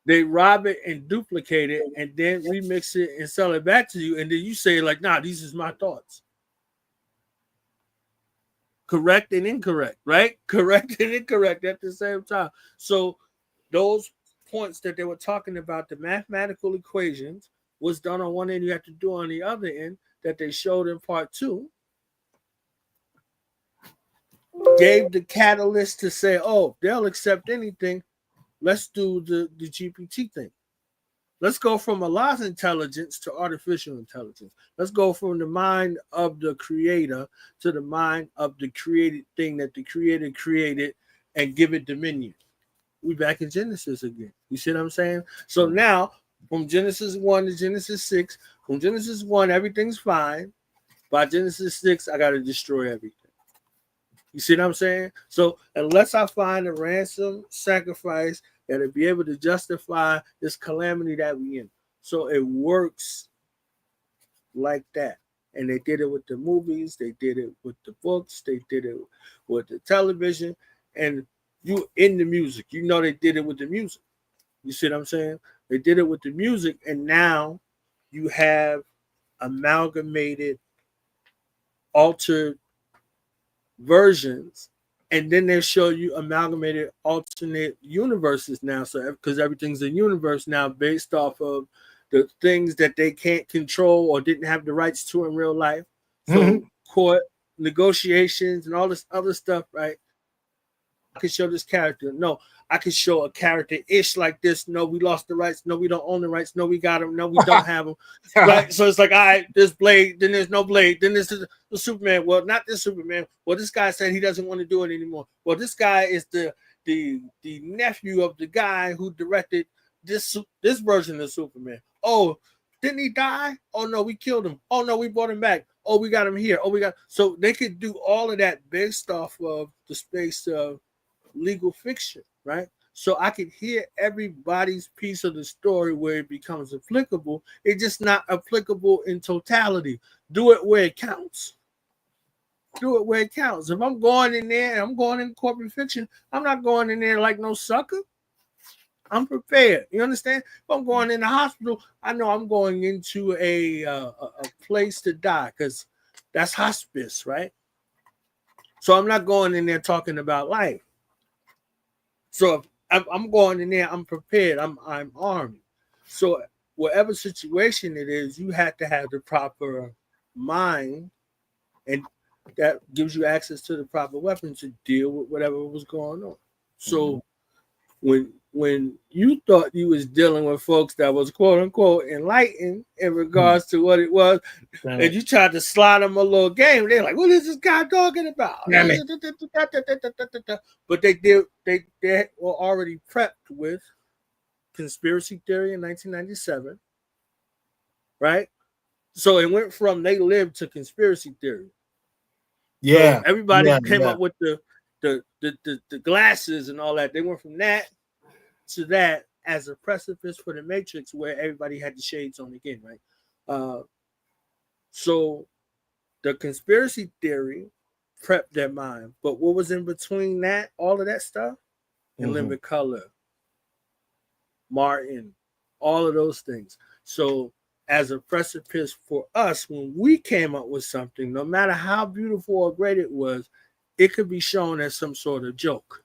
they rob it and duplicate it, and then remix it and sell it back to you, and then you say like, "Nah, these is my thoughts." Correct and incorrect, right? Correct and incorrect at the same time. So those points that they were talking about, the mathematical equations, was done on one end, you have to do on the other end, that they showed in part 2, gave the catalyst to say, oh, they'll accept anything. Let's do the GPT thing. Let's go from Allah's intelligence to artificial intelligence. Let's go from the mind of the creator to the mind of the created thing that the creator created and give it dominion. We back in Genesis again. You see what I'm saying? So now, from Genesis 1 to Genesis 6, from Genesis 1, everything's fine. By Genesis 6, I got to destroy everything. You see what I'm saying? So unless I find a ransom sacrifice that'll be able to justify this calamity that we in. So it works like that. And they did it with the movies, they did it with the books, they did it with the television, and you in the music. You know they did it with the music. You see what I'm saying? They did it with the music, and now you have amalgamated, altered versions, and then they show you amalgamated alternate universes now. So because everything's a universe now based off of the things that they can't control or didn't have the rights to in real life. So court negotiations and all this other stuff, right? I can show this character. No, I can show a character ish like this. No, we lost the rights. No, we don't own the rights. No, we got them. No, we don't have them. Right. So it's like, all right, there's Blade. Then there's no Blade. Then there's the Superman. Well, not this Superman. Well, this guy said he doesn't want to do it anymore. Well, this guy is the nephew of the guy who directed this version of Superman. Oh, didn't he die? Oh no, we killed him. Oh no, we brought him back. Oh, we got him here. Oh, we got. So they could do all of that based off of the space of legal fiction, right? so I could hear everybody's piece of the story where it becomes applicable. It's just not applicable in totality. Do it where it counts. Do it where it counts. If I'm going in there and I'm going in corporate fiction, I'm not going in there like no sucker. I'm prepared. You understand? If I'm going in the hospital, I know I'm going into a place to die, because that's hospice, right? So I'm not going in there talking about life. So if I'm going in there, I'm prepared. I'm armed. So whatever situation it is, you have to have the proper mind, and that gives you access to the proper weapon to deal with whatever was going on. So when you thought you was dealing with folks that was quote unquote enlightened in regards to what it was, and you tried to slide them a little game, they're like, "What is this guy talking about?" But they were already prepped with conspiracy theory in 1997, right? So it went from they lived to conspiracy theory. Yeah, so everybody came yeah. up with the glasses and all that. They went from that to that as a precipice for the Matrix, where everybody had the shades on again, right? So the conspiracy theory prepped their mind, but what was in between that, all of that stuff, in Living Color, Martin, all of those things. So as a precipice for us, when we came up with something, no matter how beautiful or great it was, it could be shown as some sort of joke.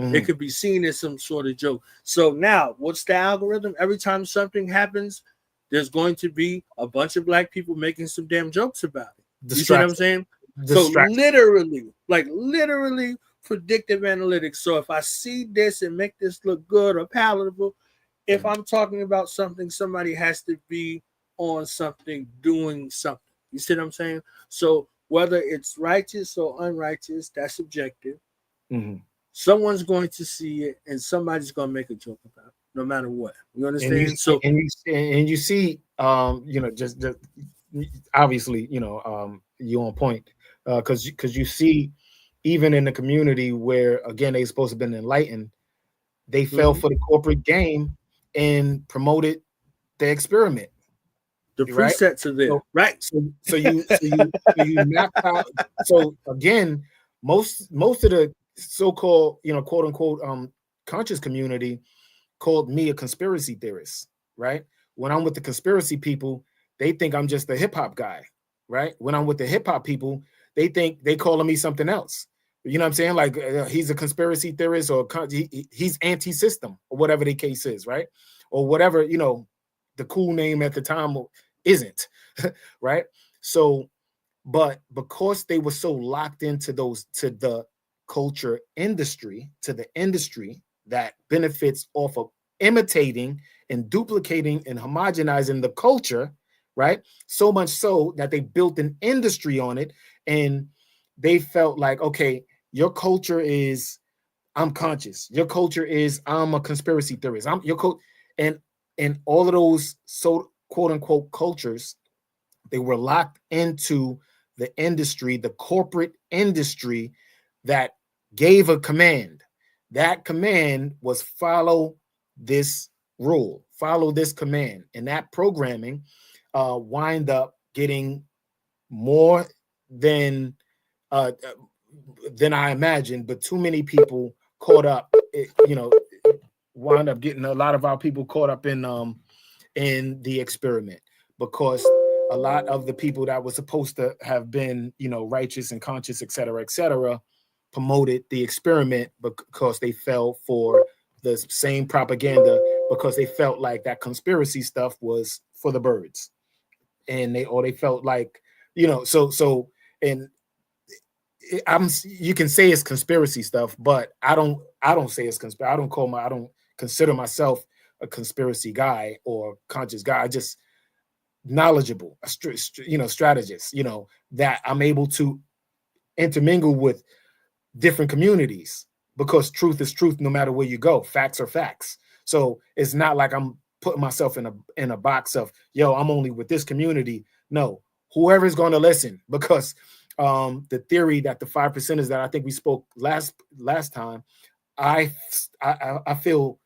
It could be seen as some sort of joke. So now, what's the algorithm? Every time something happens, there's going to be a bunch of black people making some damn jokes about it. You see what I'm saying? So literally predictive analytics. So if I see this and make this look good or palatable, if I'm talking about something, somebody has to be on something, doing something. You see what I'm saying? So whether it's righteous or unrighteous, that's subjective. Someone's going to see it, and somebody's going to make a joke about it, no matter what. You understand? And you see, just obviously, you're on point, because you see, even in the community where, again, they're supposed to have been enlightened, they fell for the corporate game and promoted the experiment. The presets are there, right? So you map out. So again, most of the so-called, quote unquote, conscious community called me a conspiracy theorist, right? When I'm with the conspiracy people, they think I'm just a hip hop guy, right? When I'm with the hip hop people, they think they calling me something else. You know what I'm saying? Like he's a conspiracy theorist, or he's anti-system, or whatever the case is, right? Or whatever, the cool name at the time isn't, right? So, but because they were so locked into to the culture industry, to the industry that benefits off of imitating and duplicating and homogenizing the culture, right? So much so that they built an industry on it, and they felt like, okay, your culture is I'm conscious. Your culture is I'm a conspiracy theorist. I'm your and all of those so quote unquote cultures, they were locked into the industry, the corporate industry that gave a command. That command was follow this rule, follow this command. And that programming wind up getting more than I imagined, but too many people caught up, wound up getting a lot of our people caught up in the experiment, because a lot of the people that were supposed to have been, righteous and conscious, et cetera, promoted the experiment because they fell for the same propaganda, because they felt like that conspiracy stuff was for the birds, and they felt like, and you can say it's conspiracy stuff, but I don't say it's conspiracy. I don't consider myself a conspiracy guy or conscious guy. I just knowledgeable, strategist, that I'm able to intermingle with different communities, because truth is truth no matter where you go. Facts are facts. So it's not like I'm putting myself in a box of, I'm only with this community. No, whoever's going to listen, because the theory that the 5% is that I think we spoke last time, I feel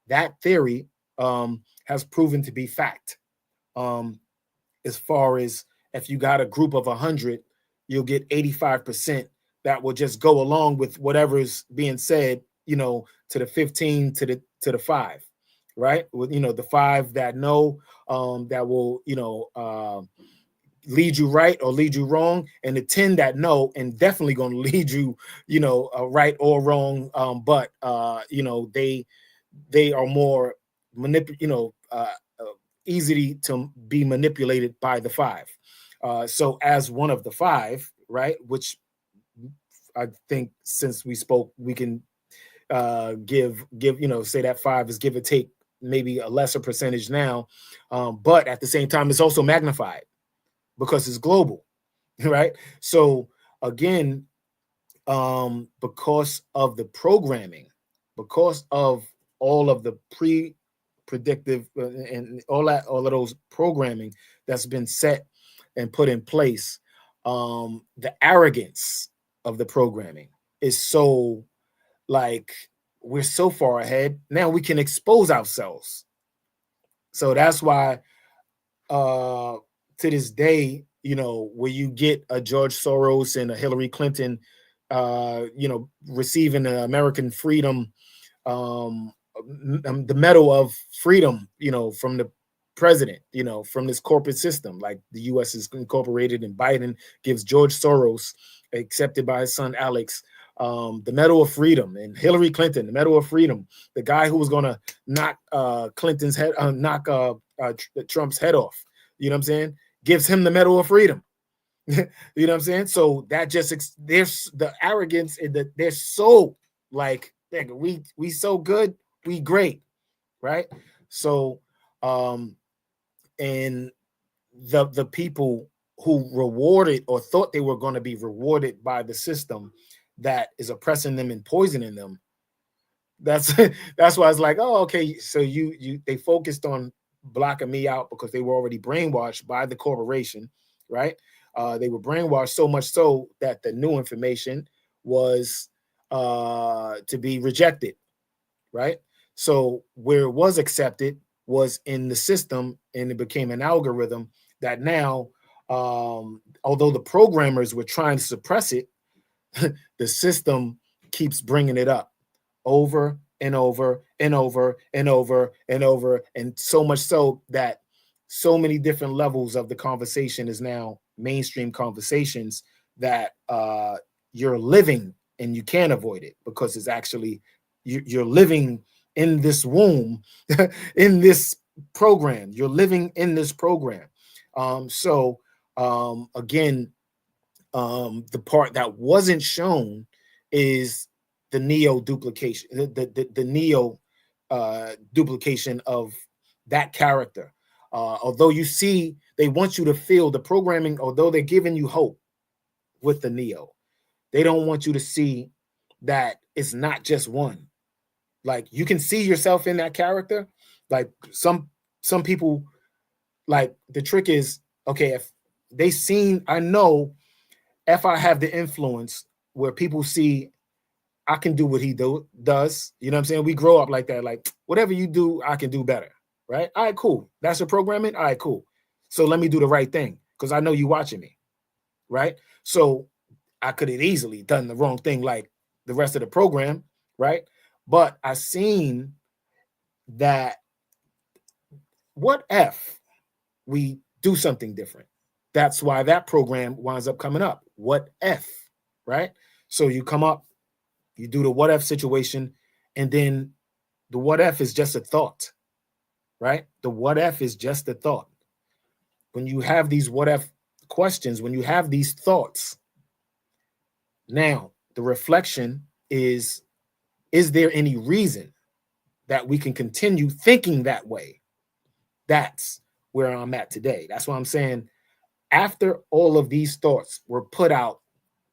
that theory has proven to be fact. As far as if you got a group of 100, you'll get 85% that will just go along with whatever's being said, to the 15 to the 5, right? With the 5 that know, that will lead you right or lead you wrong, and the 10 that know and definitely going to lead you, right or wrong. But they are more easy to be manipulated by the 5. So as one of the 5, right, which I think since we spoke, we can give say that 5 is give or take maybe a lesser percentage now, but at the same time it's also magnified because it's global, right? So again, because of the programming, because of all of the predictive and all of those programming that's been set and put in place, the arrogance of the programming is so, like, we're so far ahead now we can expose ourselves. So that's why to this day, where you get a George Soros and a Hillary Clinton receiving the American freedom, the medal of freedom, from the president, from this corporate system, like the US is incorporated, and Biden gives George Soros, accepted by his son Alex, the medal of freedom, and Hillary Clinton, the medal of freedom, the guy who was going to knock Clinton's head, Trump's head off, you know what I'm saying, gives him the medal of freedom. You know what I'm saying? So that just, there's the arrogance, and they're so like, we so good, we great, right? So and the people who rewarded or thought they were going to be rewarded by the system that is oppressing them and poisoning them, that's why it's like, oh, okay, so they focused on blocking me out because they were already brainwashed by the corporation, right? They were brainwashed so much so that the new information was to be rejected, right? So where it was accepted was in the system, and it became an algorithm that now, although the programmers were trying to suppress it, the system keeps bringing it up over and over and over and over and over, and so much so that so many different levels of the conversation is now mainstream conversations that you're living, and you can't avoid it because it's actually you're living in this womb, in this program. You're living in this program. Again, the part that wasn't shown is the neo duplication, the neo duplication of that character. Although you see, they want you to feel the programming, although they're giving you hope with the neo, they don't want you to see that it's not just one. Like, you can see yourself in that character. Like some people, like, the trick is, okay, if they seen, I know if I have the influence where people see I can do what he does, you know what I'm saying? We grow up like that, like, whatever you do, I can do better, right? All right, cool. That's your programming? All right, cool. So let me do the right thing because I know you watching me, right? So I could have easily done the wrong thing like the rest of the program, right? But I seen that, what if we do something different? That's why that program winds up coming up. What if, right? So you come up, you do the what if situation, and then the what if is just a thought, right? The what if is just a thought. When you have these what if questions, when you have these thoughts, now the reflection is there any reason that we can continue thinking that way? That's where I'm at today. That's why I'm saying, after all of these thoughts were put out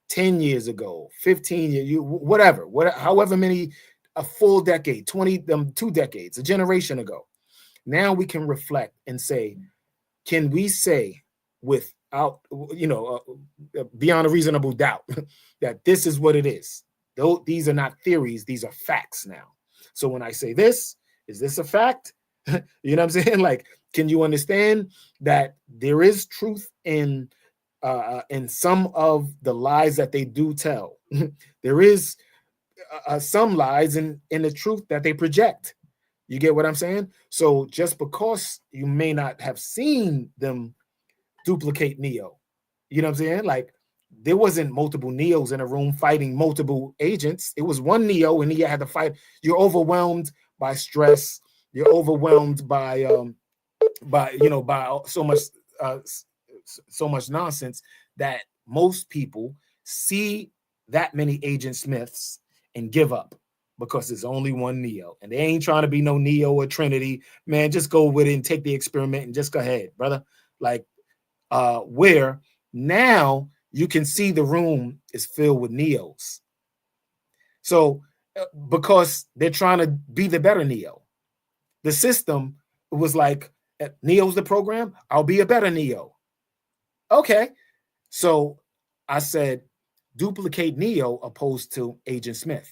10 years ago, 15 years, whatever, however many, a full decade, 2 decades, a generation ago, now we can reflect and say, can we say without, beyond a reasonable doubt that this is what it is? Though these are not theories, these are facts now. So when I say this, is this a fact? You know what I'm saying? Like, can you understand that there is truth in some of the lies that they do tell? There is some lies in the truth that they project. You get what I'm saying? So just because you may not have seen them duplicate Neo, you know what I'm saying? Like, there wasn't multiple Neos in a room fighting multiple agents. It was one Neo, and he had to fight. You're overwhelmed by stress. You're overwhelmed by by so much nonsense that most people see that many Agent Smiths and give up because there's only one Neo, and they ain't trying to be no Neo or Trinity. Man, just go with it and take the experiment and just go ahead, brother. Like, where now you can see the room is filled with Neos. So because they're trying to be the better Neo, the system was like, Neo's the program, I'll be a better Neo. Okay. So I said, duplicate Neo opposed to Agent Smith.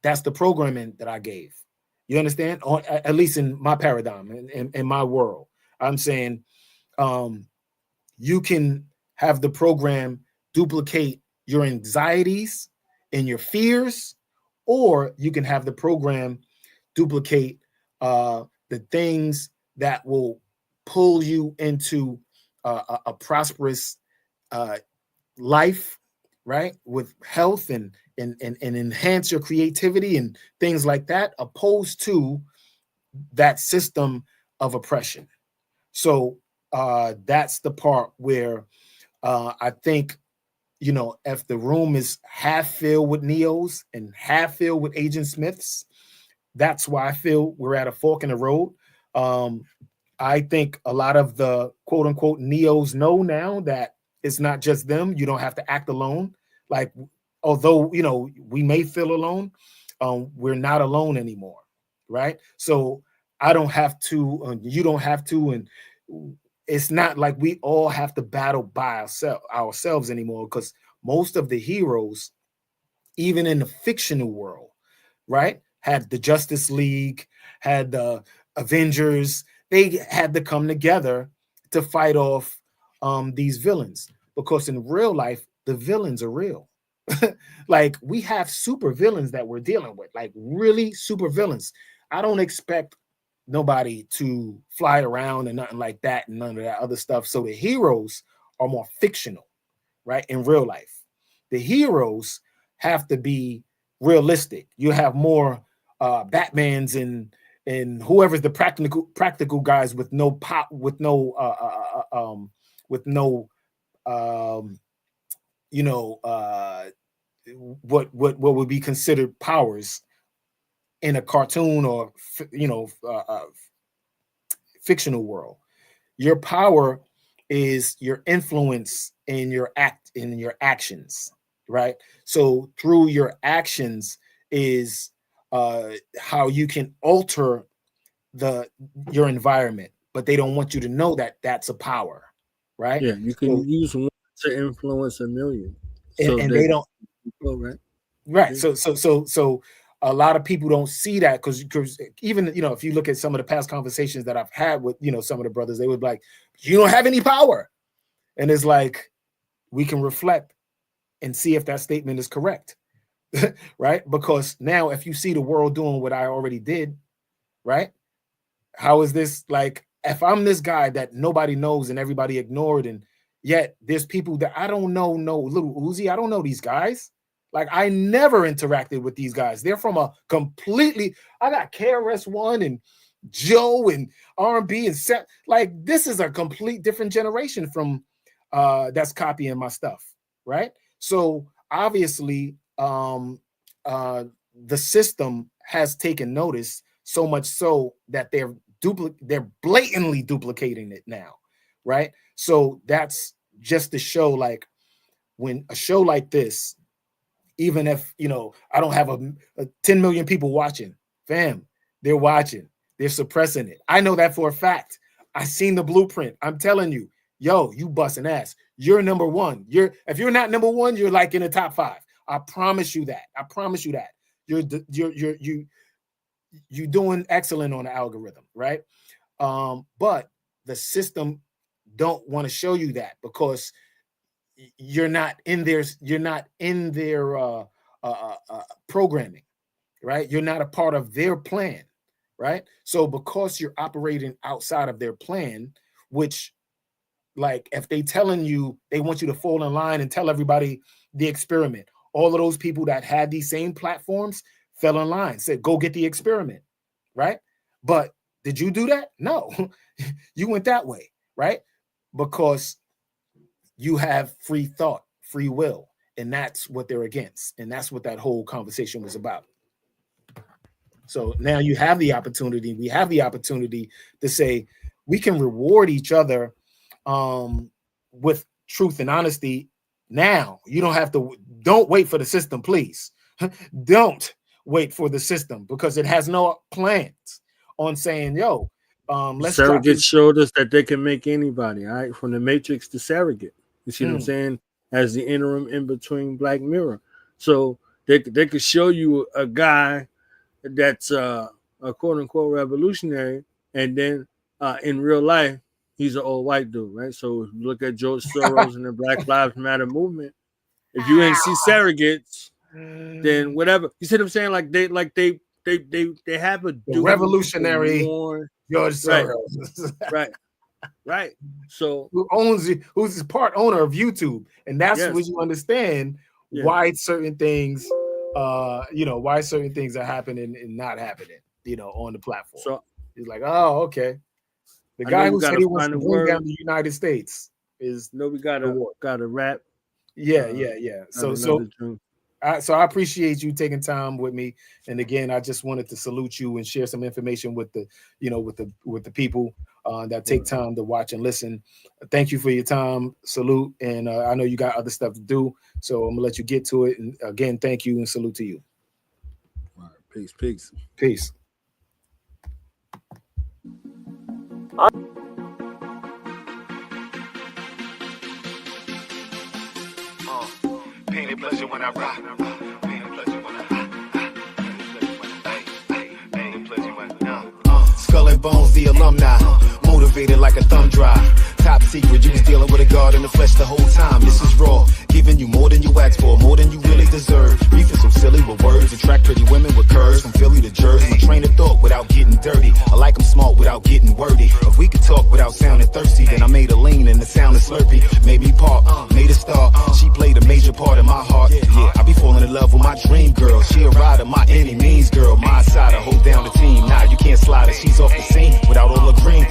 That's the programming that I gave. You understand? Or at least in my paradigm, in my world, I'm saying you can have the program duplicate your anxieties and your fears, or you can have the program duplicate the things that will pull you into a prosperous life, right? With health and enhance your creativity and things like that, opposed to that system of oppression. So that's the part where I think, if the room is half filled with Neos and half filled with Agent Smiths, that's why I feel we're at a fork in the road. I think a lot of the quote unquote Neos know now that it's not just them. You don't have to act alone. Like, although, we may feel alone, we're not alone anymore. Right. So I don't have to, you don't have to. And it's not like we all have to battle by ourselves anymore, because most of the heroes, even in the fictional world, right, had the Justice League, had the Avengers. They had to come together to fight off these villains, because in real life, the villains are real. Like, we have super villains that we're dealing with, like really super villains. I don't expect nobody to fly around and nothing like that and none of that other stuff. So the heroes are more fictional, right? In real life, the heroes have to be realistic. You have more Batmans and whoever's the practical guys with no pop, with no what would be considered powers in a cartoon or fictional world. Your power is your influence in your actions, right? So through your actions is how you can alter your environment, but they don't want you to know that that's a power, right? Yeah, you can use one to influence a million. And they don't. Right. Right. So a lot of people don't see that, because even, if you look at some of the past conversations that I've had with, some of the brothers, they would be like, you don't have any power. And it's like, we can reflect and see if that statement is correct. Right. Because now, if you see the world doing what I already did, right? How is this, like, if I'm this guy that nobody knows and everybody ignored, and yet there's people that I don't know, Little Uzi, I don't know these guys. Like, I never interacted with these guys. They're from a completely, I got KRS-One and Joe and R&B and Seth. Like, this is a complete different generation from that's copying my stuff, right? So obviously, the system has taken notice, so much so that they're blatantly duplicating it now, right? So that's just to show, like, when a show like this, even if, I don't have a 10 million people watching, fam, they're watching, they're suppressing it. I know that for a fact. I seen the blueprint. I'm telling you, yo, you busting ass. You're number one. If you're not number one, you're like in the top 5. I promise you that. I promise you that. You're doing excellent on the algorithm, right? But the system don't want to show you that because you're not in their programming, right? You're not a part of their plan, right? So because you're operating outside of their plan, which, like, if they telling you they want you to fall in line and tell everybody the experiment, all of those people that had these same platforms fell in line, said, go get the experiment, right? But did you do that? No, you went that way, right? Because you have free thought, free will, and that's what they're against. And that's what that whole conversation was about. So now you have the opportunity, we have the opportunity to say we can reward each other with truth and honesty. Now you don't wait for the system, please. Don't wait for the system because it has no plans on saying, yo, let's surrogate showed us that they can make anybody, all right, from the Matrix to surrogate. You see what I'm saying? As the interim in between Black Mirror. So they could show you a guy that's a quote unquote revolutionary, and then in real life he's an old white dude, right? So if you look at George Soros and the Black Lives Matter movement, if you ain't see surrogates, then whatever. You see what I'm saying? Like they have a revolutionary George Soros, right. So who's part owner of YouTube, and that's when you understand why certain things, why certain things are happening and not happening, on the platform. So he's like, oh, okay. The guy who said he wants to bring down the United States is we got a rap. Yeah. So I appreciate you taking time with me. And again, I just wanted to salute you and share some information with the, with the people that take time to watch and listen. Thank you for your time. Salute. And I know you got other stuff to do, so I'm gonna let you get to it. And again, thank you and salute to you. All right, peace. Painted pleasure when I rock. Painted pleasure when I Skull and Bones, the alumni. Motivated like a thumb drive. Top secret, you was dealing with a god in the flesh the whole time. This is raw, giving you more than you asked for, more than you really deserve. Reef is so silly with words, attract pretty women with curves. From Philly to Jersey, train of thought without getting dirty. I like them smart without getting wordy. If we could talk without sounding thirsty, then I made a lean and the sound is slurpy. Made me part, made a star. She played a major part in my heart. Yeah, I be falling in love with my dream girl. She a rider, my any means girl. My side, I hold down the team. Nah, you can't slide her, she's off the scene without all the green.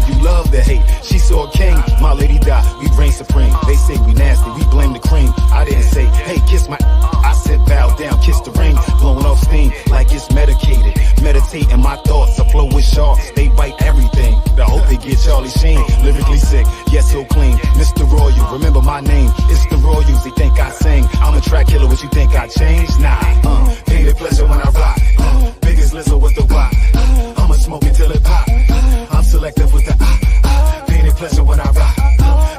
You love the hate, she saw a king. My lady died, we reign supreme. They say we nasty, we blame the cream. I didn't say, hey, kiss my. I said bow down, kiss the ring. Blowing off steam like it's medicated. Meditating my thoughts, I flow with sharks. They bite everything. I hope they get Charlie Sheen. Lyrically sick, yes, so clean. Mr. Royal, remember my name. It's the Royals, they think I sing. I'm a track killer, what you think I changed? Nah, painted pleasure when I rock. Biggest lizard with the rock. I'ma smoke it till it pop. I'm selective with the painted pleasure when I rock.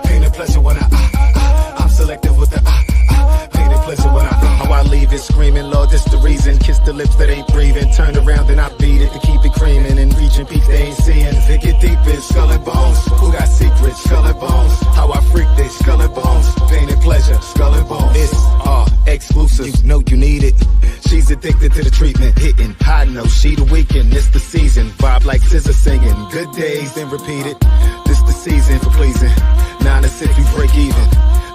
Painted pleasure when I I'm selective with the painted pleasure when I how I leave it screaming, Lord, this the reason. Kiss the lips that ain't breathing. Turn around and I beat it to keep it creaming. And reaching peaks they ain't seeing. They get deep in skull and bones. Who got secrets? Skull and bones. How I freak they skull and bones. Painted pleasure, skull and bones. It's exclusive. You know you need it. She's addicted to the treatment. Hitting high note, she the weekend. It's the season. Vibe like scissor singing. Good days, then repeat it. This the season for pleasing. 9 to 6, we break even.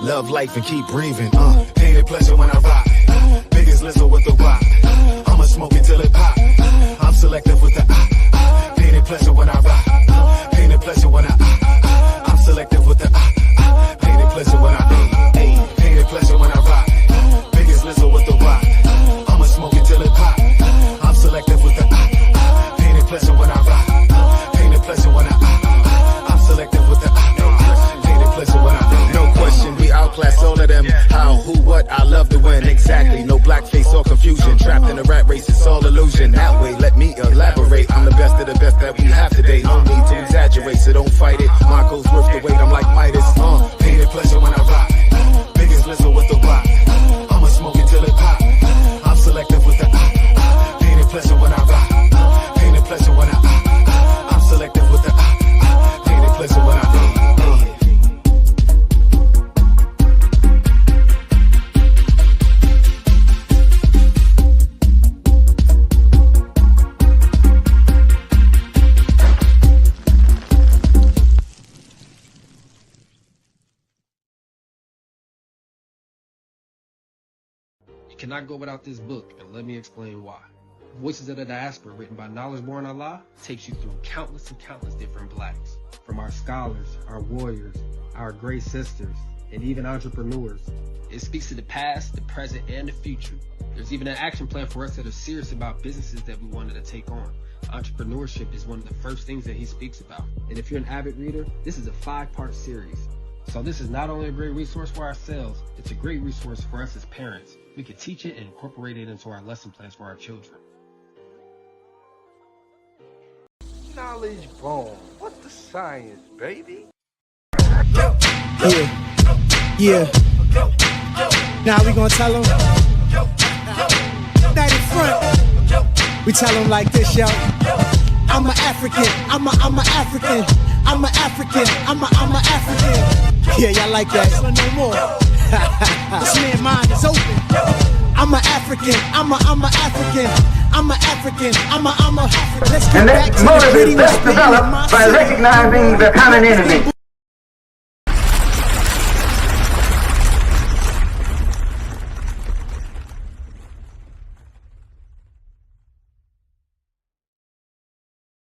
Love life and keep breathing. Painted pleasure when I rock. Biggest lizard with the rock. I'ma smoke it till it pop. I'm selective with the painted pleasure when I rock. Painted pleasure when I I'm selective with the painted pleasure when I painted pleasure when I rock. Biggest lizard with the rock. I'ma smoke it till it pop. I'm selective with the painted pleasure when I rock. Painted pleasure when I I'm selective with the painted pleasure when I no question, we outclass all of them. How, who, what, I love to win. Exactly, no blackface or confusion. Trapped in a rat race, it's all illusion. That way, let me elaborate. I'm the best of the best that we have today. No need to exaggerate, so don't fight it. Marco's worth the weight, I'm like Midas. Painted pleasure when I rock. Biggest lizard with the rock. I'ma smoke it cannot go without this book, and let me explain why. Voices of the Diaspora, written by Knowledge Born Allah, takes you through countless and countless different blacks. From our scholars, our warriors, our great sisters, and even entrepreneurs. It speaks to the past, the present, and the future. There's even an action plan for us that are serious about businesses that we wanted to take on. Entrepreneurship is one of the first things that he speaks about. And if you're an avid reader, this is a 5-part series. So this is not only a great resource for ourselves, it's a great resource for us as parents. We can teach it and incorporate it into our lesson plans for our children. Knowledge born. What's the science, baby? Yeah. Now we gonna tell them. Night in front. We tell them like this, yo. I'm an African. I'm a African. I'm an African. I'm a African. Yeah, y'all like that? So no more. This man's mind is open. I'm an African. I'm a African. I'm an African. I'm a. Let's get And back that to motive the is best developed by recognizing the common enemy.